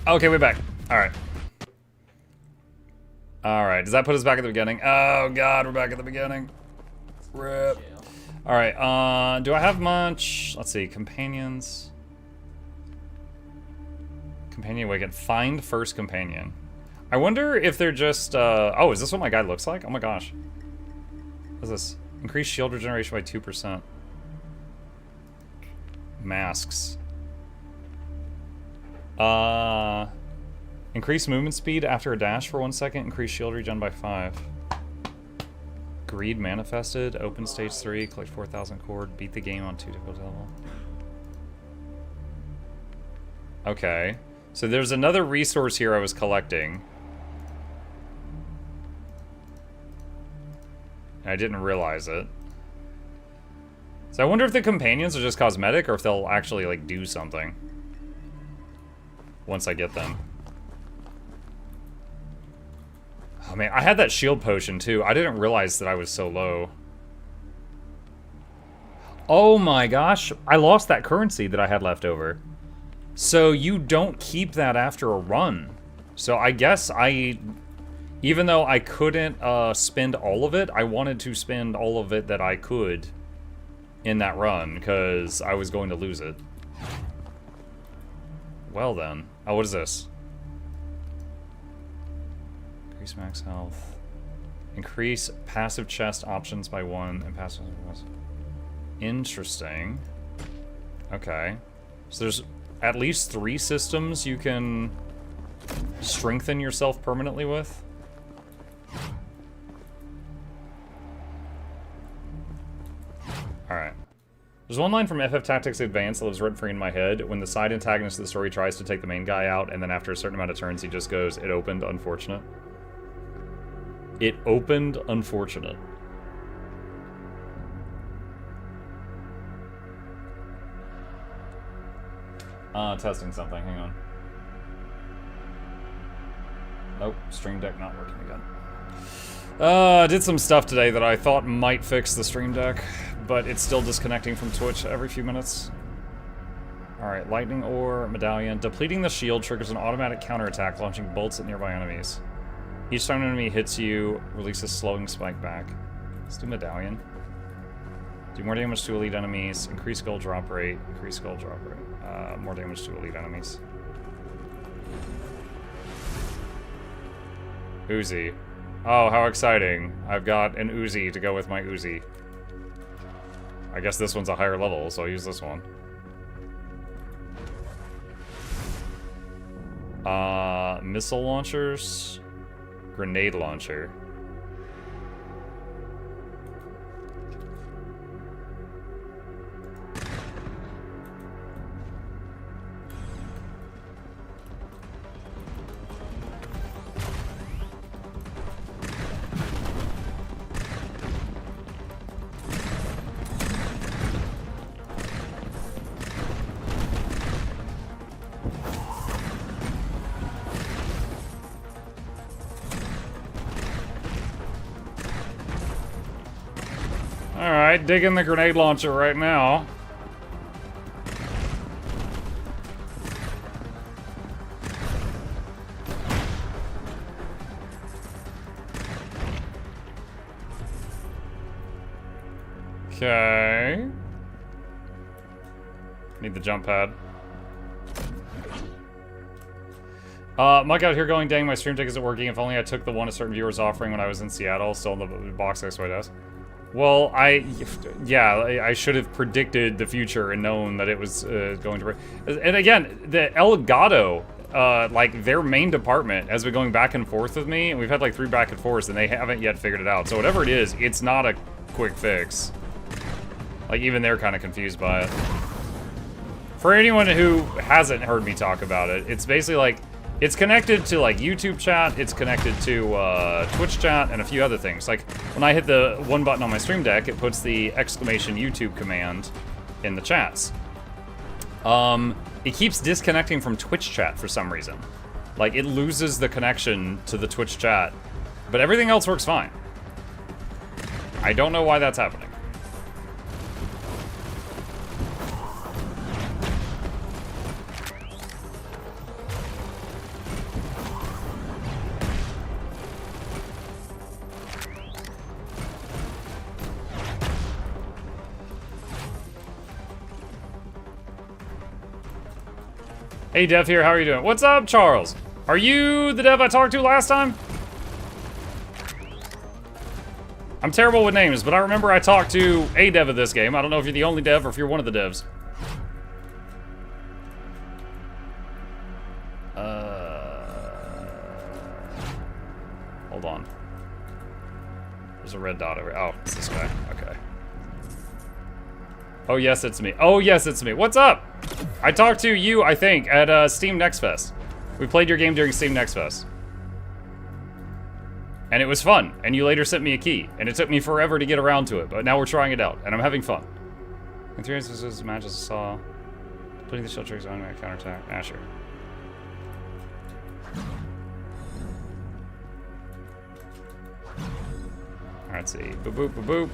Okay, we're back. Alright. Alright, does that put us back at the beginning? Oh god, we're back at the beginning. Rip. Alright, do I have much? Let's see, companions. Companion awaken. Find first companion. I wonder if they're just, oh, is this what my guy looks like? Oh my gosh. What is this? Increase shield regeneration by 2%. Masks. Increase movement speed after a dash for 1 second. Increase shield regen by 5. Greed manifested. Open stage 3. Collect 4,000 cord. Beat the game on 2 difficulty level. Okay. So there's another resource here I was collecting. I didn't realize it. So I wonder if the companions are just cosmetic or if they'll actually, like, do something. Once I get them. Oh man, I had that shield potion too. I didn't realize that I was so low. Oh my gosh, I lost that currency that I had left over. So you don't keep that after a run. So I guess even though I couldn't spend all of it, I wanted to spend all of it that I could in that run, because I was going to lose it. Well then. Oh, what is this? Increase max health. Increase passive chest options by 1 and passive... Interesting. Okay. So there's at least 3 systems you can strengthen yourself permanently with. Alright. There's one line from FF Tactics Advanced that lives rent-free in my head. When the side antagonist of the story tries to take the main guy out, and then after a certain amount of turns he just goes, "It opened, unfortunate." It opened, unfortunate. Testing something, hang on. Nope, Stream Deck not working again. Did some stuff today that I thought might fix the Stream Deck, but it's still disconnecting from Twitch every few minutes. Alright, Lightning Ore, Medallion. Depleting the shield triggers an automatic counterattack, launching bolts at nearby enemies. Each time an enemy hits you, releases slowing spike back. Let's do Medallion. Do more damage to elite enemies, increase gold drop rate, increase gold drop rate. More damage to elite enemies. Uzi. Oh, how exciting. I've got an Uzi to go with my Uzi. I guess this one's a higher level, so I'll use this one. Missile launchers. Grenade launcher. Alright, digging the grenade launcher right now. Okay. Need the jump pad. Mike out here going, dang, my stream deck isn't working. If only I took the one a certain viewer was offering when I was in Seattle, still in the box next to my desk. Well, I should have predicted the future and known that it was going to... And again, the Elgato, like, their main department has been going back and forth with me, and we've had like 3 back and forths, and they haven't yet figured it out. So whatever it is, it's not a quick fix. Like, even they're kind of confused by it. For anyone who hasn't heard me talk about it, it's basically like... It's connected to, like, YouTube chat, it's connected to Twitch chat, and a few other things. Like, when I hit the one button on my stream deck, it puts the exclamation YouTube command in the chats. It keeps disconnecting from Twitch chat for some reason. Like, it loses the connection to the Twitch chat, but everything else works fine. I don't know why that's happening. Hey, Dev here, how are you doing? What's up, Charles? Are you the Dev I talked to last time? I'm terrible with names, but I remember I talked to a Dev of this game. I don't know if you're the only Dev or if you're one of the Devs. Hold on. There's a red dot over. Oh, it's this guy. Okay. Oh, yes, it's me. Oh, yes, it's me. What's up? I talked to you, I think, at Steam Next Fest. We played your game during Steam Next Fest. And it was fun. And you later sent me a key. And it took me forever to get around to it. But now we're trying it out. And I'm having fun. In 3 instances, matches I saw. Putting the shell triggers on my counterattack. Ah, sure. Alright, let's see. Boop, boop, boop, boop.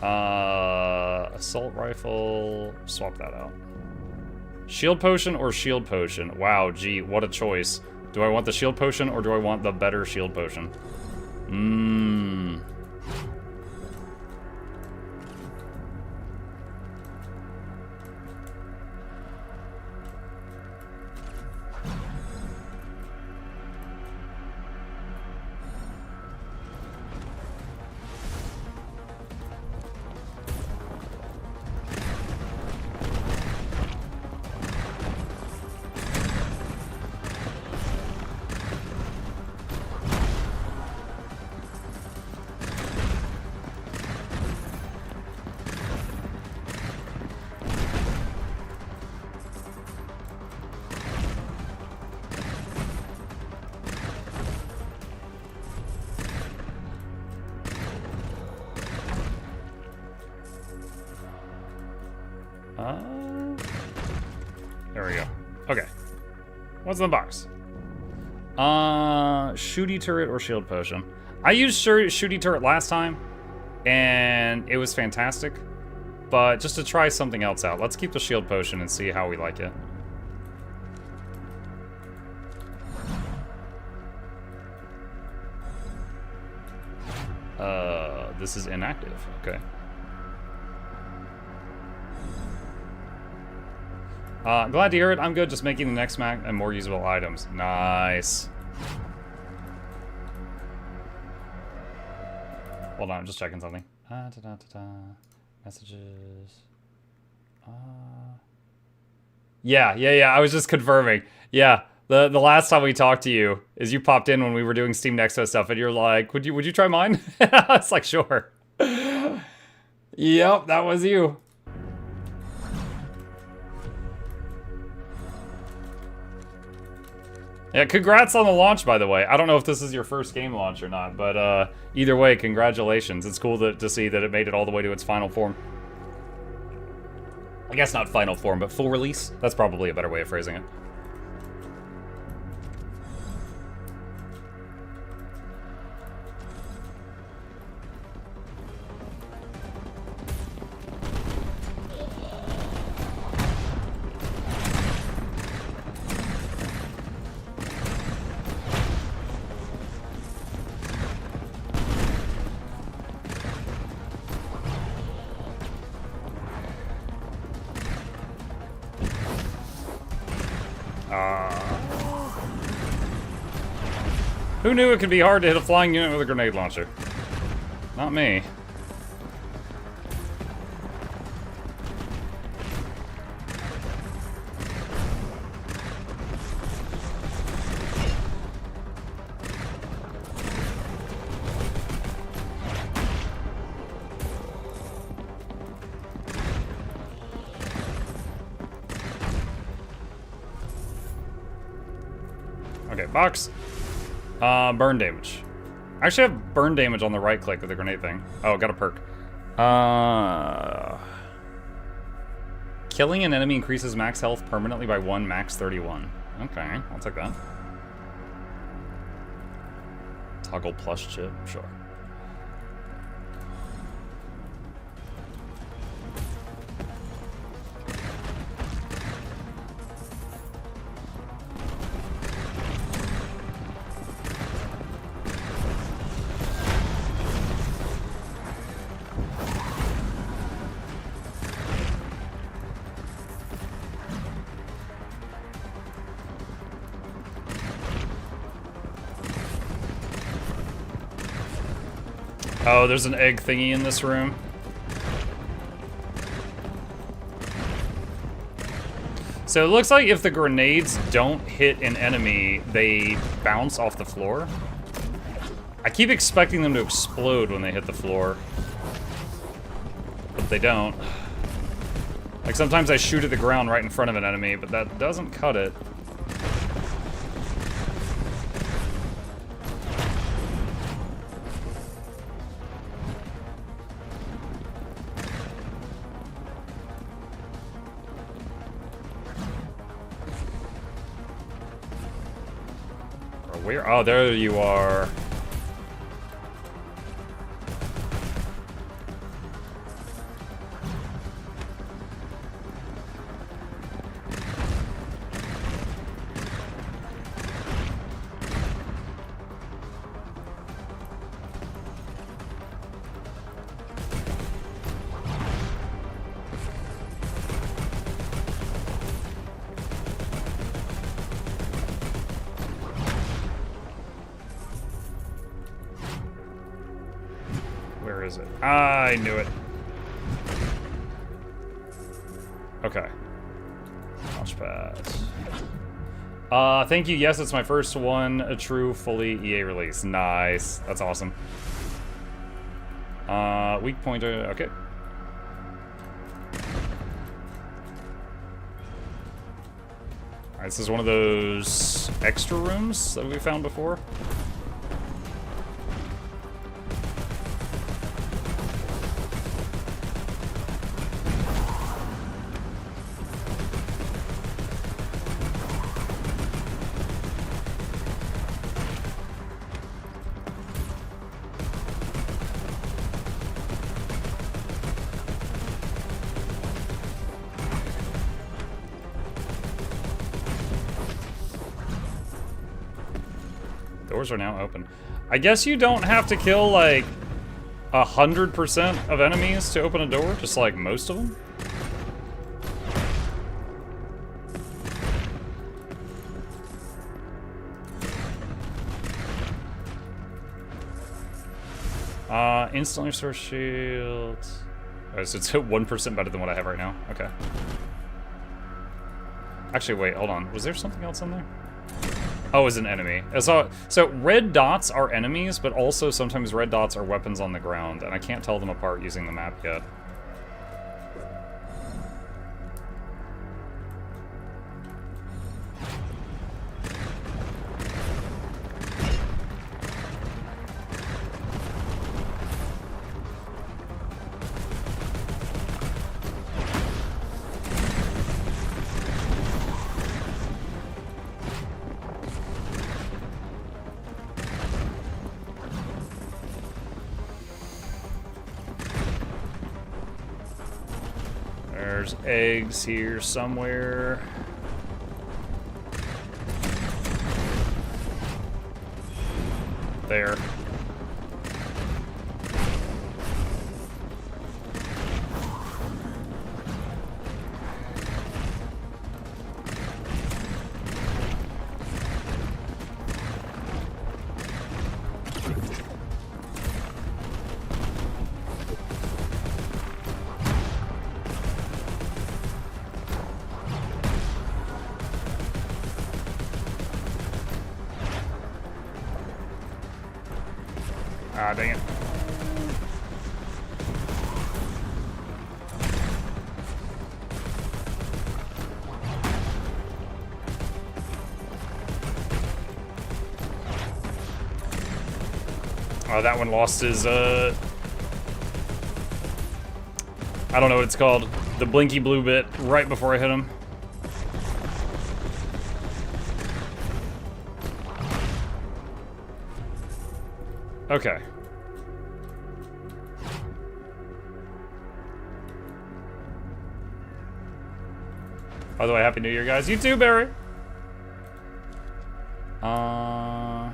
Assault rifle. Swap that out. Shield potion or shield potion? Wow, gee, what a choice. Do I want the shield potion or do I want the better shield potion? There we go. Okay. What's in the box? Shooty turret or shield potion? I used shooty turret last time, and it was fantastic. But just to try something else out, let's keep the shield potion and see how we like it. This is inactive. Okay. Glad to hear it. I'm good. Just making the next map and more usable items. Nice. Hold on, I'm just checking something. Messages. Yeah. I was just confirming. Yeah. The last time we talked to you is you popped in when we were doing Steam Nexo stuff, and you're like, "Would you try mine?" I was like, "Sure." Yep, that was you. Yeah, congrats on the launch, by the way. I don't know if this is your first game launch or not, but either way, congratulations. It's cool to see that it made it all the way to its final form. I guess not final form, but full release. That's probably a better way of phrasing it. Who knew it could be hard to hit a flying unit with a grenade launcher? Not me. Okay, box. Burn damage. I actually have burn damage on the right click with the grenade thing. Oh, got a perk. Killing an enemy increases max health permanently by 1, max 31. Okay, I'll take that. Toggle plus chip, sure. Oh, there's an egg thingy in this room. So it looks like if the grenades don't hit an enemy, they bounce off the floor. I keep expecting them to explode when they hit the floor, but they don't. Like sometimes I shoot at the ground right in front of an enemy, but that doesn't cut it. Where? Oh, there you are. Where is it? I knew it. Okay. Launchpad. Thank you. Yes, it's my first one. A true, fully EA release. Nice. That's awesome. Weak pointer. Okay. Alright, this is one of those extra rooms that we found before. Doors are now open. I guess you don't have to kill like 100% of enemies to open a door, just like most of them. Instantly restore shield. Oh, so it's 1% better than what I have right now. Okay. Actually, wait, hold on. Was there something else in there? Oh, is an enemy. So red dots are enemies, but also sometimes red dots are weapons on the ground, and I can't tell them apart using the map yet. There's eggs here somewhere. There. Ah, dang it. Oh, that one lost his, I don't know what it's called. The blinky blue bit right before I hit him. Okay. By the way, Happy New Year, guys. You too, Barry. I'm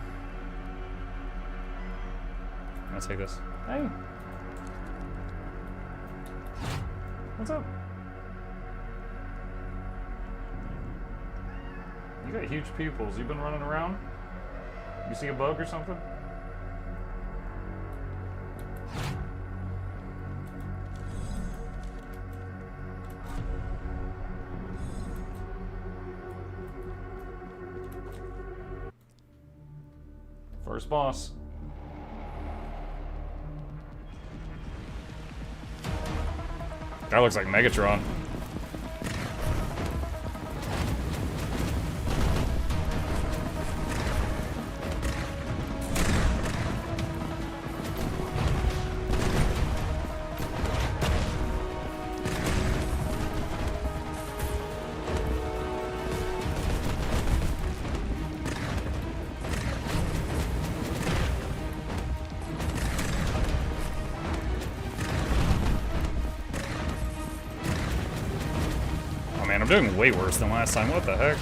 gonna take this. Hey. What's up? You got huge pupils. You been running around? You see a bug or something? First boss. That looks like Megatron. Man, I'm doing way worse than last time. What the heck?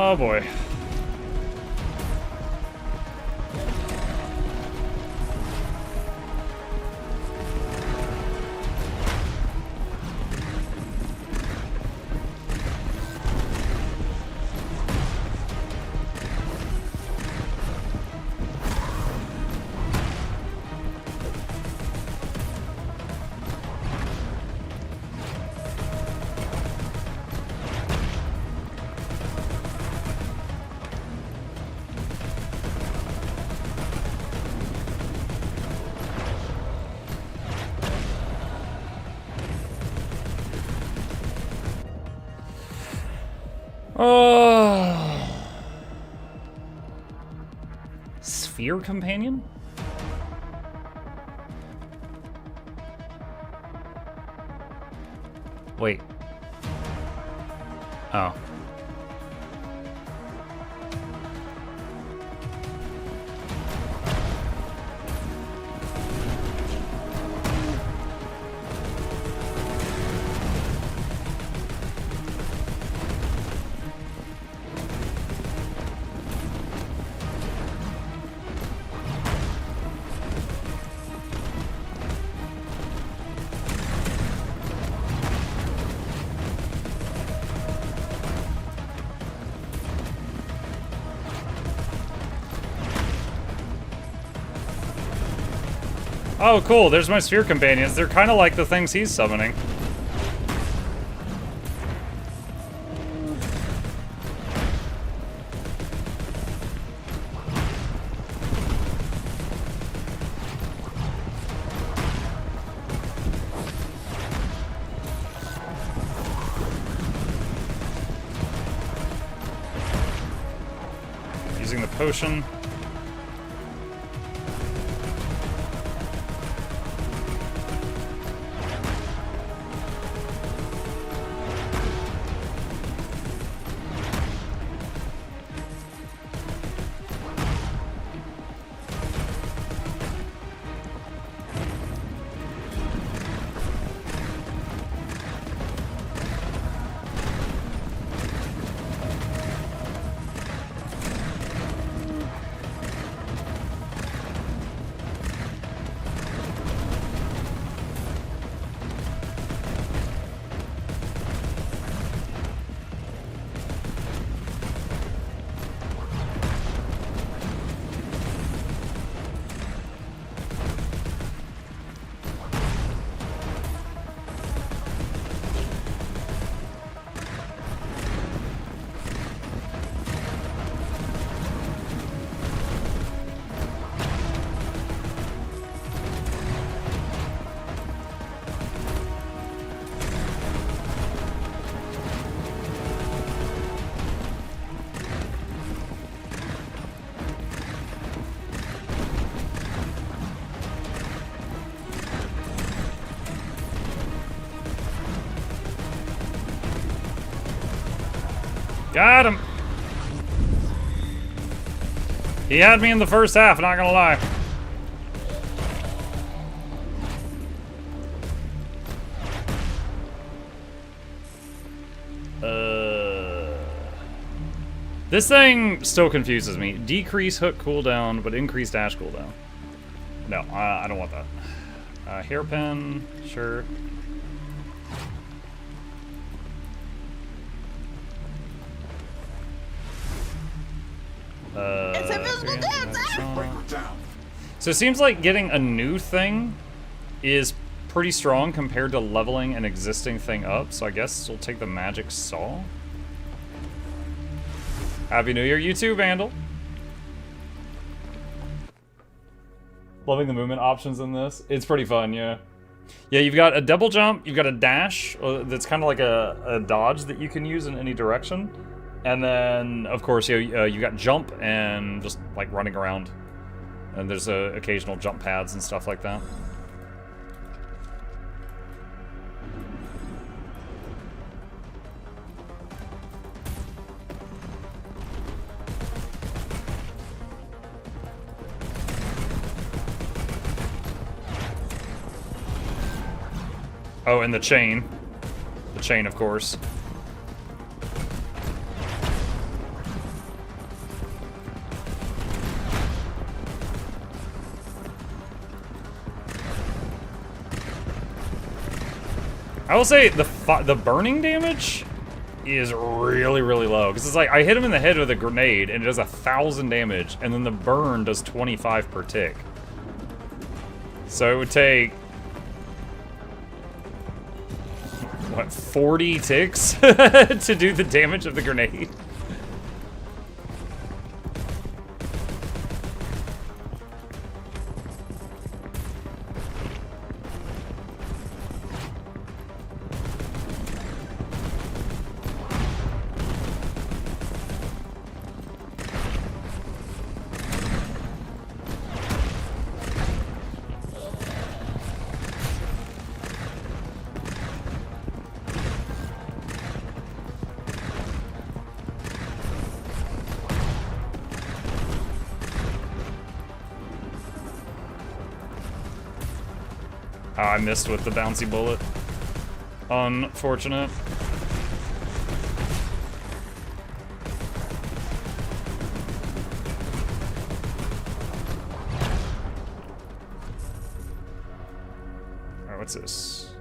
Oh boy. Oh. Sphere companion? Wait. Oh. Oh, cool. There's my sphere companions. They're kind of like the things he's summoning. Using the potion. Got him! He had me in the first half, not gonna lie. This thing still confuses me. Decrease hook cooldown, but increase dash cooldown. No, I don't want that. Hairpin, sure. It's invisible down. So it seems like getting a new thing is pretty strong compared to leveling an existing thing up, so I guess we'll take the magic saw. Happy New Year, YouTube, Vandal. Loving the movement options in this. It's pretty fun, yeah. Yeah, you've got a double jump, you've got a dash that's kind of like a dodge that you can use in any direction. And then, of course, you got jump and just like running around. And there's occasional jump pads and stuff like that. Oh, and the chain. The chain, of course. I will say the burning damage is really, really low. Because it's like, I hit him in the head with a grenade, and it does 1,000 damage, and then the burn does 25 per tick. So it would take... what, 40 ticks to do the damage of the grenade? Oh, I missed with the bouncy bullet. Unfortunate. Alright, what's this?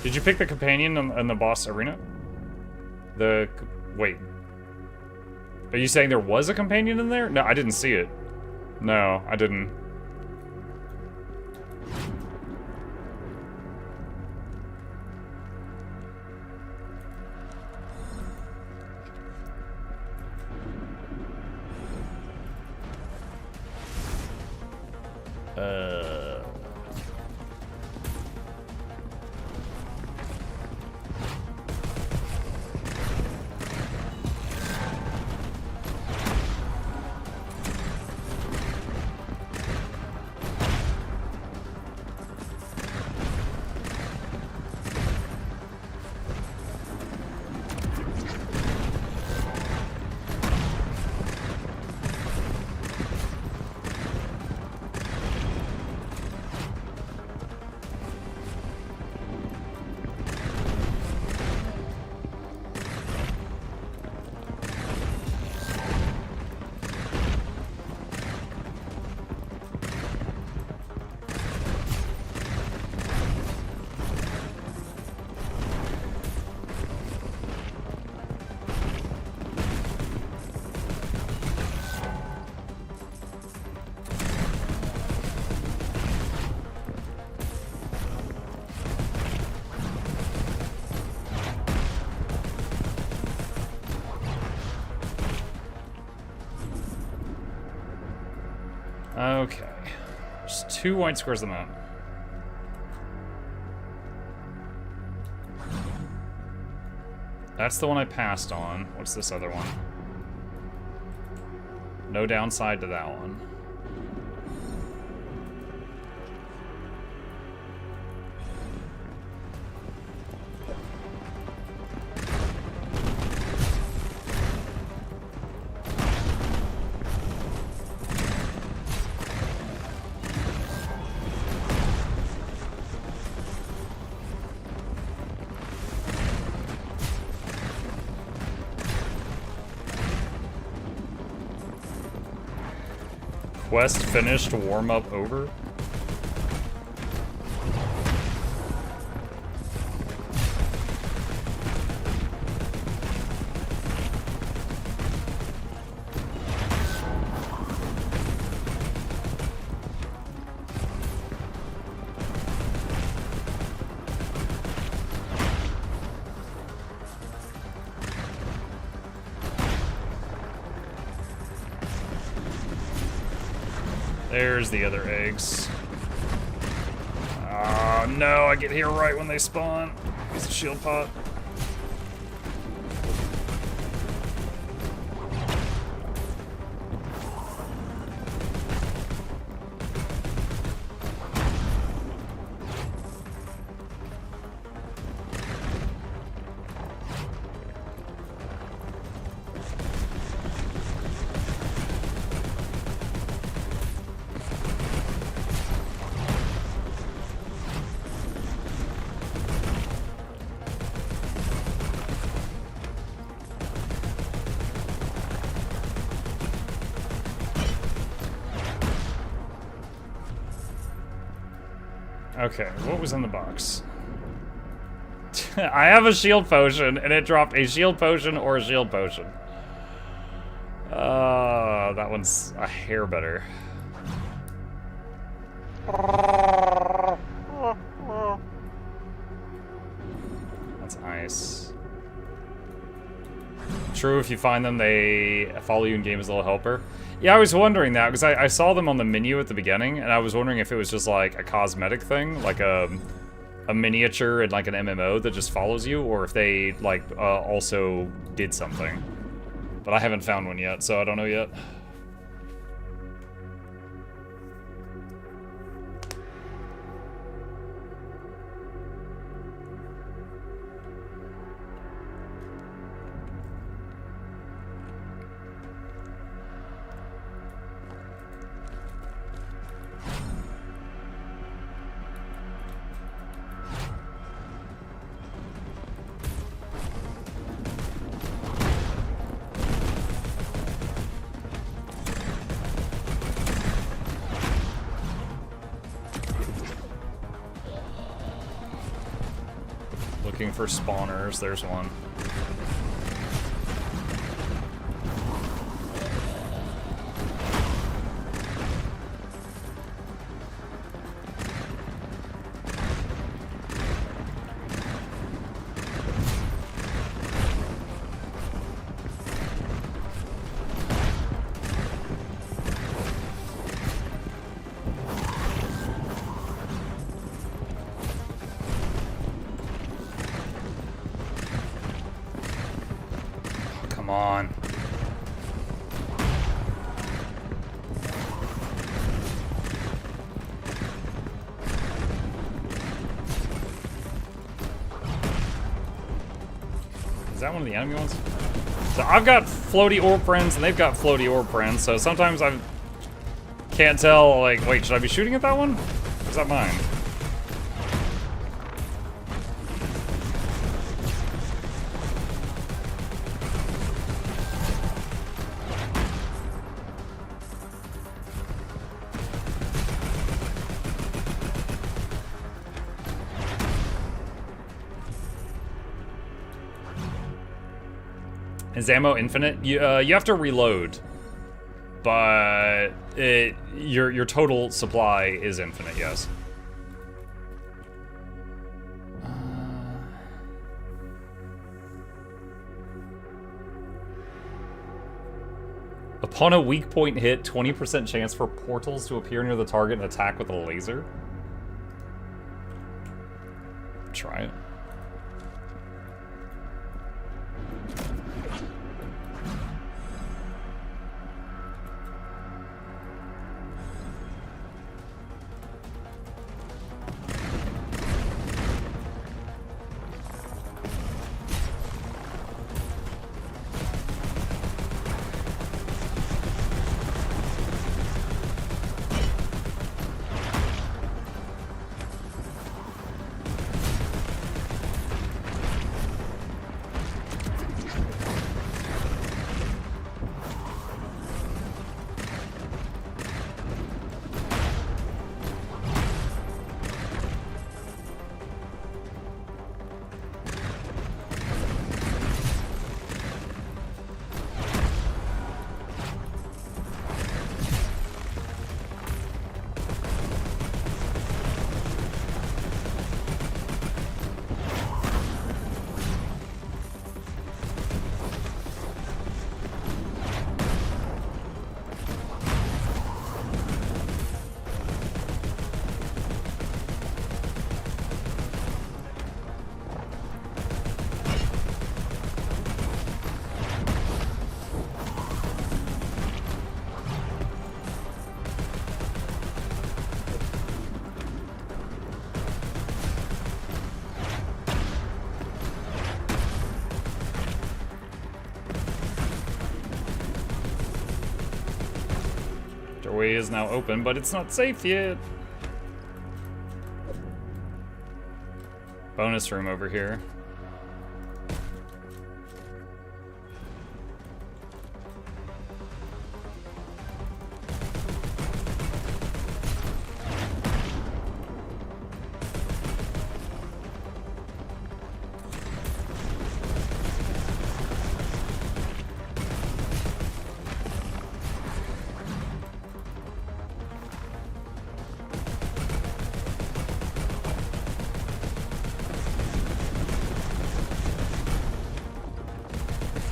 Did you pick the companion in the boss arena? Wait. Are you saying there was a companion in there? No, I didn't see it. No, I didn't. Okay. There's 2 white squares on the map. That's the one I passed on. What's this other one? No downside to that one. Quest finished, warm-up over? There's the other eggs. Oh no, I get here right when they spawn. Use the shield pot. Okay, what was in the box? I have a shield potion, and it dropped a shield potion or a shield potion. That one's a hair better. That's ice. True, if you find them, they follow you in game as a little helper. Yeah, I was wondering that, because I saw them on the menu at the beginning, and I was wondering if it was just like a cosmetic thing, like a miniature in like an MMO that just follows you, or if they like also did something. But I haven't found one yet, so I don't know yet. Looking for spawners, there's one. Come on. Is that one of the enemy ones? So I've got floaty orb friends and they've got floaty orb friends, so sometimes I can't tell, like, wait, should I be shooting at that one? Or is that mine? Is ammo infinite? You have to reload, but your total supply is infinite. Yes. Upon a weak point hit, 20% chance for portals to appear near the target and attack with a laser. Try it. Doorway is now open, but it's not safe yet. Bonus room over here.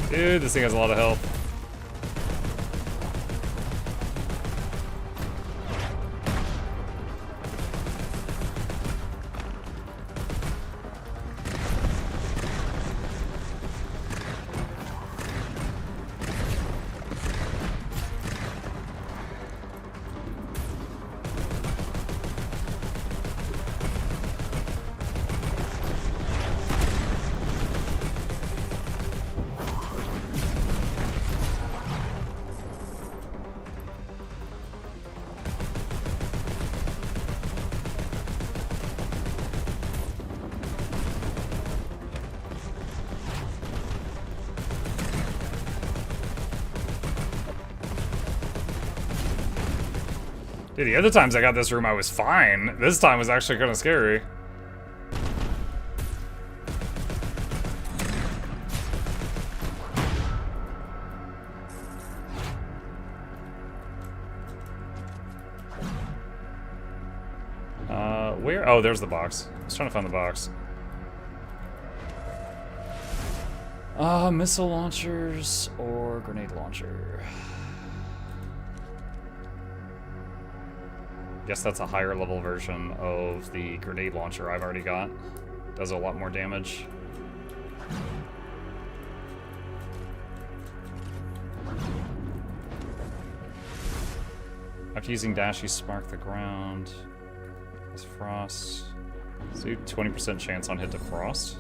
Dude, this thing has a lot of health. Dude, the other times I got this room, I was fine. This time was actually kind of scary. Where? Oh, there's the box. I was trying to find the box. Missile launchers or grenade launcher. Guess that's a higher level version of the grenade launcher I've already got. Does a lot more damage. After using dash, you spark the ground. It's frost. So 20% chance on hit to frost.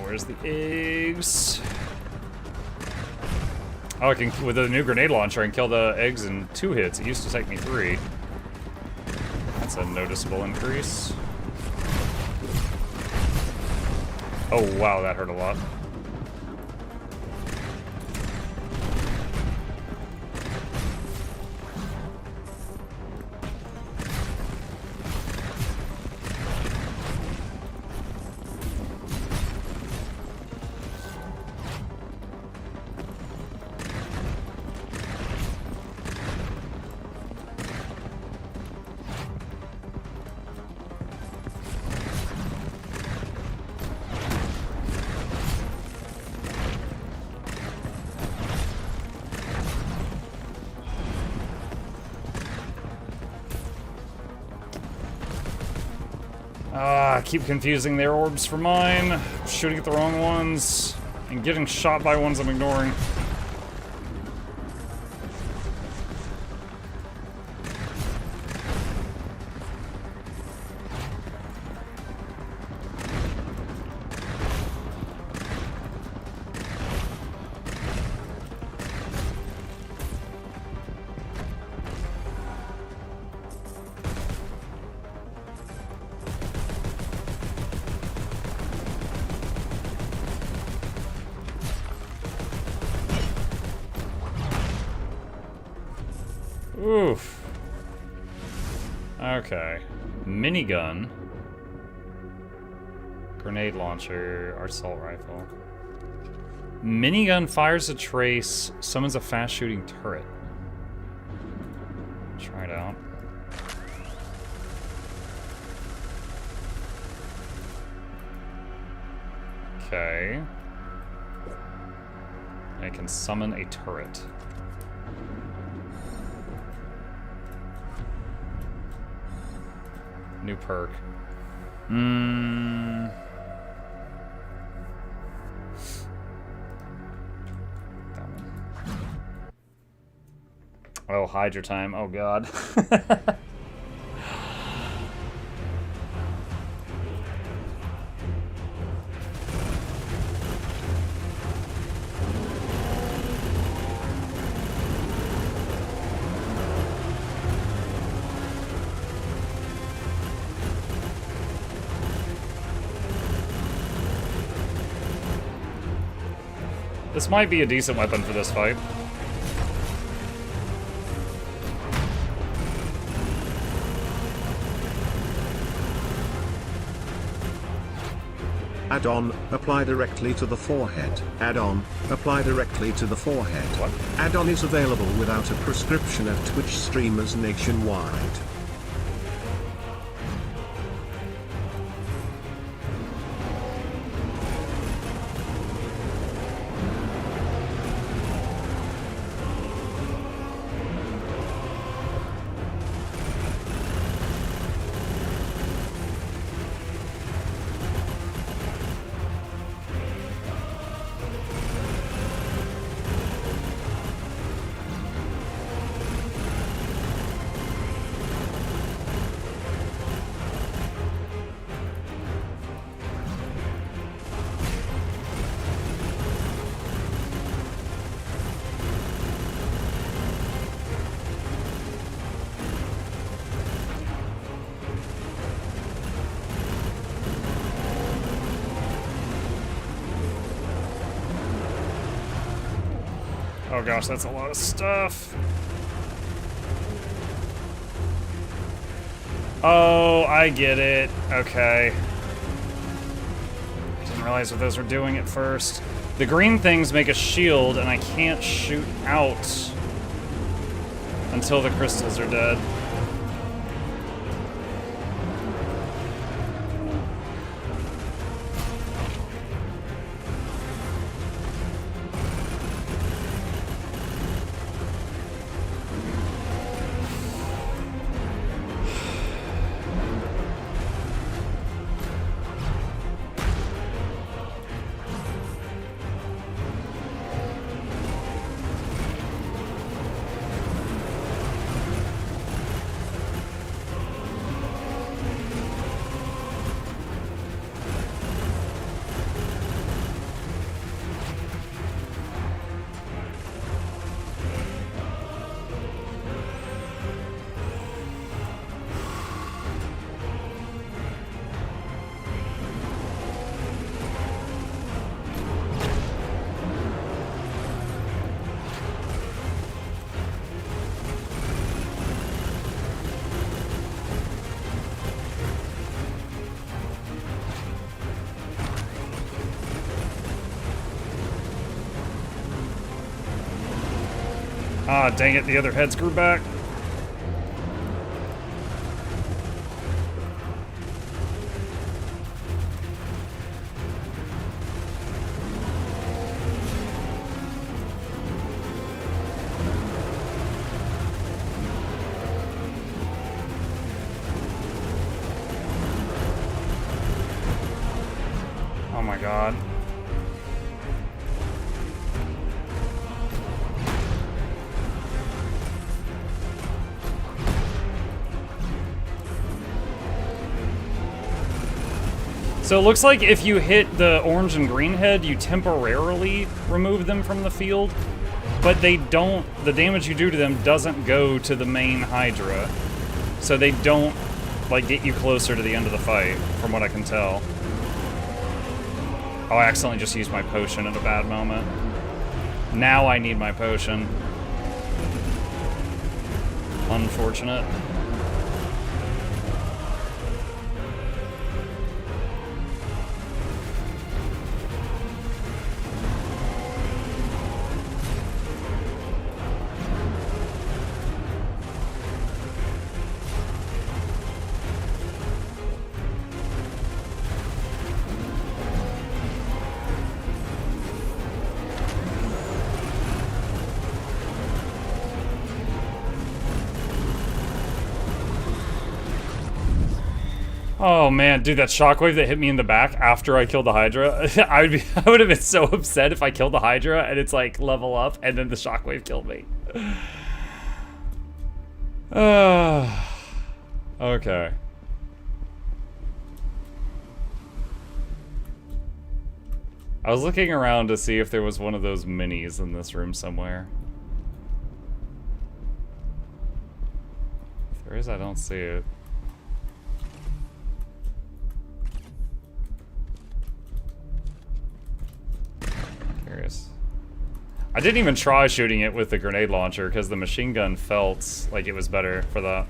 Where's the eggs? Oh, I can, with the new grenade launcher, I can kill the eggs in 2 hits. It used to take me 3. That's a noticeable increase. Oh, wow, that hurt a lot. I keep confusing their orbs for mine, shooting at the wrong ones, and getting shot by ones I'm ignoring. Oof. Okay. Minigun. Grenade launcher. Assault rifle. Minigun fires a trace. Summons a fast shooting turret. Try it out. Okay. I can summon a turret. New perk. That one. Oh, hide your time. Oh, God. This might be a decent weapon for this fight. Add-on, apply directly to the forehead. Add-on, apply directly to the forehead. What? Add-on is available without a prescription at Twitch streamers nationwide. Oh gosh, that's a lot of stuff. Oh, I get it. Okay. I didn't realize what those were doing at first. The green things make a shield, and I can't shoot out until the crystals are dead. Ah, dang it, the other heads grew back. Oh my god. So it looks like if you hit the orange and green head, you temporarily remove them from the field, but they don't, the damage you do to them doesn't go to the main Hydra. So they don't, like, get you closer to the end of the fight, from what I can tell. Oh, I accidentally just used my potion at a bad moment. Now I need my potion. Unfortunate. Oh man, dude, that shockwave that hit me in the back after I killed the Hydra, I would have been so upset if I killed the Hydra and it's like level up and then the shockwave killed me. Okay. I was looking around to see if there was one of those minis in this room somewhere. If there is, I don't see it. Curious. I didn't even try shooting it with the grenade launcher because the machine gun felt like it was better for that.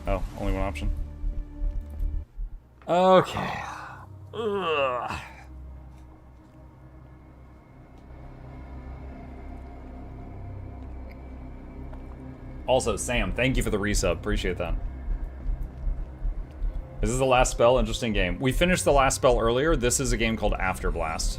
Oh, only one option. Okay. Ugh. Also, Sam, thank you for the resub. Appreciate that. This is the last spell. Interesting game. We finished the last spell earlier. This is a game called Afterblast.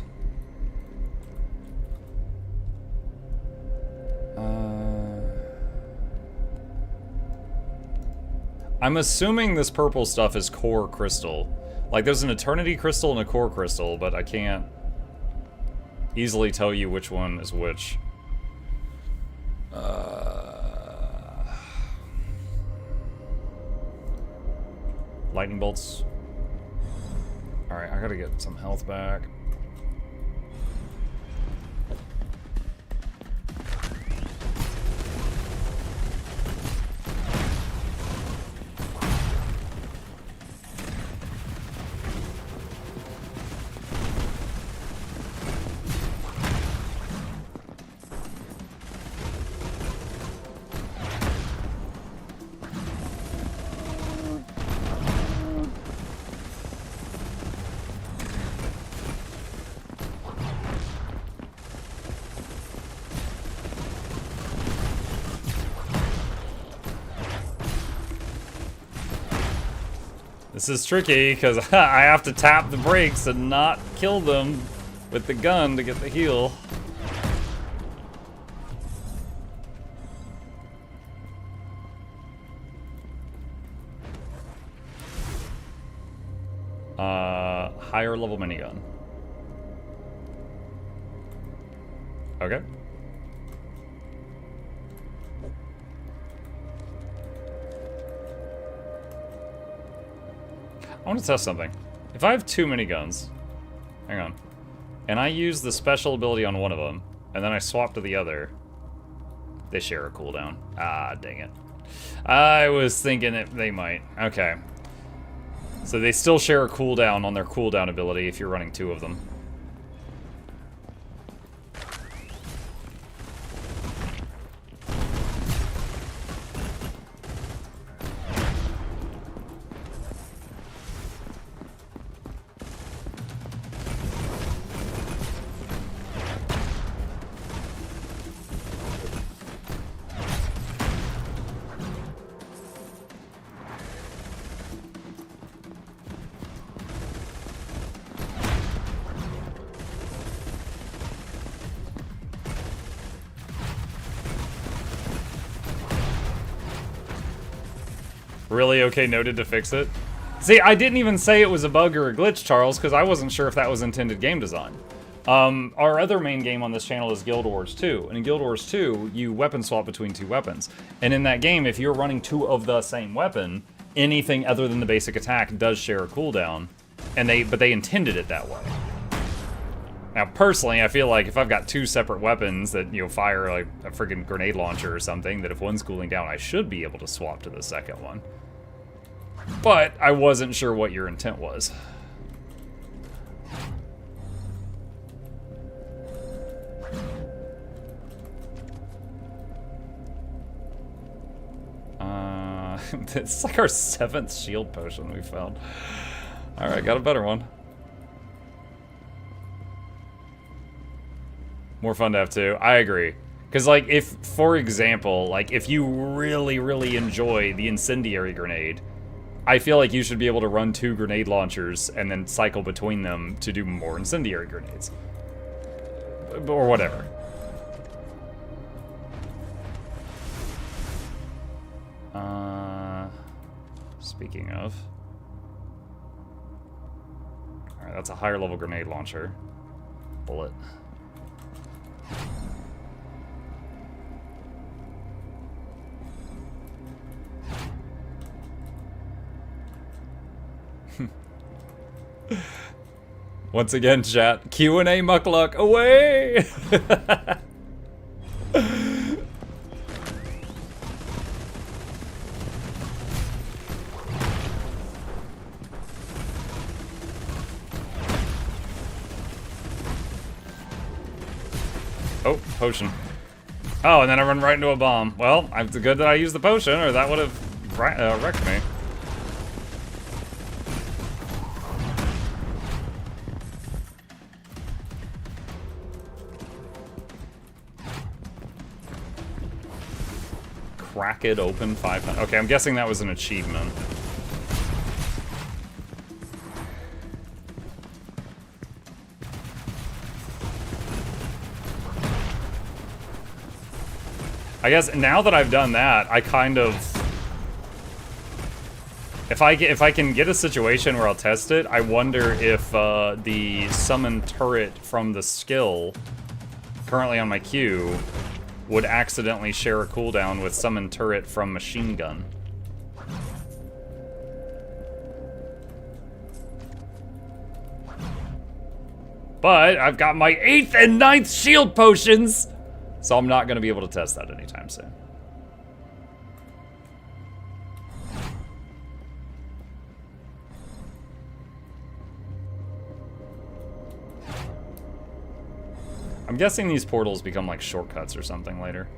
I'm assuming this purple stuff is core crystal. Like, there's an eternity crystal and a core crystal, but I can't easily tell you which one is which. Lightning bolts. Alright, I gotta get some health back. This is tricky, because I have to tap the brakes and not kill them with the gun to get the heal. Higher level minigun. Okay. I want to test something. If I have two miniguns, hang on, and I use the special ability on one of them, and then I swap to the other, they share a cooldown. Ah, dang it. I was thinking they might. Okay. So they still share a cooldown on their cooldown ability if you're running two of them. Really? Okay, noted to fix it. See, I didn't even say it was a bug or a glitch, Charles, because I wasn't sure if that was intended game design. Our other main game on this channel is Guild Wars 2, and in Guild Wars 2, you weapon swap between two weapons. And in that game, if you're running two of the same weapon, anything other than the basic attack does share a cooldown, and but they intended it that way. Now, personally, I feel like if I've got two separate weapons that, you know, fire like a freaking grenade launcher or something, that if one's cooling down, I should be able to swap to the second one. But I wasn't sure what your intent was. It's like our 7th shield potion we found. Alright, got a better one. More fun to have two. I agree. Because, like, if, for example, like, if you really, really enjoy the incendiary grenade, I feel like you should be able to run two grenade launchers and then cycle between them to do more incendiary grenades. Or whatever. Speaking of. Alright, that's a higher level grenade launcher. Bullet. Once again, chat, Q&A Mukluk, away! Oh, potion. Oh, and then I run right into a bomb. Well, it's good that I used the potion, or that would have wrecked me. Crack it open 500. Okay, I'm guessing that was an achievement. I guess now that I've done that, I kind of... If I can get a situation where I'll test it, I wonder if the summon turret from the skill currently on my queue would accidentally share a cooldown with summon turret from machine gun. But I've got my 8th and 9th shield potions! So I'm not going to be able to test that anytime soon. I'm guessing these portals become like shortcuts or something later.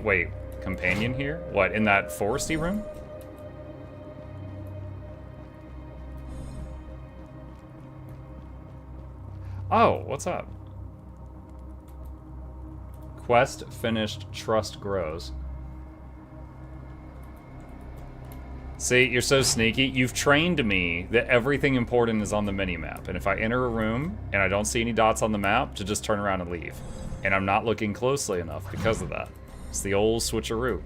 Wait, companion here? What, in that foresty room? Oh, what's up? Quest finished, trust grows. See, you're so sneaky. You've trained me that everything important is on the mini-map. And if I enter a room and I don't see any dots on the map, to just turn around and leave. And I'm not looking closely enough because of that. It's the old switcheroo.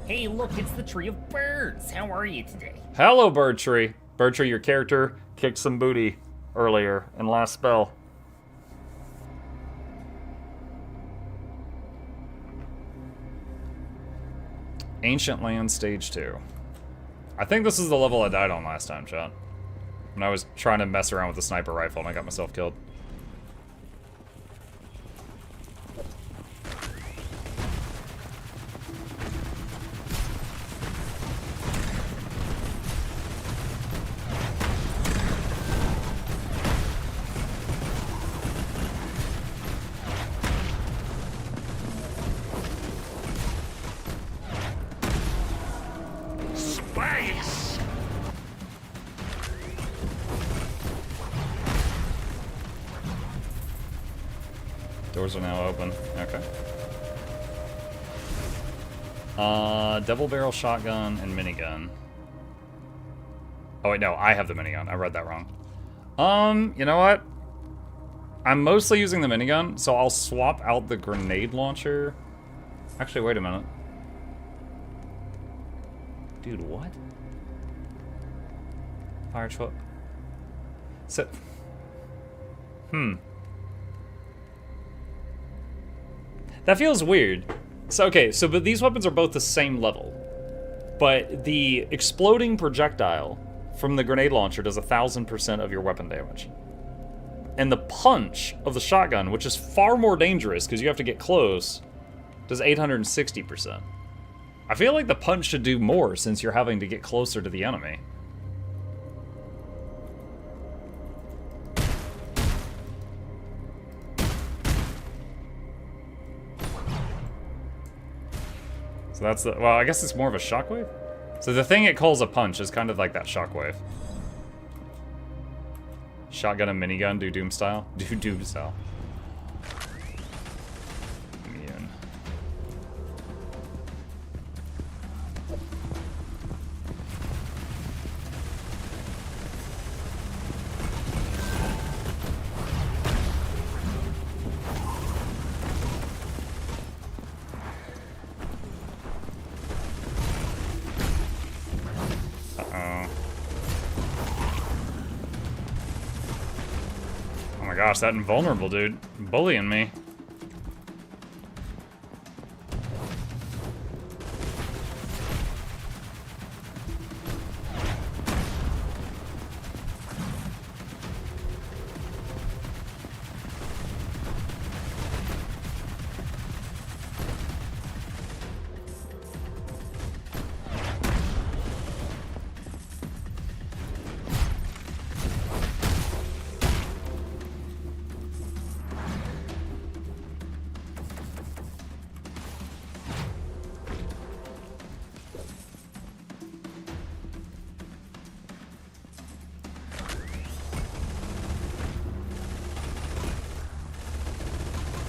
Hey, look, it's the Tree of Birds. How are you today? Hello, Bird Tree. Bird Tree, your character kicked some booty earlier in last spell. Ancient Land Stage 2. I think this is the level I died on last time, chat. When I was trying to mess around with the sniper rifle and I got myself killed. Doors are now open. Okay. Double barrel shotgun and minigun. Oh wait, no, I have the minigun. I read that wrong. You know what? I'm mostly using the minigun, so I'll swap out the grenade launcher. Actually, wait a minute. Dude, what? Fire truck. So... That feels weird. So, okay, so but these weapons are both the same level. But the exploding projectile from the grenade launcher does 1,000% of your weapon damage. And the punch of the shotgun, which is far more dangerous because you have to get close, does 860%. I feel like the punch should do more since you're having to get closer to the enemy. So that's the, well, I guess it's more of a shockwave? So the thing it calls a punch is kind of like that shockwave. Shotgun and minigun do Doom style? Do Doom style. Immune. Gosh, that invulnerable dude bullying me.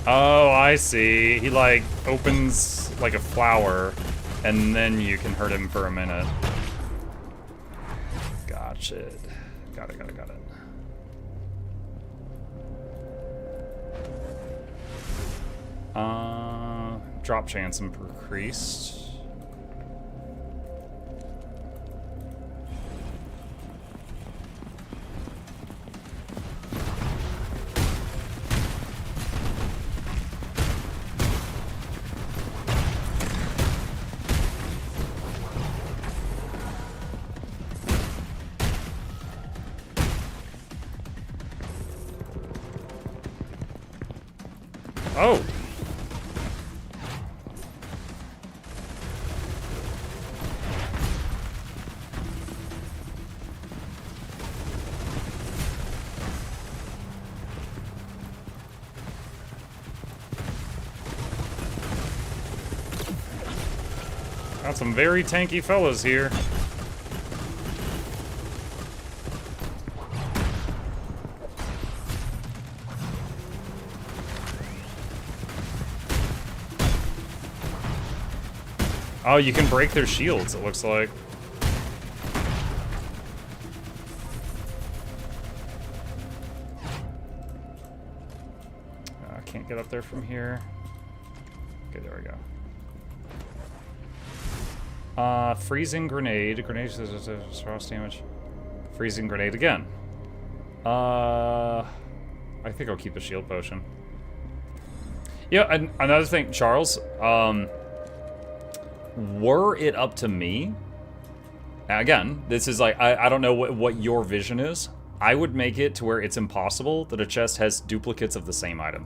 Oh, I see. He, like, opens, like, a flower, and then you can hurt him for a minute. Gotcha. Got it. Drop chance increased. Oh! Got some very tanky fellas here. Oh, you can break their shields, it looks like. Can't get up there from here. Okay, there we go. Freezing grenade. Grenade does frost damage. Freezing grenade again. I think I'll keep a shield potion. Yeah, and another thing, Charles. Were it up to me, again, this is like, I don't know what your vision is. I would make it to where it's impossible that a chest has duplicates of the same item.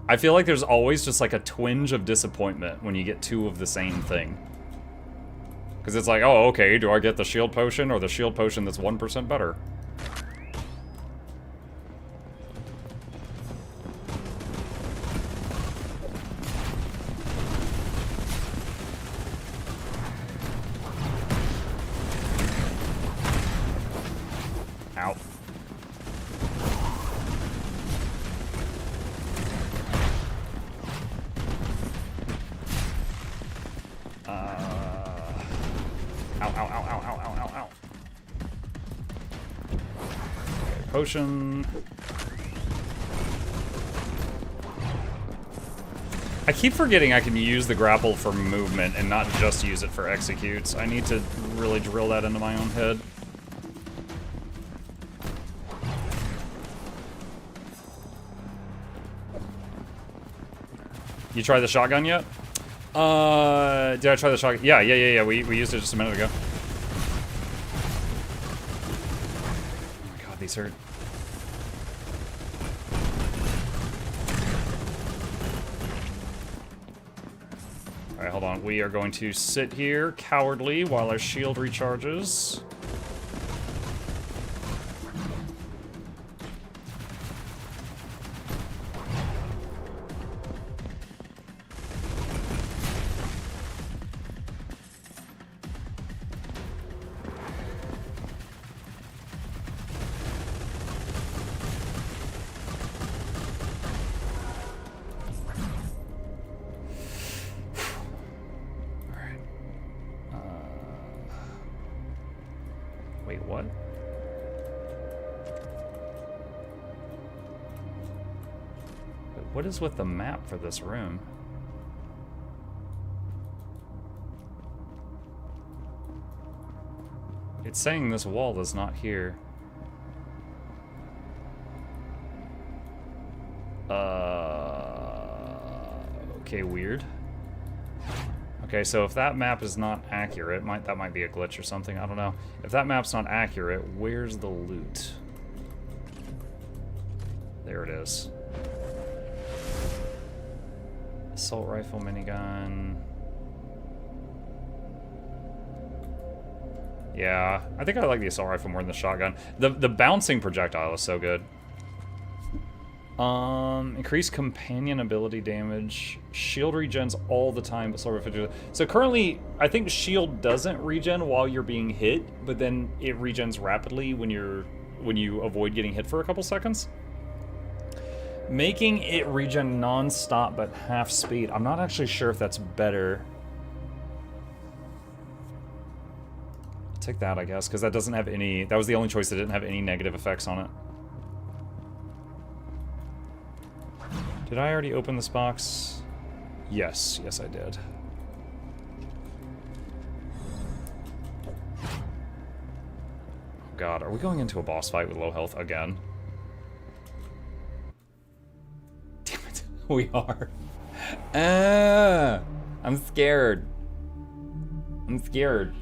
I feel like there's always just like a twinge of disappointment when you get two of the same thing. Because it's like, oh, okay, do I get the shield potion or the shield potion that's 1% better? Ow. Ow. Okay, potion. I keep forgetting I can use the grapple for movement and not just use it for executes. I need to really drill that into my own head. You tried the shotgun yet? Did I try the shotgun? Yeah. We used it just a minute ago. Oh my god, these hurt. Alright, hold on. We are going to sit here cowardly while our shield recharges. Wait, what? What is with the map for this room? It's saying this wall is not here. Okay, weird. Okay, so if that map is not accurate, that might be a glitch or something, I don't know. If that map's not accurate, where's the loot? There it is. Assault rifle, minigun. Yeah, I think I like the assault rifle more than the shotgun. The bouncing projectile is so good. Increased companion ability damage. Shield regens all the time, but slower 50. So currently, I think shield doesn't regen while you're being hit, but then it regens rapidly when you avoid getting hit for a couple seconds. Making it regen non-stop but half speed. I'm not actually sure if that's better. Take that, I guess, because that doesn't have any... That was the only choice that didn't have any negative effects on it. Did I already open this box? Yes. Yes, I did. Oh god, are we going into a boss fight with low health again? Damn it. We are. I'm scared. I'm scared.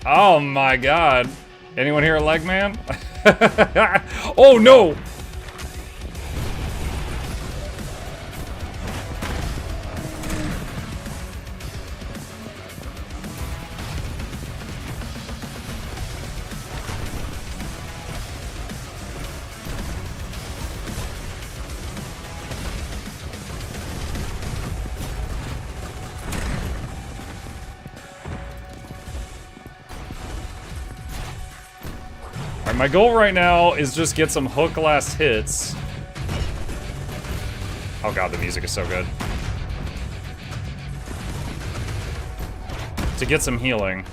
Oh my god. Anyone here a leg man? Oh no! My goal right now is just get some hook last hits. Oh god, the music is so good. To get some healing.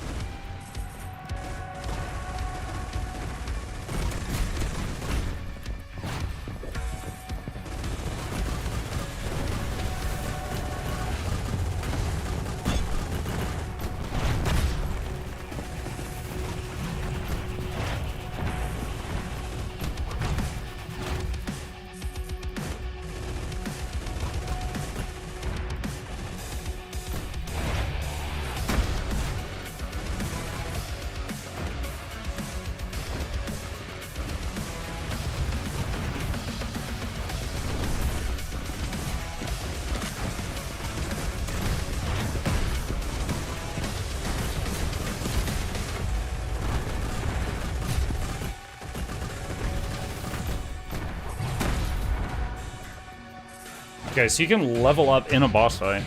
Okay, so you can level up in a boss fight.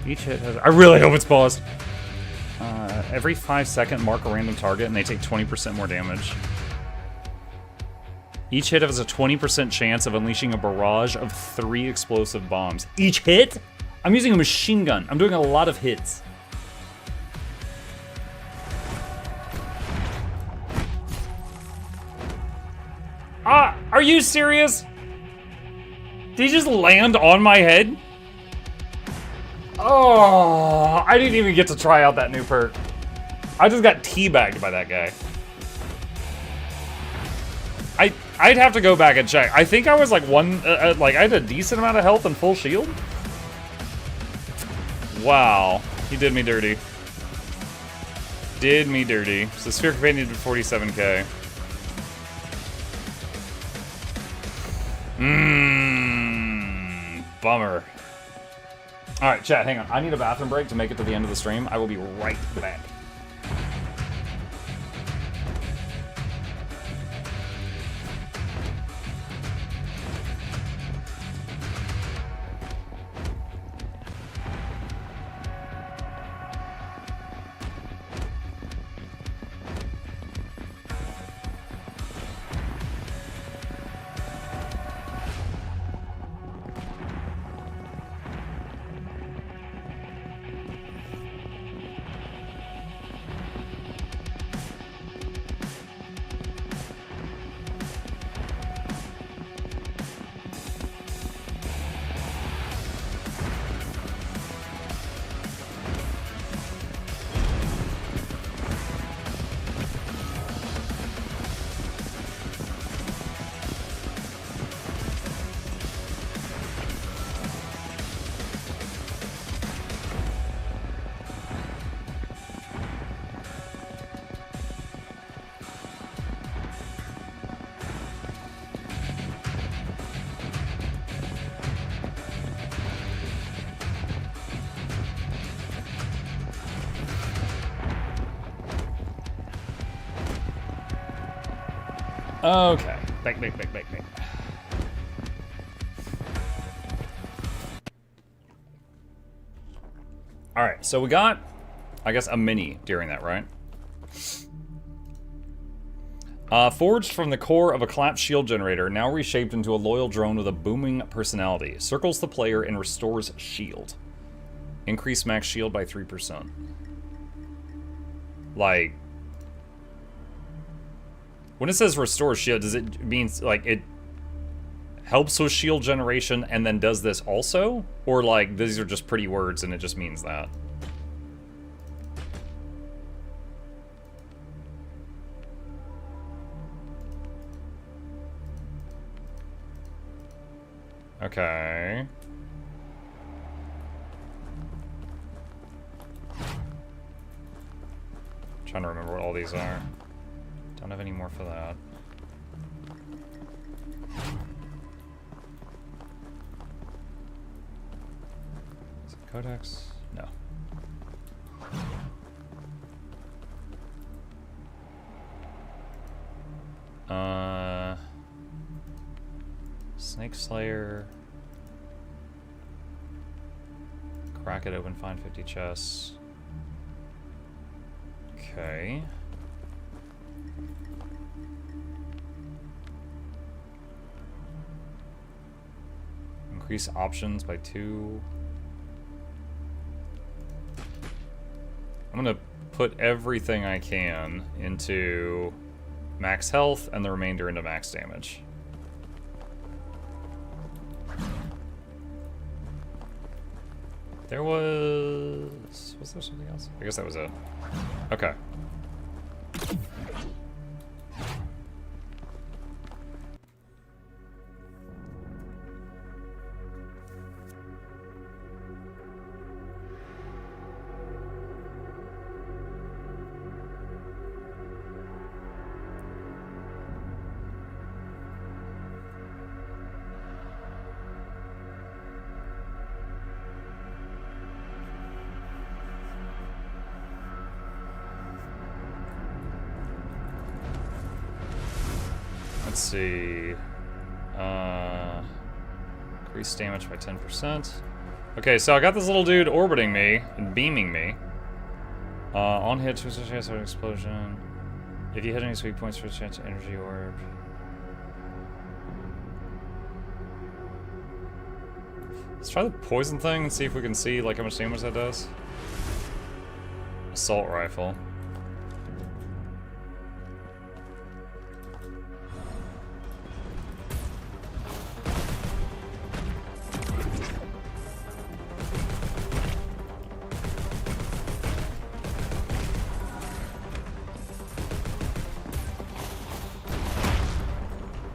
Each hit has... I really hope it's paused. Every 5-second, mark a random target and they take 20% more damage. Each hit has a 20% chance of unleashing a barrage of 3 explosive bombs. Each hit? I'm using a machine gun. I'm doing a lot of hits. Ah, are you serious? Did he just land on my head? Oh, I didn't even get to try out that new perk. I just got teabagged by that guy. I'd have to go back and check. I think I was like like I had a decent amount of health and full shield. Wow, he did me dirty. Did me dirty. So Sphere Companion did 47k. Bummer. Alright, chat, hang on. I need a bathroom break to make it to the end of the stream. I will be right back. Okay. Back. Alright, so we got, I guess, a mini during that, right? Forged from the core of a collapsed shield generator, now reshaped into a loyal drone with a booming personality. Circles the player and restores shield. Increase max shield by 3%. Like... When it says restore shield, does it mean, like, it helps with shield generation and then does this also? Or, like, these are just pretty words and it just means that? Okay. Trying to remember what all these are. Don't have any more for that. Is it Codex? No. Snake Slayer. Crack it open, find 50 chests. Okay. Increase options by 2. I'm gonna put everything I can into max health and the remainder into max damage. There was there something else? I guess that was it. Okay. Let's see. Increase damage by 10%. Okay, so I got this little dude orbiting me and beaming me. On hit, twist chance of an explosion. If you hit any weak points for a chance of energy orb. Let's try the poison thing and see if we can see like how much damage that does. Assault rifle.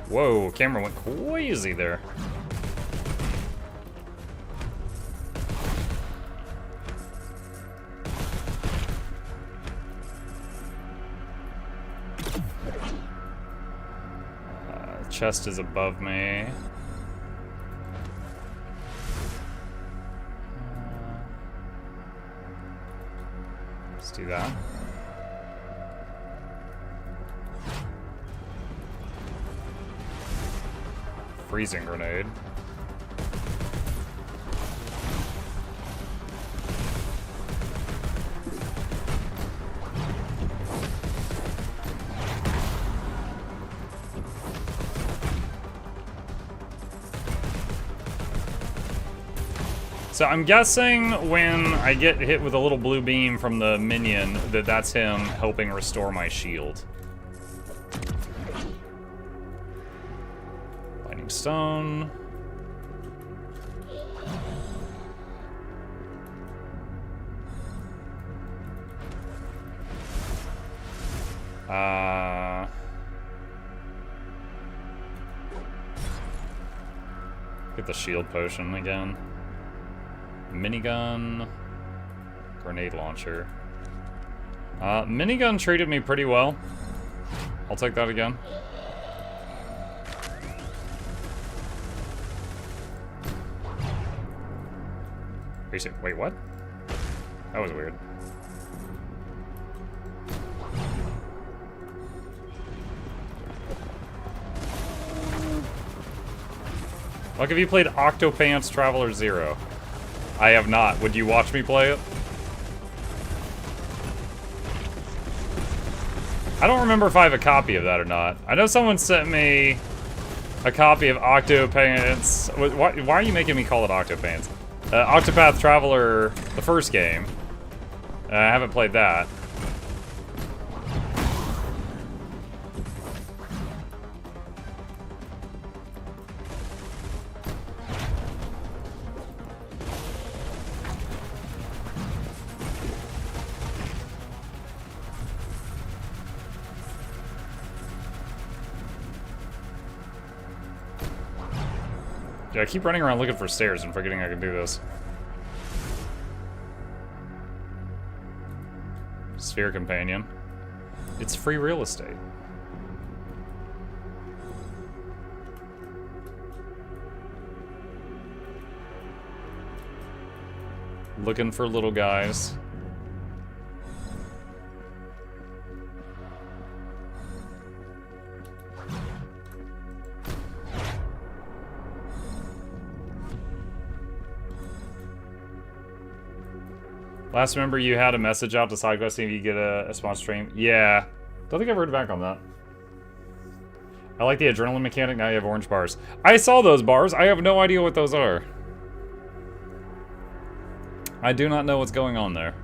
Whoa, camera went crazy there. Chest is above me. Let's do that. Freezing grenade. So I'm guessing when I get hit with a little blue beam from the minion, that's him helping restore my shield. Lightning stone. Get the shield potion again. Minigun. Grenade launcher. Minigun treated me pretty well. I'll take that again. Wait, what? That was weird. Like, have you played Octopants Traveler 0? I have not. Would you watch me play it? I don't remember if I have a copy of that or not. I know someone sent me a copy of Octopants. Why are you making me call it Octopants? Octopath Traveler, the first game. I haven't played that. Yeah, I keep running around looking for stairs and forgetting I can do this. Sphere Companion. It's free real estate. Looking for little guys. Last remember you had a message out to SideQuest if you get a sponsor stream. Yeah. Don't think I've heard back on that. I like the adrenaline mechanic, now you have orange bars. I saw those bars, I have no idea what those are. I do not know what's going on there.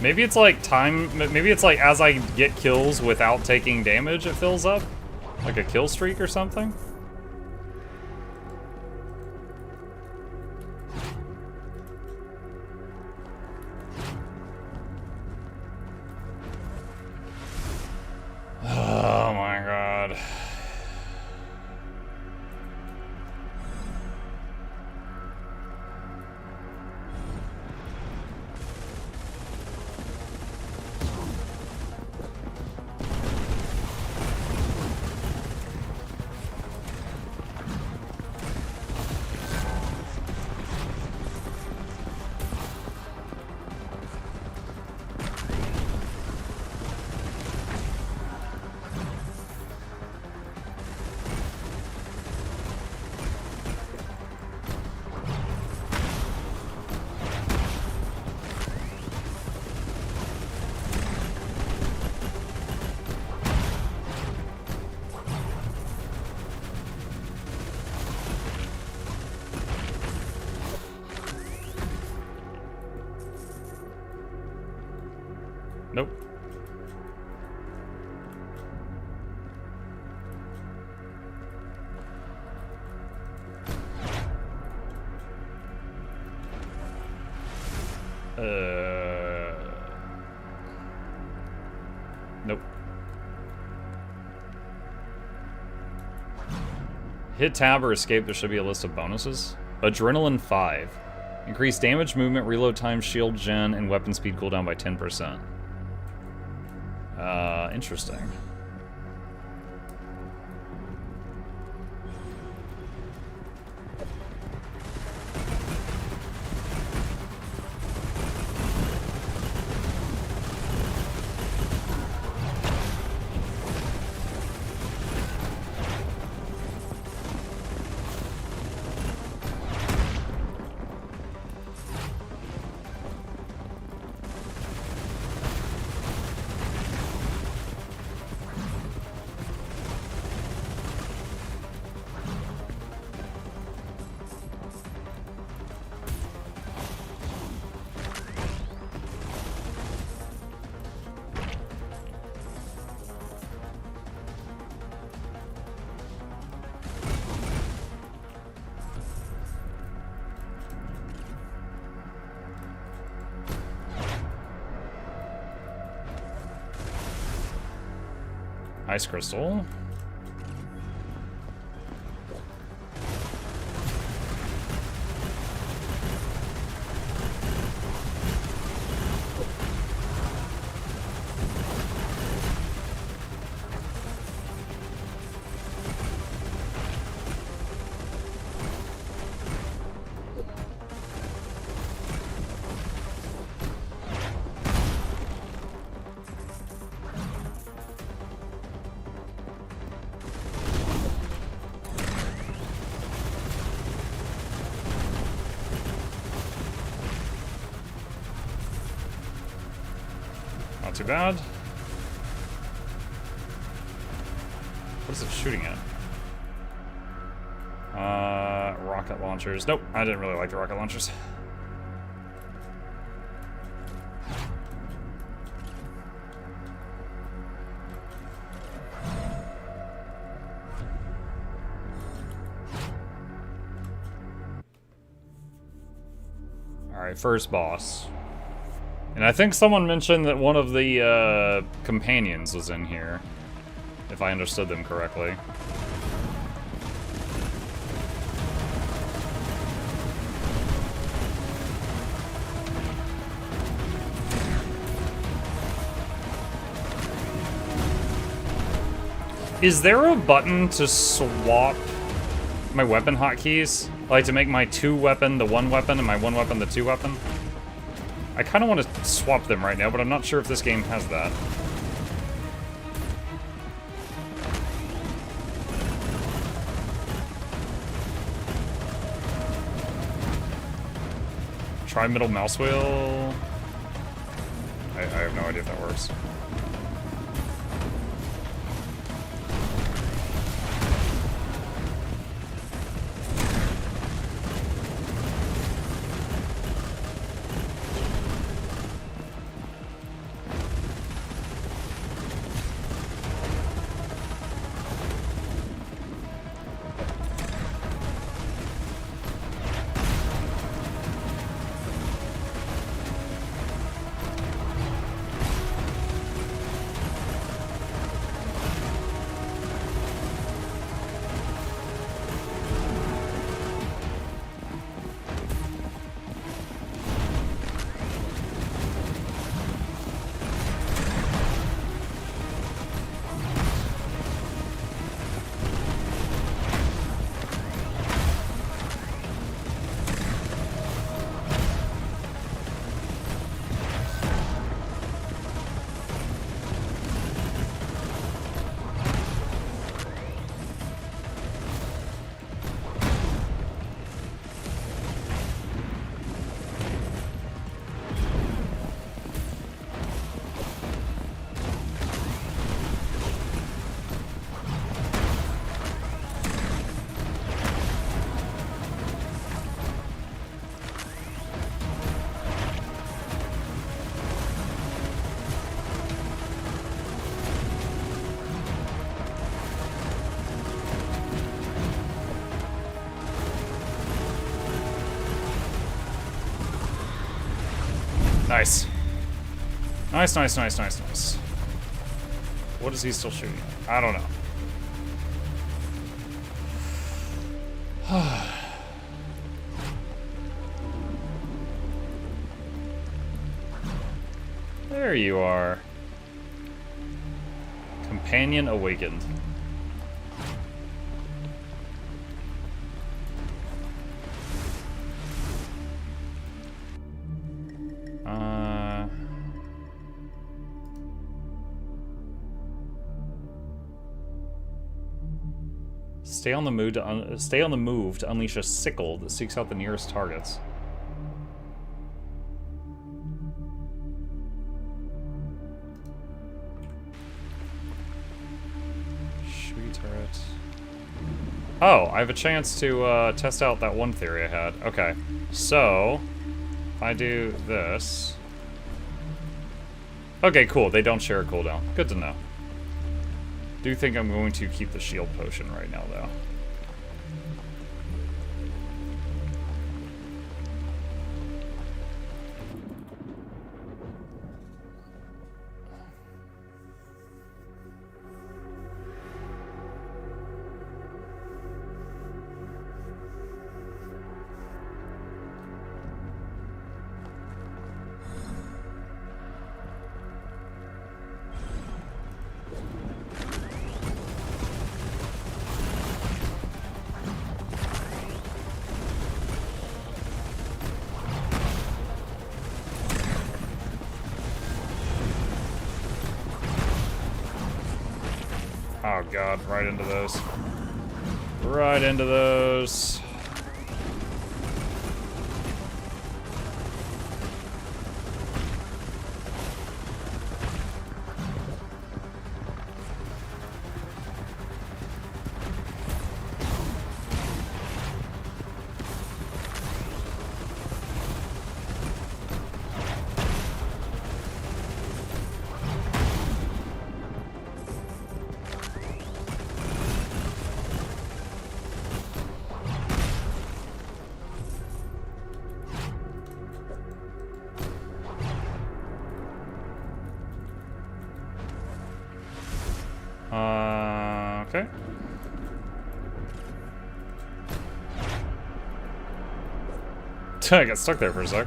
Maybe it's like time, maybe it's like as I get kills without taking damage, it fills up? Like a kill streak or something? Oh my god. Nope. Nope. Hit tab or escape, there should be a list of bonuses. Adrenaline 5. Increase damage, movement, reload time, shield gen, and weapon speed cooldown by 10%. Interesting. Ice crystal. Not too bad. What is it shooting at? Rocket launchers. Nope, I didn't really like the rocket launchers. Alright, first boss. And I think someone mentioned that one of the companions was in here, if I understood them correctly. Is there a button to swap my weapon hotkeys? Like to make my 2 weapon the 1 weapon and my 1 weapon the 2 weapon? I kind of want to swap them right now, but I'm not sure if this game has that. Try middle mouse wheel. I have no idea if that works. Nice. Nice, nice, nice, nice, nice. What is he still shooting at? I don't know. There you are. Companion awakened. Stay on the move to unleash a sickle that seeks out the nearest targets. Shugi turret. Oh, I have a chance to test out that one theory I had. Okay, so if I do this. Okay, cool. They don't share a cooldown. Good to know. Do think I'm going to keep the shield potion right now, though. Oh god, right into those. Right into those. Okay. I got stuck there for a sec.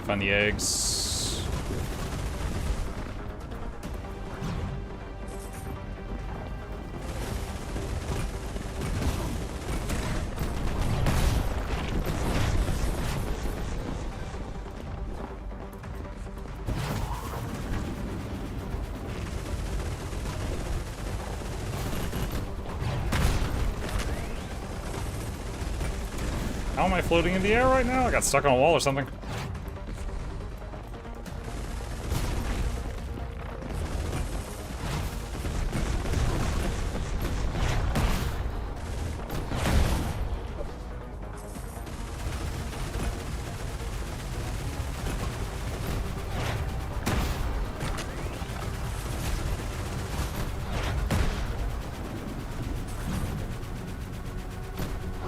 Find the eggs. How am I floating in the air right now? I got stuck on a wall or something.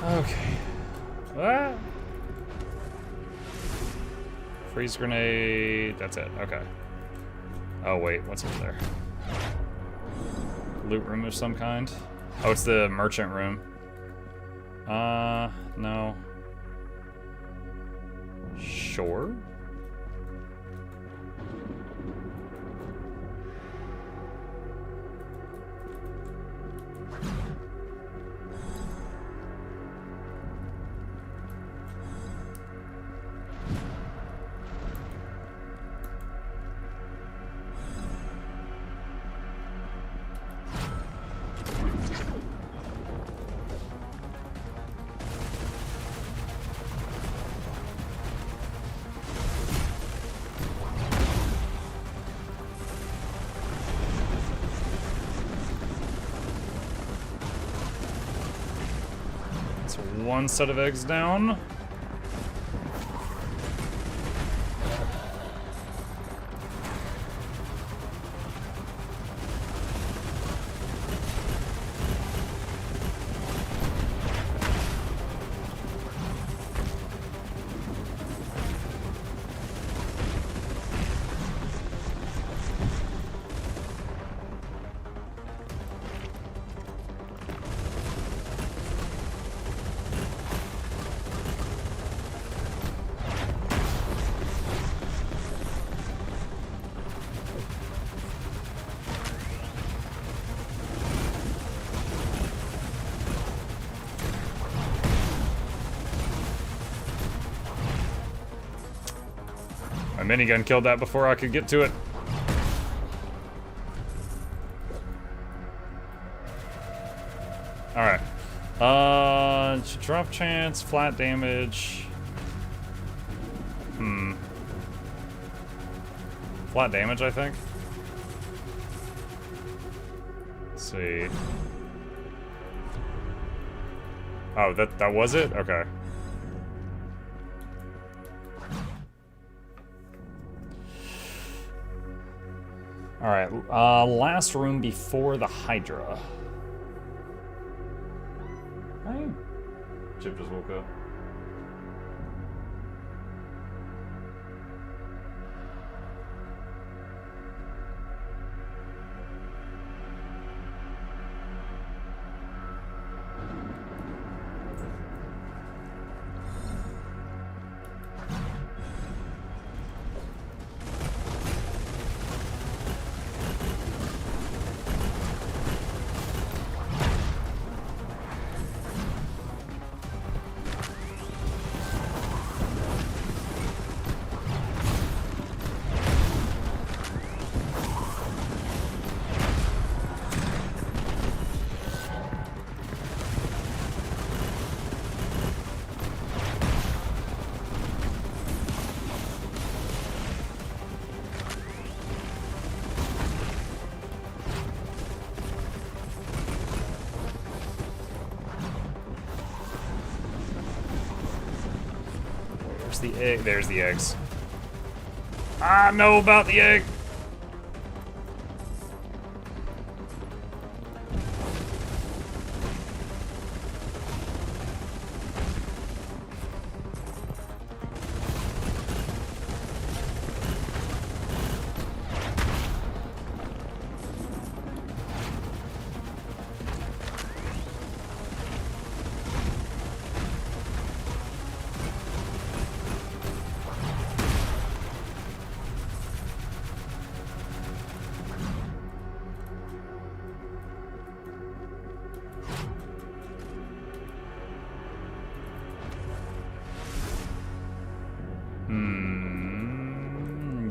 Okay. Ah. Freeze grenade. That's it. Okay. Oh, wait. What's over there? Loot room of some kind? Oh, it's the merchant room. No. Sure. One set of eggs down. My minigun killed that before I could get to it. Alright. Drop chance, flat damage. Flat damage, I think. Let's see. Oh, that was it? Okay. Alright, last room before the Hydra. Hey. Chip just woke up. Where's the egg? There's the eggs. I know about the egg.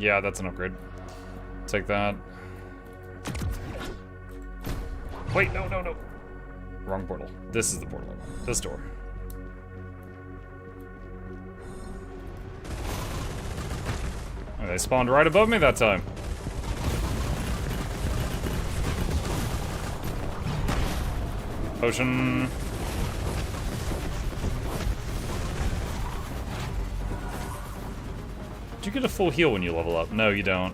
Yeah, that's an upgrade. Take that. Wait, no, no, no. Wrong portal. This is the portal. This door. Oh, they spawned right above me that time. Potion. Do you get a full heal when you level up? No, you don't.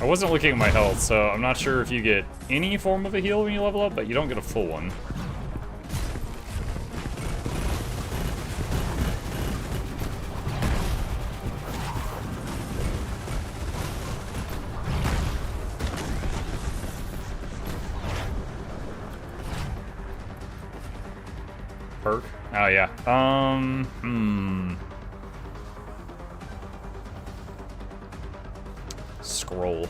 I wasn't looking at my health, so I'm not sure if you get any form of a heal when you level up, but you don't get a full one. Perk? Oh, yeah. Scroll.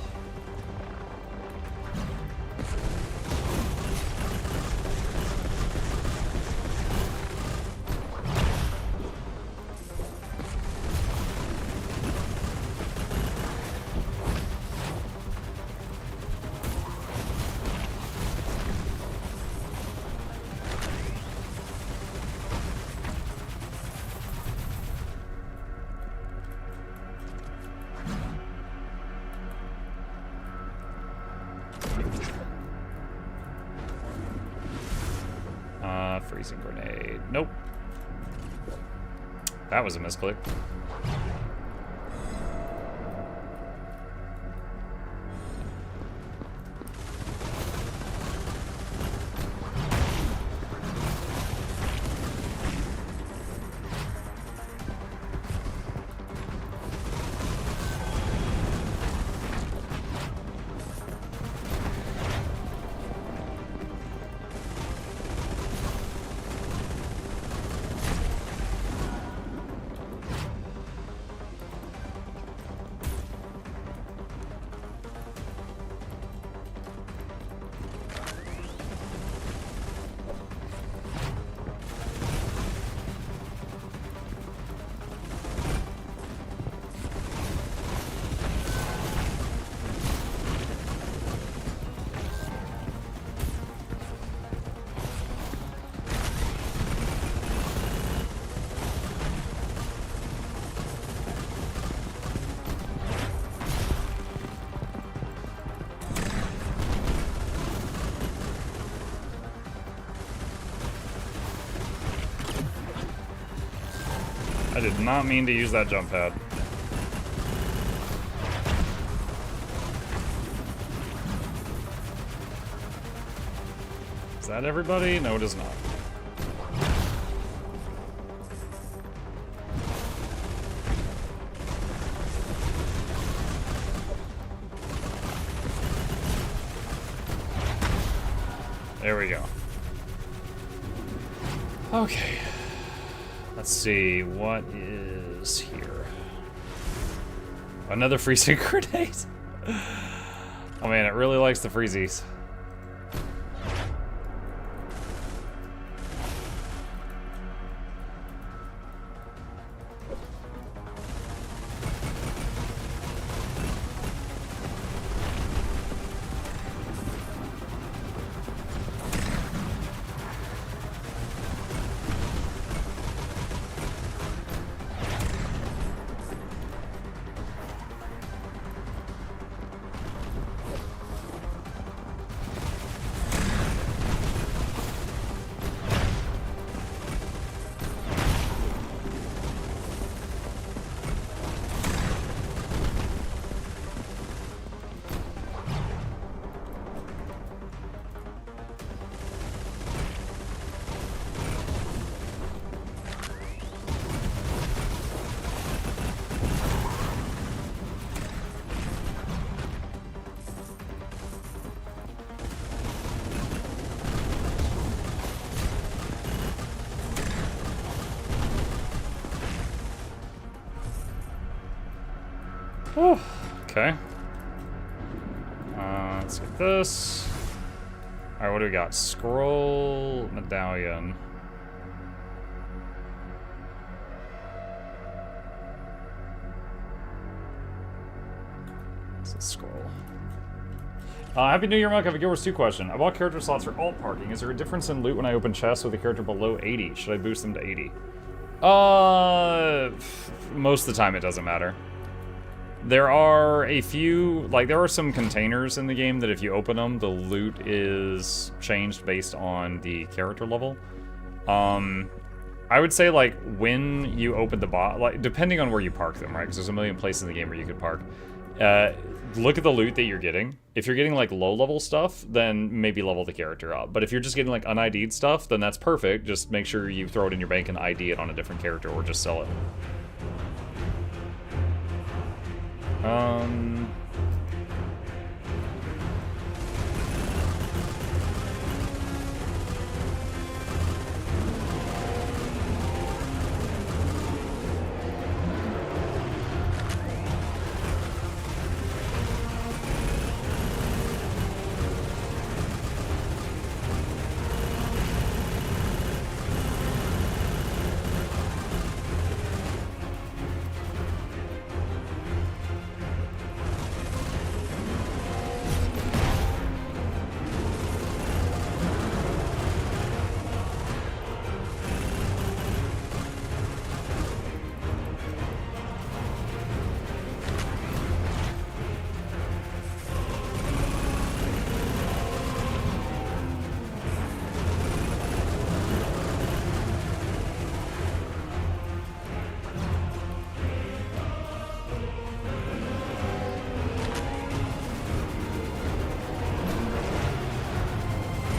Freezing grenade. Nope. That was a misclick. I did not mean to use that jump pad. Is that everybody? No, it is not. There we go. Okay. Let's see, what is here? Another freezing grenade? Oh man, it really likes the freezies. Okay. Let's get this. Alright, what do we got? Scroll medallion. Let's scroll. Happy New Year, Mike. I have a Guild Wars 2 question. I bought character slots for alt parking. Is there a difference in loot when I open chests with a character below 80? Should I boost them to 80? Most of the time it doesn't matter. There are a few, like there are some containers in the game that if you open them, the loot is changed based on the character level. I would say like when you open the like depending on where you park them, right? Because there's a million places in the game where you could park. Look at the loot that you're getting. If you're getting like low level stuff, then maybe level the character up. But if you're just getting like un-ID'd stuff, then that's perfect. Just make sure you throw it in your bank and ID it on a different character or just sell it.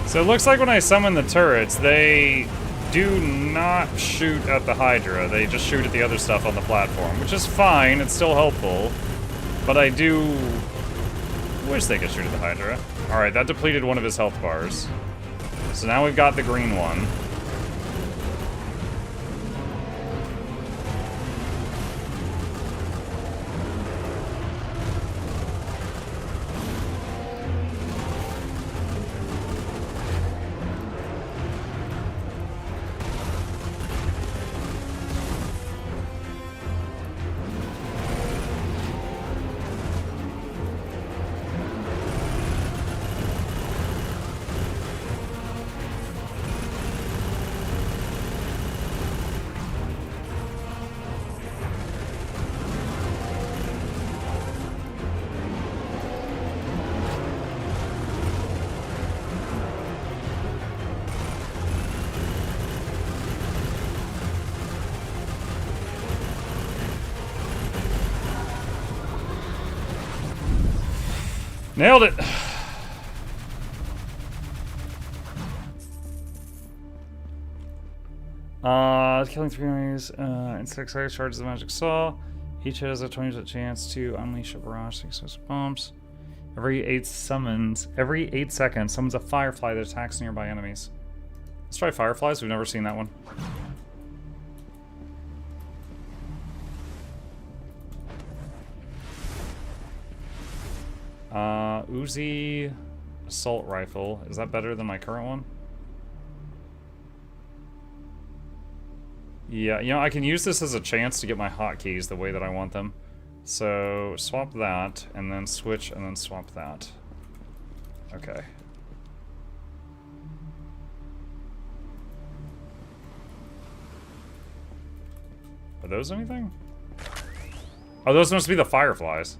So it looks like when I summon the turrets, they do not shoot at the Hydra. They just shoot at the other stuff on the platform, which is fine. It's still helpful. But I do wish they could shoot at the Hydra. Alright, that depleted one of his health bars. So now we've got the green one. Nailed it! Killing 3 enemies in 6 seconds charges the magic saw. Each hit has a 20% chance to unleash a barrage of 6 bombs. Every 8 seconds, summons a firefly that attacks nearby enemies. Let's try fireflies. We've never seen that one. Uzi assault rifle. Is that better than my current one? Yeah, you know, I can use this as a chance to get my hotkeys the way that I want them. So, swap that, and then switch, and then swap that. Okay. Are those anything? Oh, those must be the fireflies.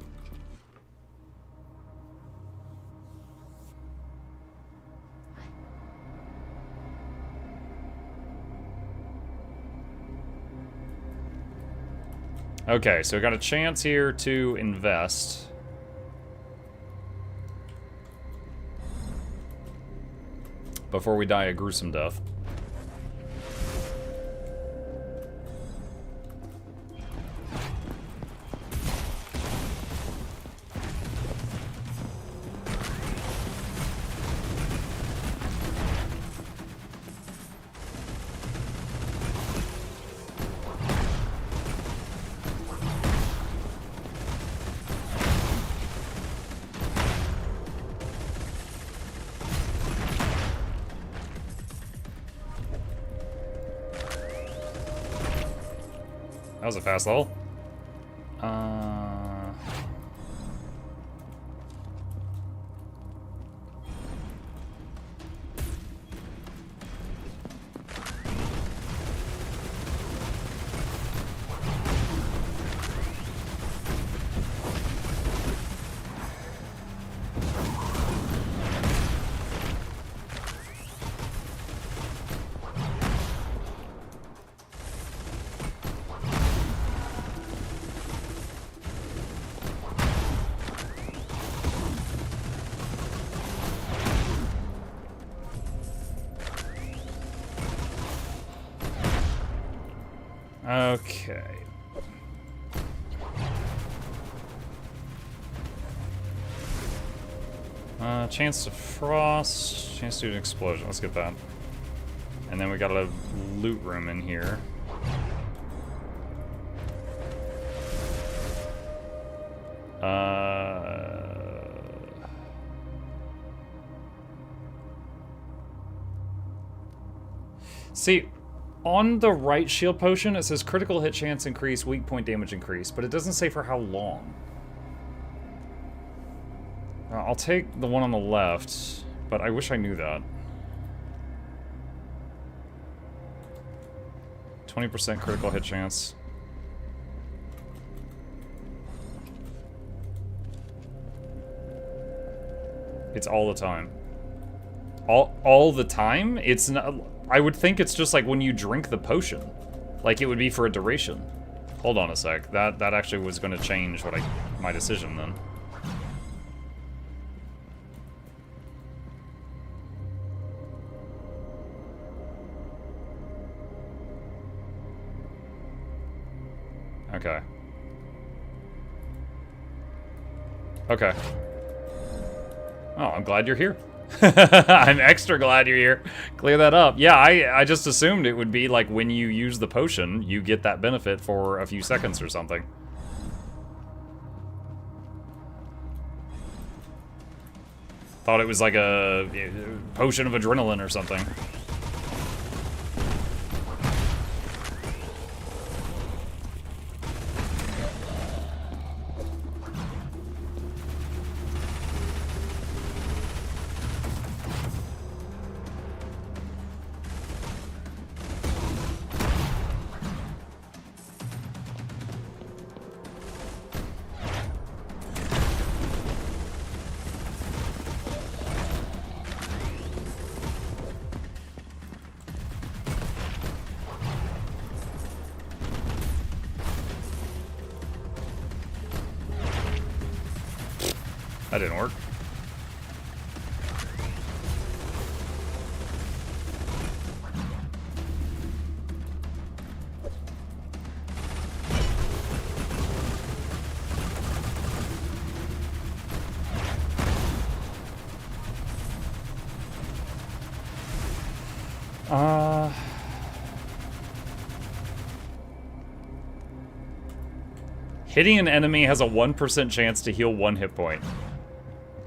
Okay, so we got a chance here to invest. Before we die a gruesome death. That was a fast level. Okay. Chance to frost, chance to do an explosion. Let's get that. And then we got a loot room in here. See, on the right shield potion, it says critical hit chance increase, weak point damage increase, but it doesn't say for how long. I'll take the one on the left, but I wish I knew that. 20% critical hit chance. It's all the time. All the time? It's not... I would think it's just like when you drink the potion. Like it would be for a duration. Hold on a sec. That actually was going to change my decision then. Okay. Okay. Oh, I'm glad you're here. I'm extra glad you're here. Clear that up. Yeah, I just assumed it would be like when you use the potion, you get that benefit for a few seconds or something. Thought it was like a potion of adrenaline or something. That didn't work. Hitting an enemy has a 1% chance to heal 1 hit point.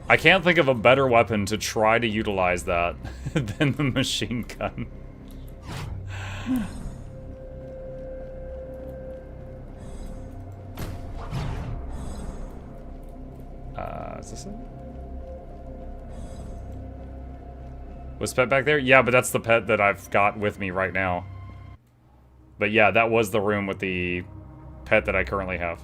I can't think of a better weapon to try to utilize that than the machine gun. Is this it? Was pet back there? Yeah, but that's the pet that I've got with me right now. But yeah, that was the room with the pet that I currently have.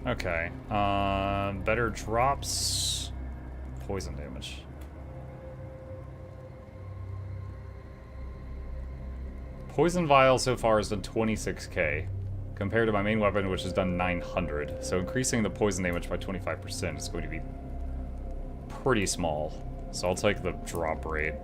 Okay. Better drops. Poison damage. Poison Vial so far has done 26k, compared to my main weapon, which has done 900. So increasing the poison damage by 25% is going to be pretty small. So I'll take the drop rate.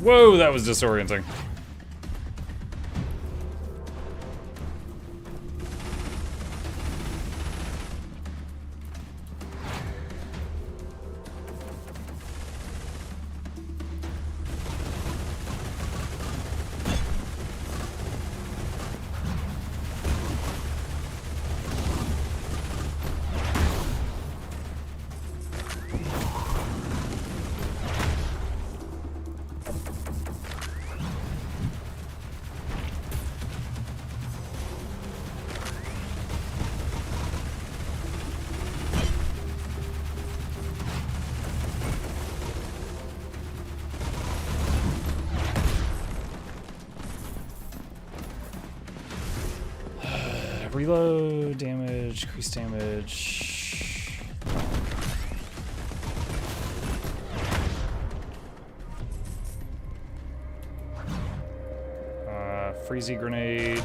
Whoa, that was disorienting. Reload damage, increase damage. Freezy grenade.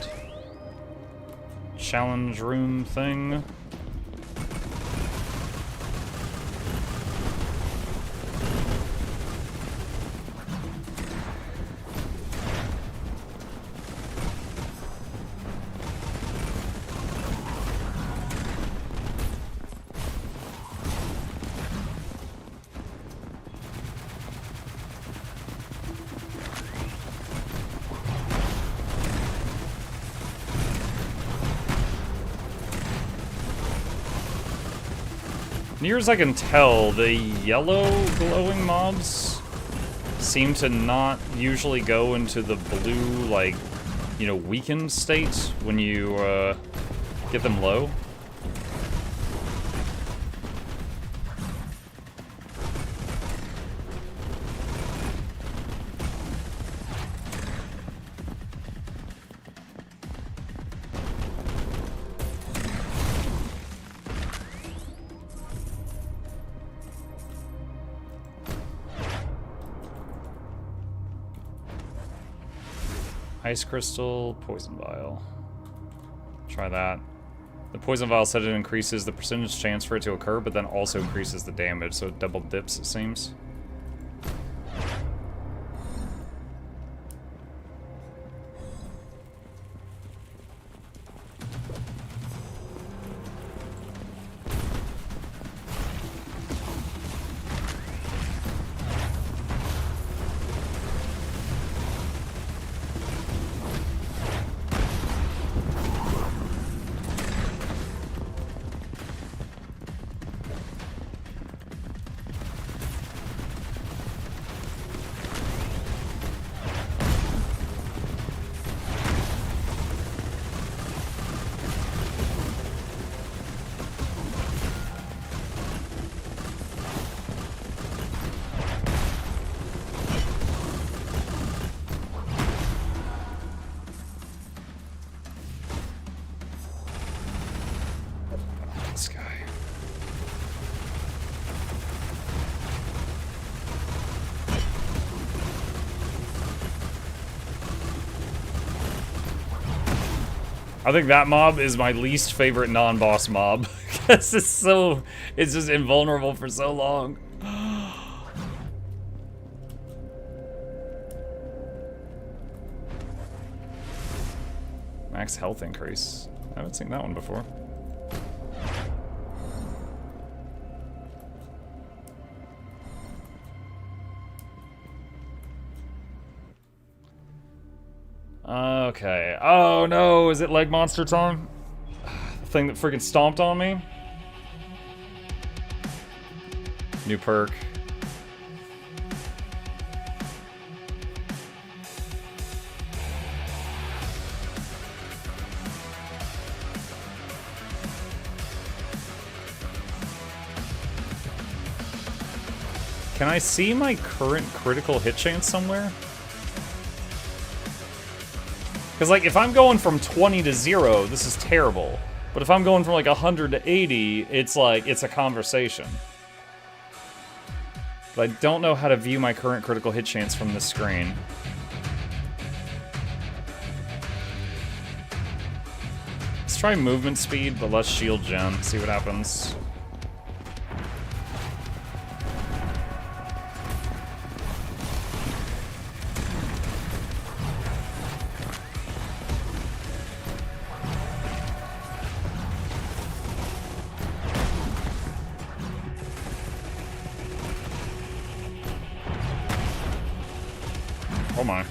Challenge room thing. Near as I can tell, the yellow glowing mobs seem to not usually go into the blue, like, you know, weakened state when you get them low. Ice Crystal, Poison Vial. Try that. The Poison Vial said it increases the percentage chance for it to occur, but then also increases the damage, so it double dips, it seems. This guy. I think that mob is my least favorite non-boss mob because it's just invulnerable for so long. Max health increase. I haven't seen that one before. Okay. Oh no, is it leg monster time? The thing that freaking stomped on me? New perk. Can I see my current critical hit chance somewhere? Because, like, if I'm going from 20 to 0, this is terrible. But if I'm going from, like, 100 to 80, it's like, it's a conversation. But I don't know how to view my current critical hit chance from this screen. Let's try movement speed, but let's shield gen, see what happens. Oh my.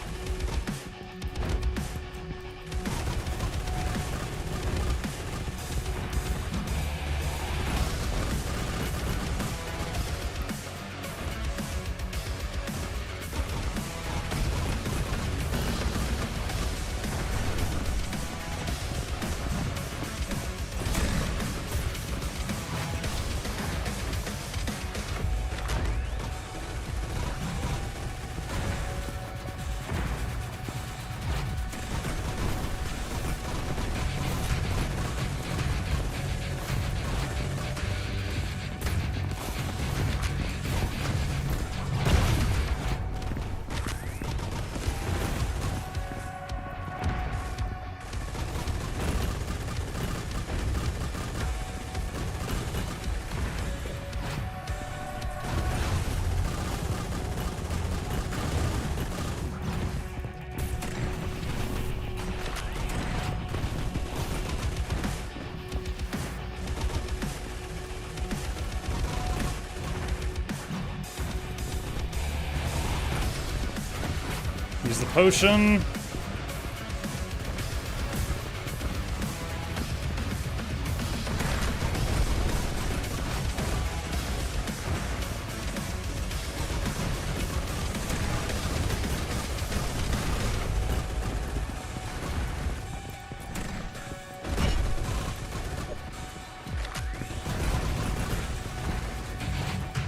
Use the potion.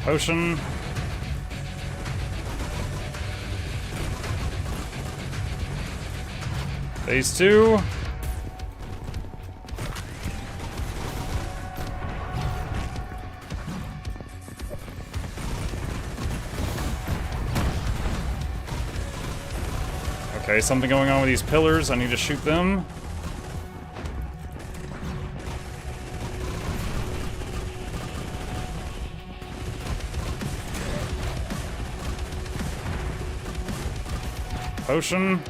Potion. Phase 2. Okay, something going on with these pillars. I need to shoot them. Potion.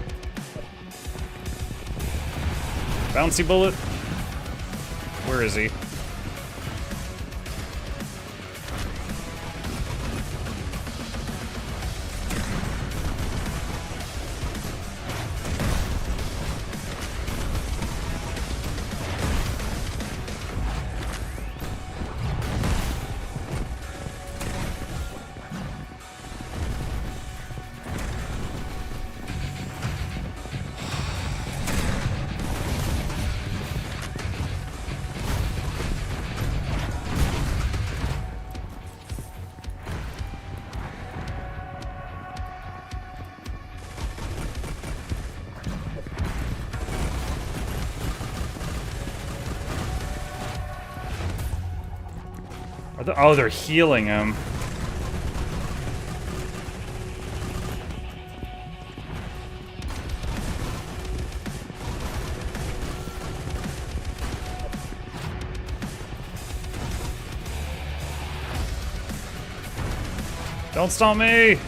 Bouncy bullet. Where is he? Oh, they're healing him. Don't stomp me!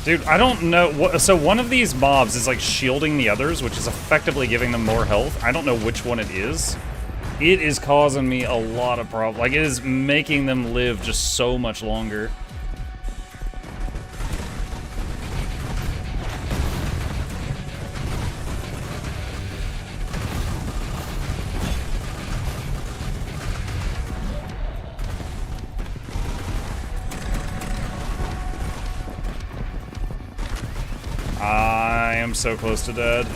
Dude, I don't know what. So one of these mobs is like shielding the others, which is effectively giving them more health. I don't know which one it is. It is causing me a lot of problems. Like, it is making them live just so much longer. I am so close to dead.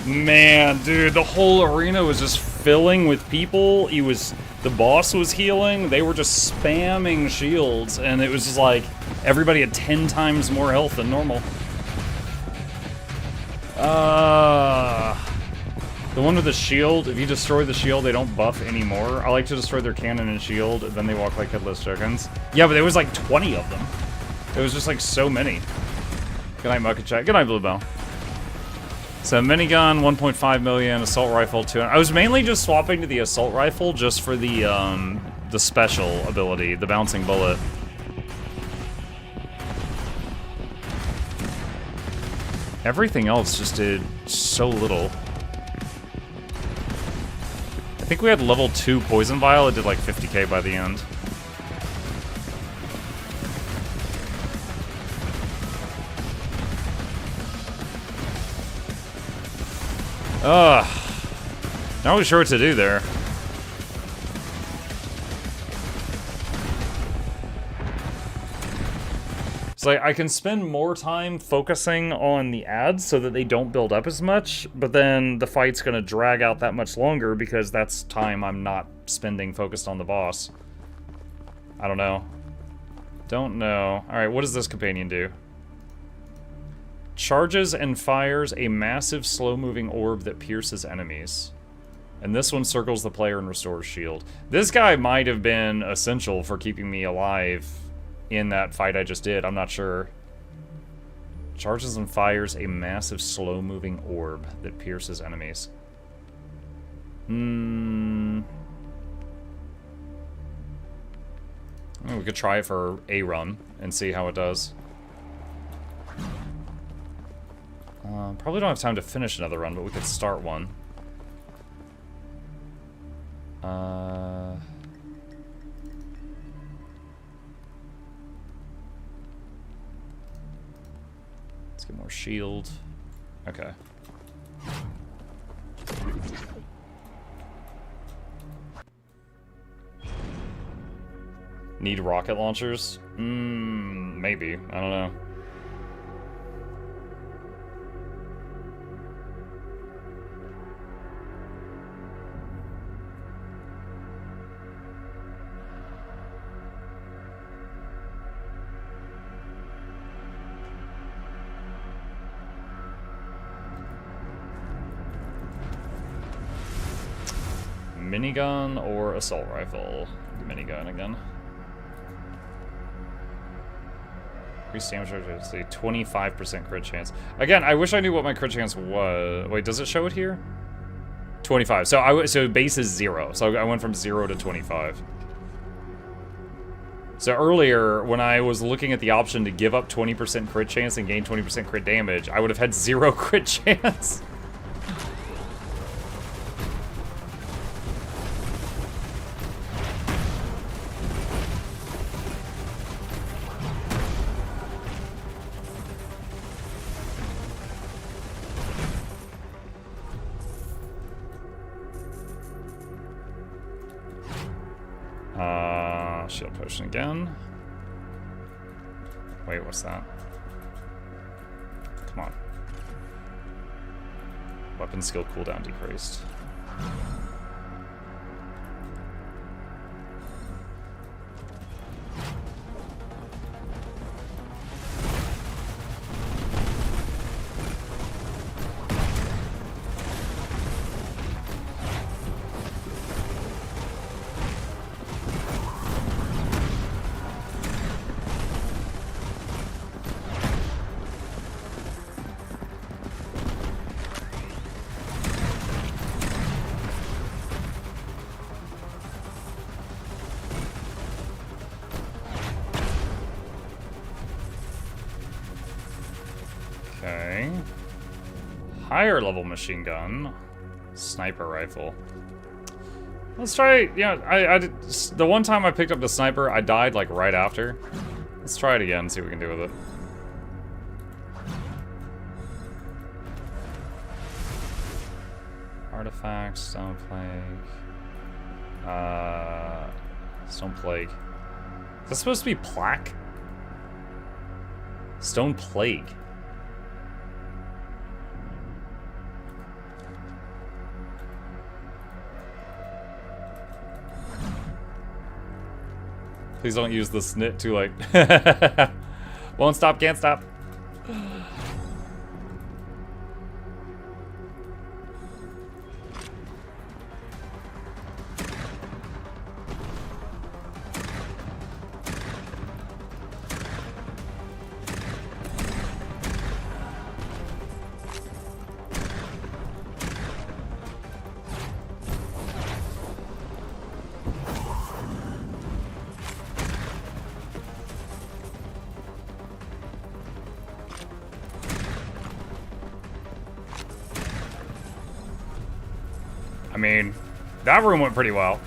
Man, dude, the whole arena was just filling with people. The boss was healing. They were just spamming shields, and it was just like everybody had 10 times more health than normal. The one with the shield, if you destroy the shield, they don't buff anymore. I like to destroy their cannon and shield, and then they walk like headless chickens. Yeah, but there was like 20 of them. It was just like so many. Good night, MuklukYoutube. Good night, Bluebell. So minigun, 1.5 million, assault rifle, 200. I was mainly just swapping to the assault rifle just for the special ability, the bouncing bullet. Everything else just did so little. I think we had level 2 poison vial. It did like 50k by the end. Not really sure what to do there. It's like I can spend more time focusing on the ads so that they don't build up as much, but then the fight's gonna drag out that much longer because that's time I'm not spending focused on the boss. I don't know. Don't know. Alright, what does this companion do? Charges and fires a massive slow-moving orb that pierces enemies. And this one circles the player and restores shield. This guy might have been essential for keeping me alive in that fight I just did. I'm not sure. Charges and fires a massive slow-moving orb that pierces enemies. We could try it for a run and see how it does. Probably don't have time to finish another run, but we could start one. Let's get more shield. Okay. Need rocket launchers? Maybe. I don't know. Minigun or assault rifle? Minigun again. Increased damage, let's see, 25% crit chance. Again, I wish I knew what my crit chance was. Wait, does it show it here? 25. So base is 0. So I went from 0 to 25. So earlier, when I was looking at the option to give up 20% crit chance and gain 20% crit damage, I would have had 0 crit chance. Shield potion again. Wait, what's that? Come on. Weapon skill cooldown decreased. Okay. Higher level machine gun. Sniper rifle. Let's try, yeah, the one time I picked up the sniper, I died like right after. Let's try it again and see what we can do with it. Artifacts, Stone Plague. Stone Plague. Is that supposed to be Plaque? Stone Plague. Please don't use the snit too late. Won't stop, can't stop. I mean, that room went pretty well.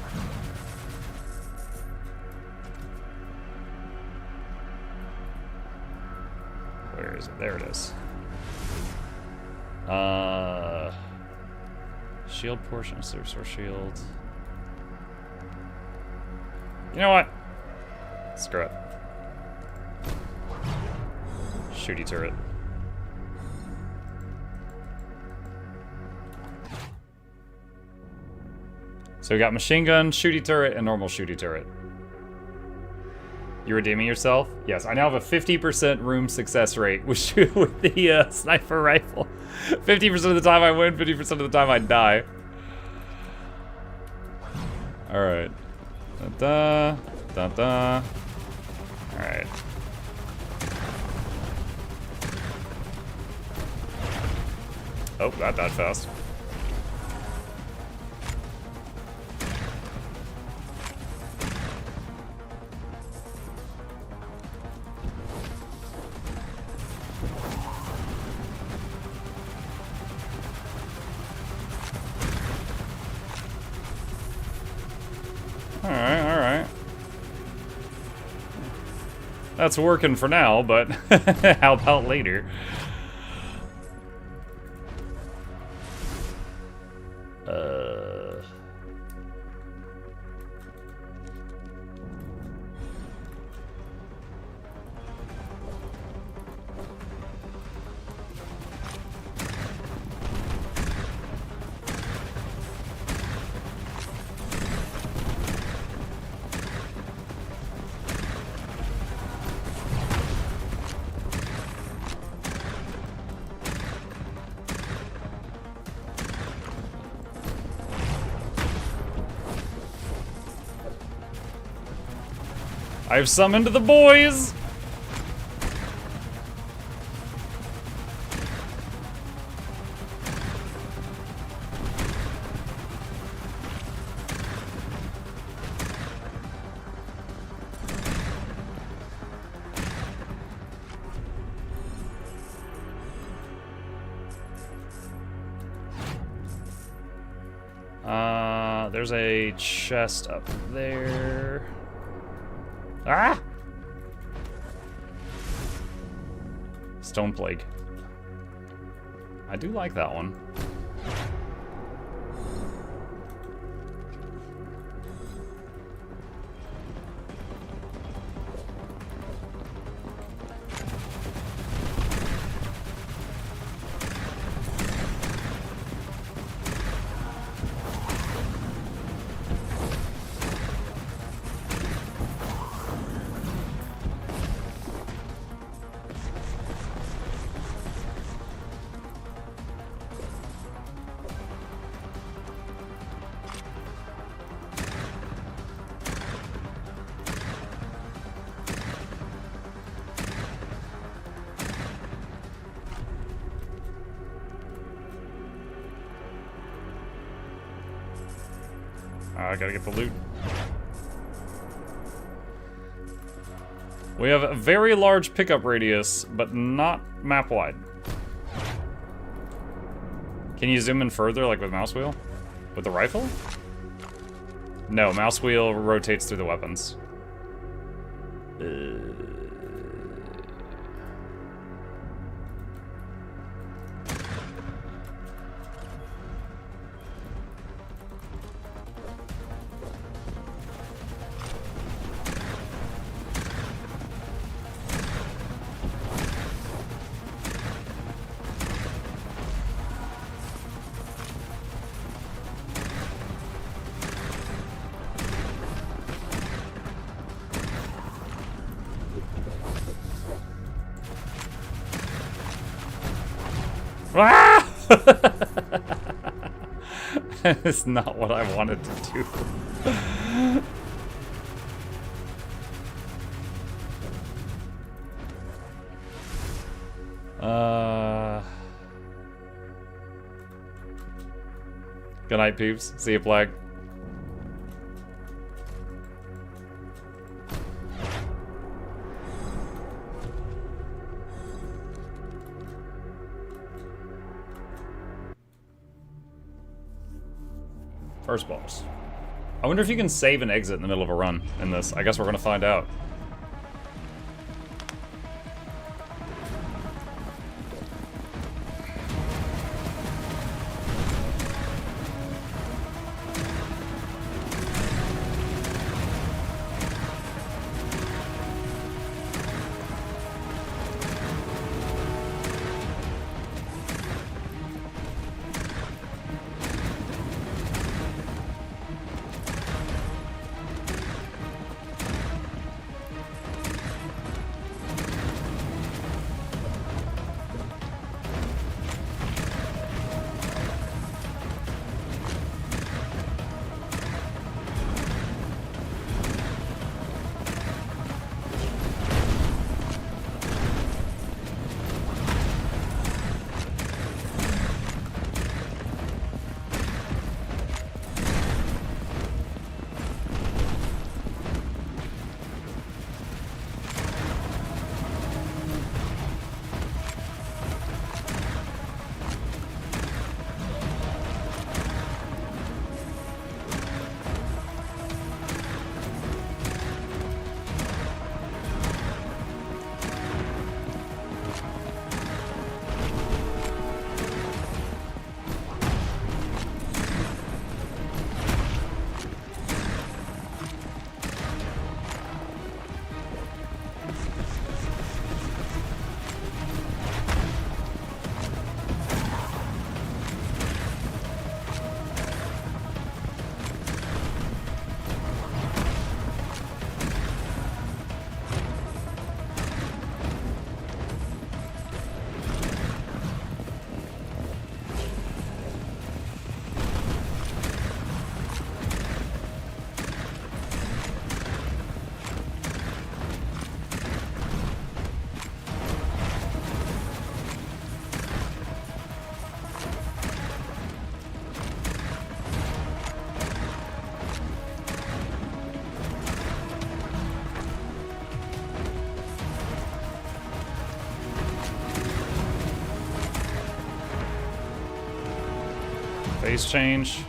Where is it? There it is. Shield portion, source shield. You know what? Screw it. Shooty turret. So we got machine gun, shooty turret, and normal shooty turret. You redeeming yourself? Yes, I now have a 50% room success rate with the sniper rifle. 50% of the time I win, 50% of the time I die. Alright. Da-da, da-da. Alright. Oh, that died fast. Alright. That's working for now, but how about later? I've summoned the boys! There's a chest up there. Ah! Stone Plague. I do like that one. I gotta get the loot. We have a very large pickup radius, but not map wide. Can you zoom in further, like with mouse wheel? With the rifle? No, mouse wheel rotates through the weapons. Ah! It's not what I wanted to do. Good night, peeps. See you, Plague. First boss. I wonder if you can save and exit in the middle of a run in this. I guess we're gonna find out. Phase change.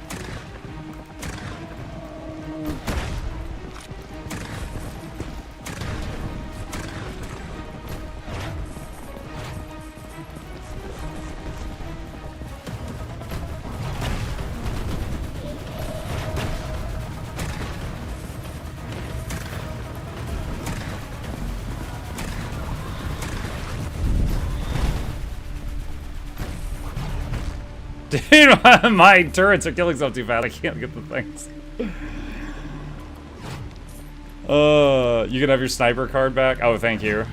Dude, my turrets are killing stuff too fast. I can't get the things. You can have your sniper card back. Oh, thank you.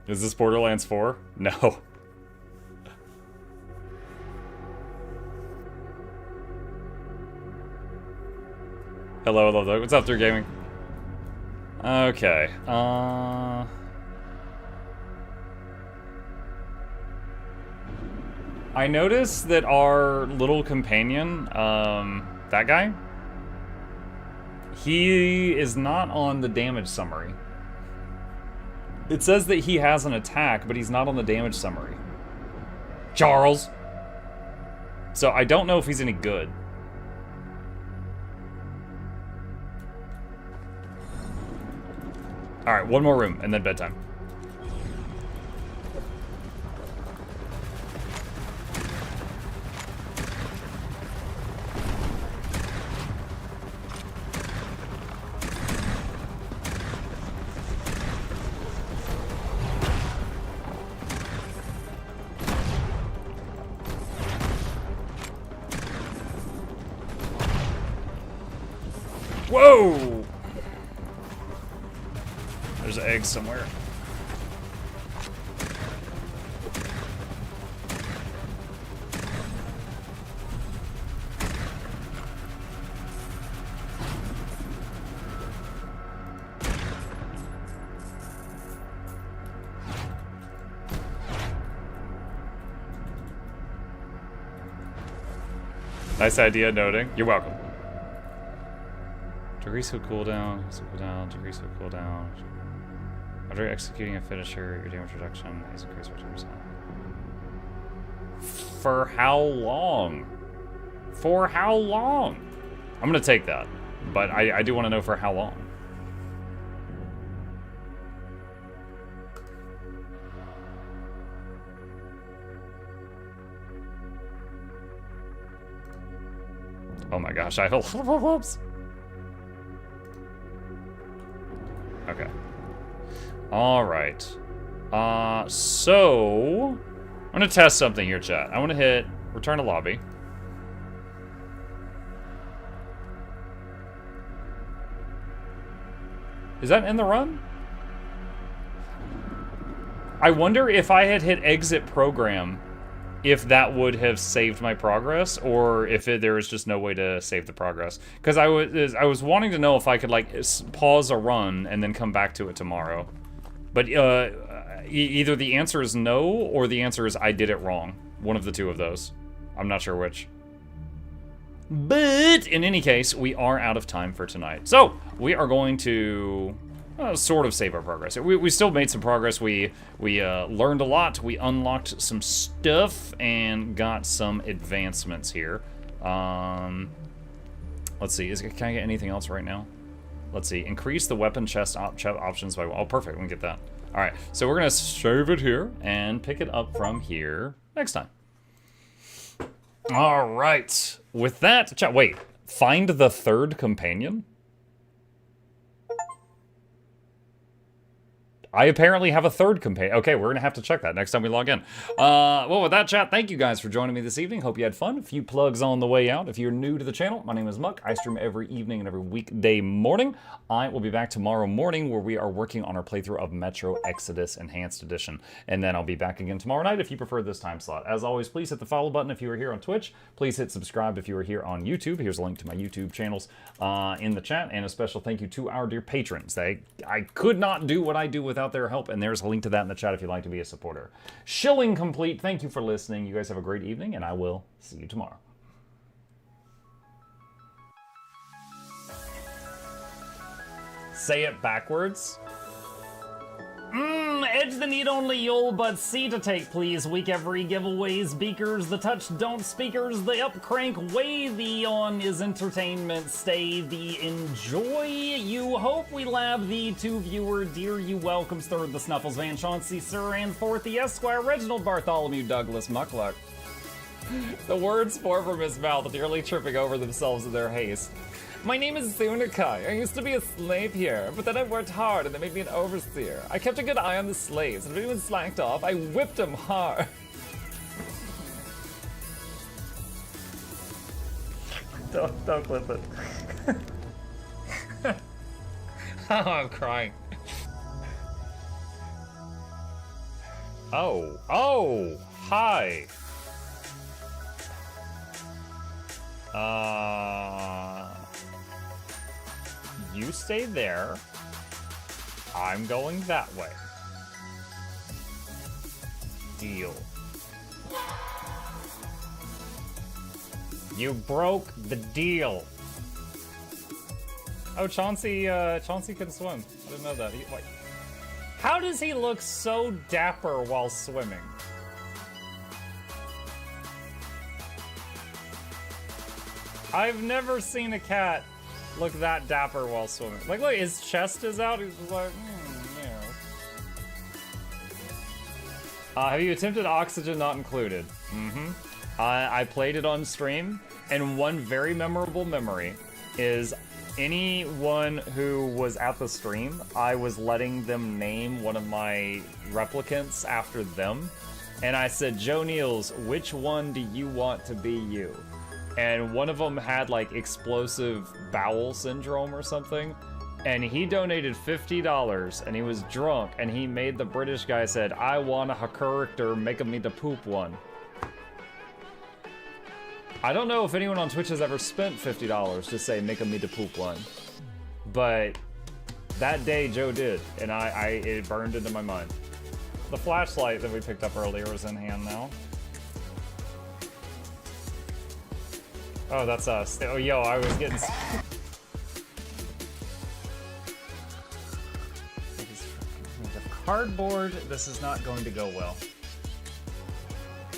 Is this Borderlands 4? No. Hello, hello, what's up, Through Gaming? Okay, I noticed that our little companion, that guy, he is not on the damage summary. It says that he has an attack, but he's not on the damage summary. Charles! So I don't know if he's any good. Alright, one more room, and then bedtime. Whoa! There's eggs somewhere. Nice idea, noting. You're welcome. Degrees will cool down, degrees will cool down. After executing a finisher, your damage reduction is increased by 2%. For how long? For how long? I'm gonna take that, but I do want to know for how long. Oh my gosh, I have a lot of hopes. Okay. Alright. So... I'm gonna test something here, chat. I want to hit return to lobby. Is that in the run? I wonder if I had hit exit program, if that would have saved my progress, or if there was just no way to save the progress. Because I was wanting to know if I could like pause a run and then come back to it tomorrow. But either the answer is no, or the answer is I did it wrong. One of the two of those. I'm not sure which. But in any case, we are out of time for tonight. So we are going to sort of save our progress. We still made some progress. We learned a lot. We unlocked some stuff and got some advancements here. Let's see. Can I get anything else right now? Let's see. Increase the weapon chest options by... Oh, perfect. We can get that. All right. So we're going to save it here and pick it up from here next time. All right. With that... Wait. Find the third companion? I apparently have a third companion. Okay, we're gonna have to check that next time we log in. Well, with that, chat, thank you guys for joining me this evening. Hope you had fun. A few plugs on the way out. If you're new to the channel, my name is Muck. I stream every evening and every weekday morning. I will be back tomorrow morning where we are working on our playthrough of Metro Exodus Enhanced Edition. And then I'll be back again tomorrow night if you prefer this time slot. As always, please hit the follow button if you are here on Twitch. Please hit subscribe if you are here on YouTube. Here's a link to my YouTube channels in the chat. And a special thank you to our dear patrons. I could not do what I do without their help, and there's a link to that in the chat if you'd like to be a supporter. Shilling complete. Thank you for listening. You guys have a great evening, and I will see you tomorrow. Say it backwards. Edge the need only you'll but see to take, please. Week every giveaways, beakers, the touch don't speakers, the up crank way, the on is entertainment, stay the enjoy. You hope we lab the two viewer, dear you welcomes, third the Snuffles, Van Chauncey, Sir, and fourth the Esquire, Reginald Bartholomew, Douglas, Mukluk. The words pour from his mouth, nearly tripping over themselves in their haste. My name is Zunikai. I used to be a slave here, but then I worked hard and they made me an overseer. I kept a good eye on the slaves, and if anyone slacked off, I whipped them hard. Don't clip it. Oh, I'm crying. Oh, hi. You stay there. I'm going that way. Deal. You broke the deal. Oh, Chauncey can swim. I didn't know that. How does he look so dapper while swimming? I've never seen a cat look that dapper while swimming. Like, look, his chest is out. He's just like, yeah. Have you attempted Oxygen Not Included? I played it on stream, and one very memorable memory is anyone who was at the stream, I was letting them name one of my replicants after them, and I said, Joe Niels, which one do you want to be you? and one of them had like explosive bowel syndrome or something, and he donated $50, and he was drunk, and he made the British guy said, "I want a character, make me the poop one." I don't know if anyone on Twitch has ever spent $50 to say, "Make me the poop one," but that day Joe did, and it burned into my mind. The flashlight that we picked up earlier is in hand now. Oh, that's us. Oh, yo, I was getting... Cardboard, this is not going to go well.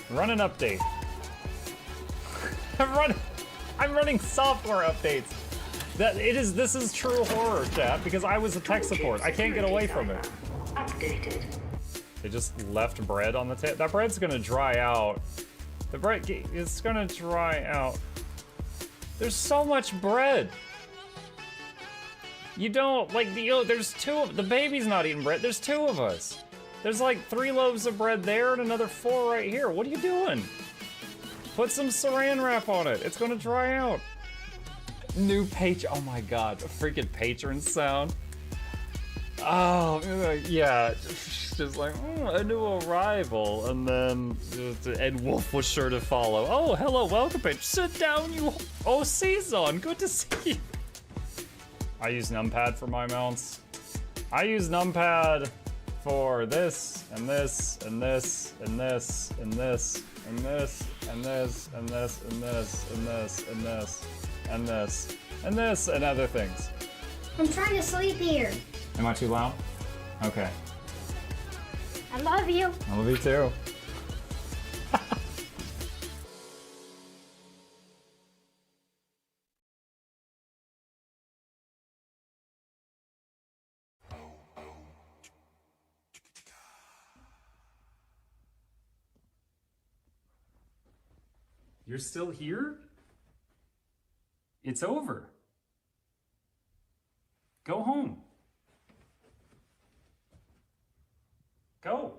Run an update. I'm running software updates. This is true horror, chat, because I was a tech support. I can't get away from it. Updated. They just left bread on the table. That bread's gonna dry out. The bread is gonna dry out. There's so much bread. You don't, like, there's the baby's not eating bread. There's 2 of us. There's like 3 loaves of bread there and another 4 right here. What are you doing? Put some saran wrap on it. It's gonna dry out. New oh my god, a freaking patron sound. Oh, yeah, just like, a new arrival, and then Ed Wolf was sure to follow. Oh, hello, welcome, bitch. Sit down, you. Oh, Season, good to see you. I use numpad for my mounts. I use numpad for this, and this, and this, and this, and this, and this, and this, and this, and this, and this, and this, and this, and this, and other things. I'm trying to sleep here. Am I too loud? Okay. I love you. I love you too. You're still here? It's over. Go home. Go.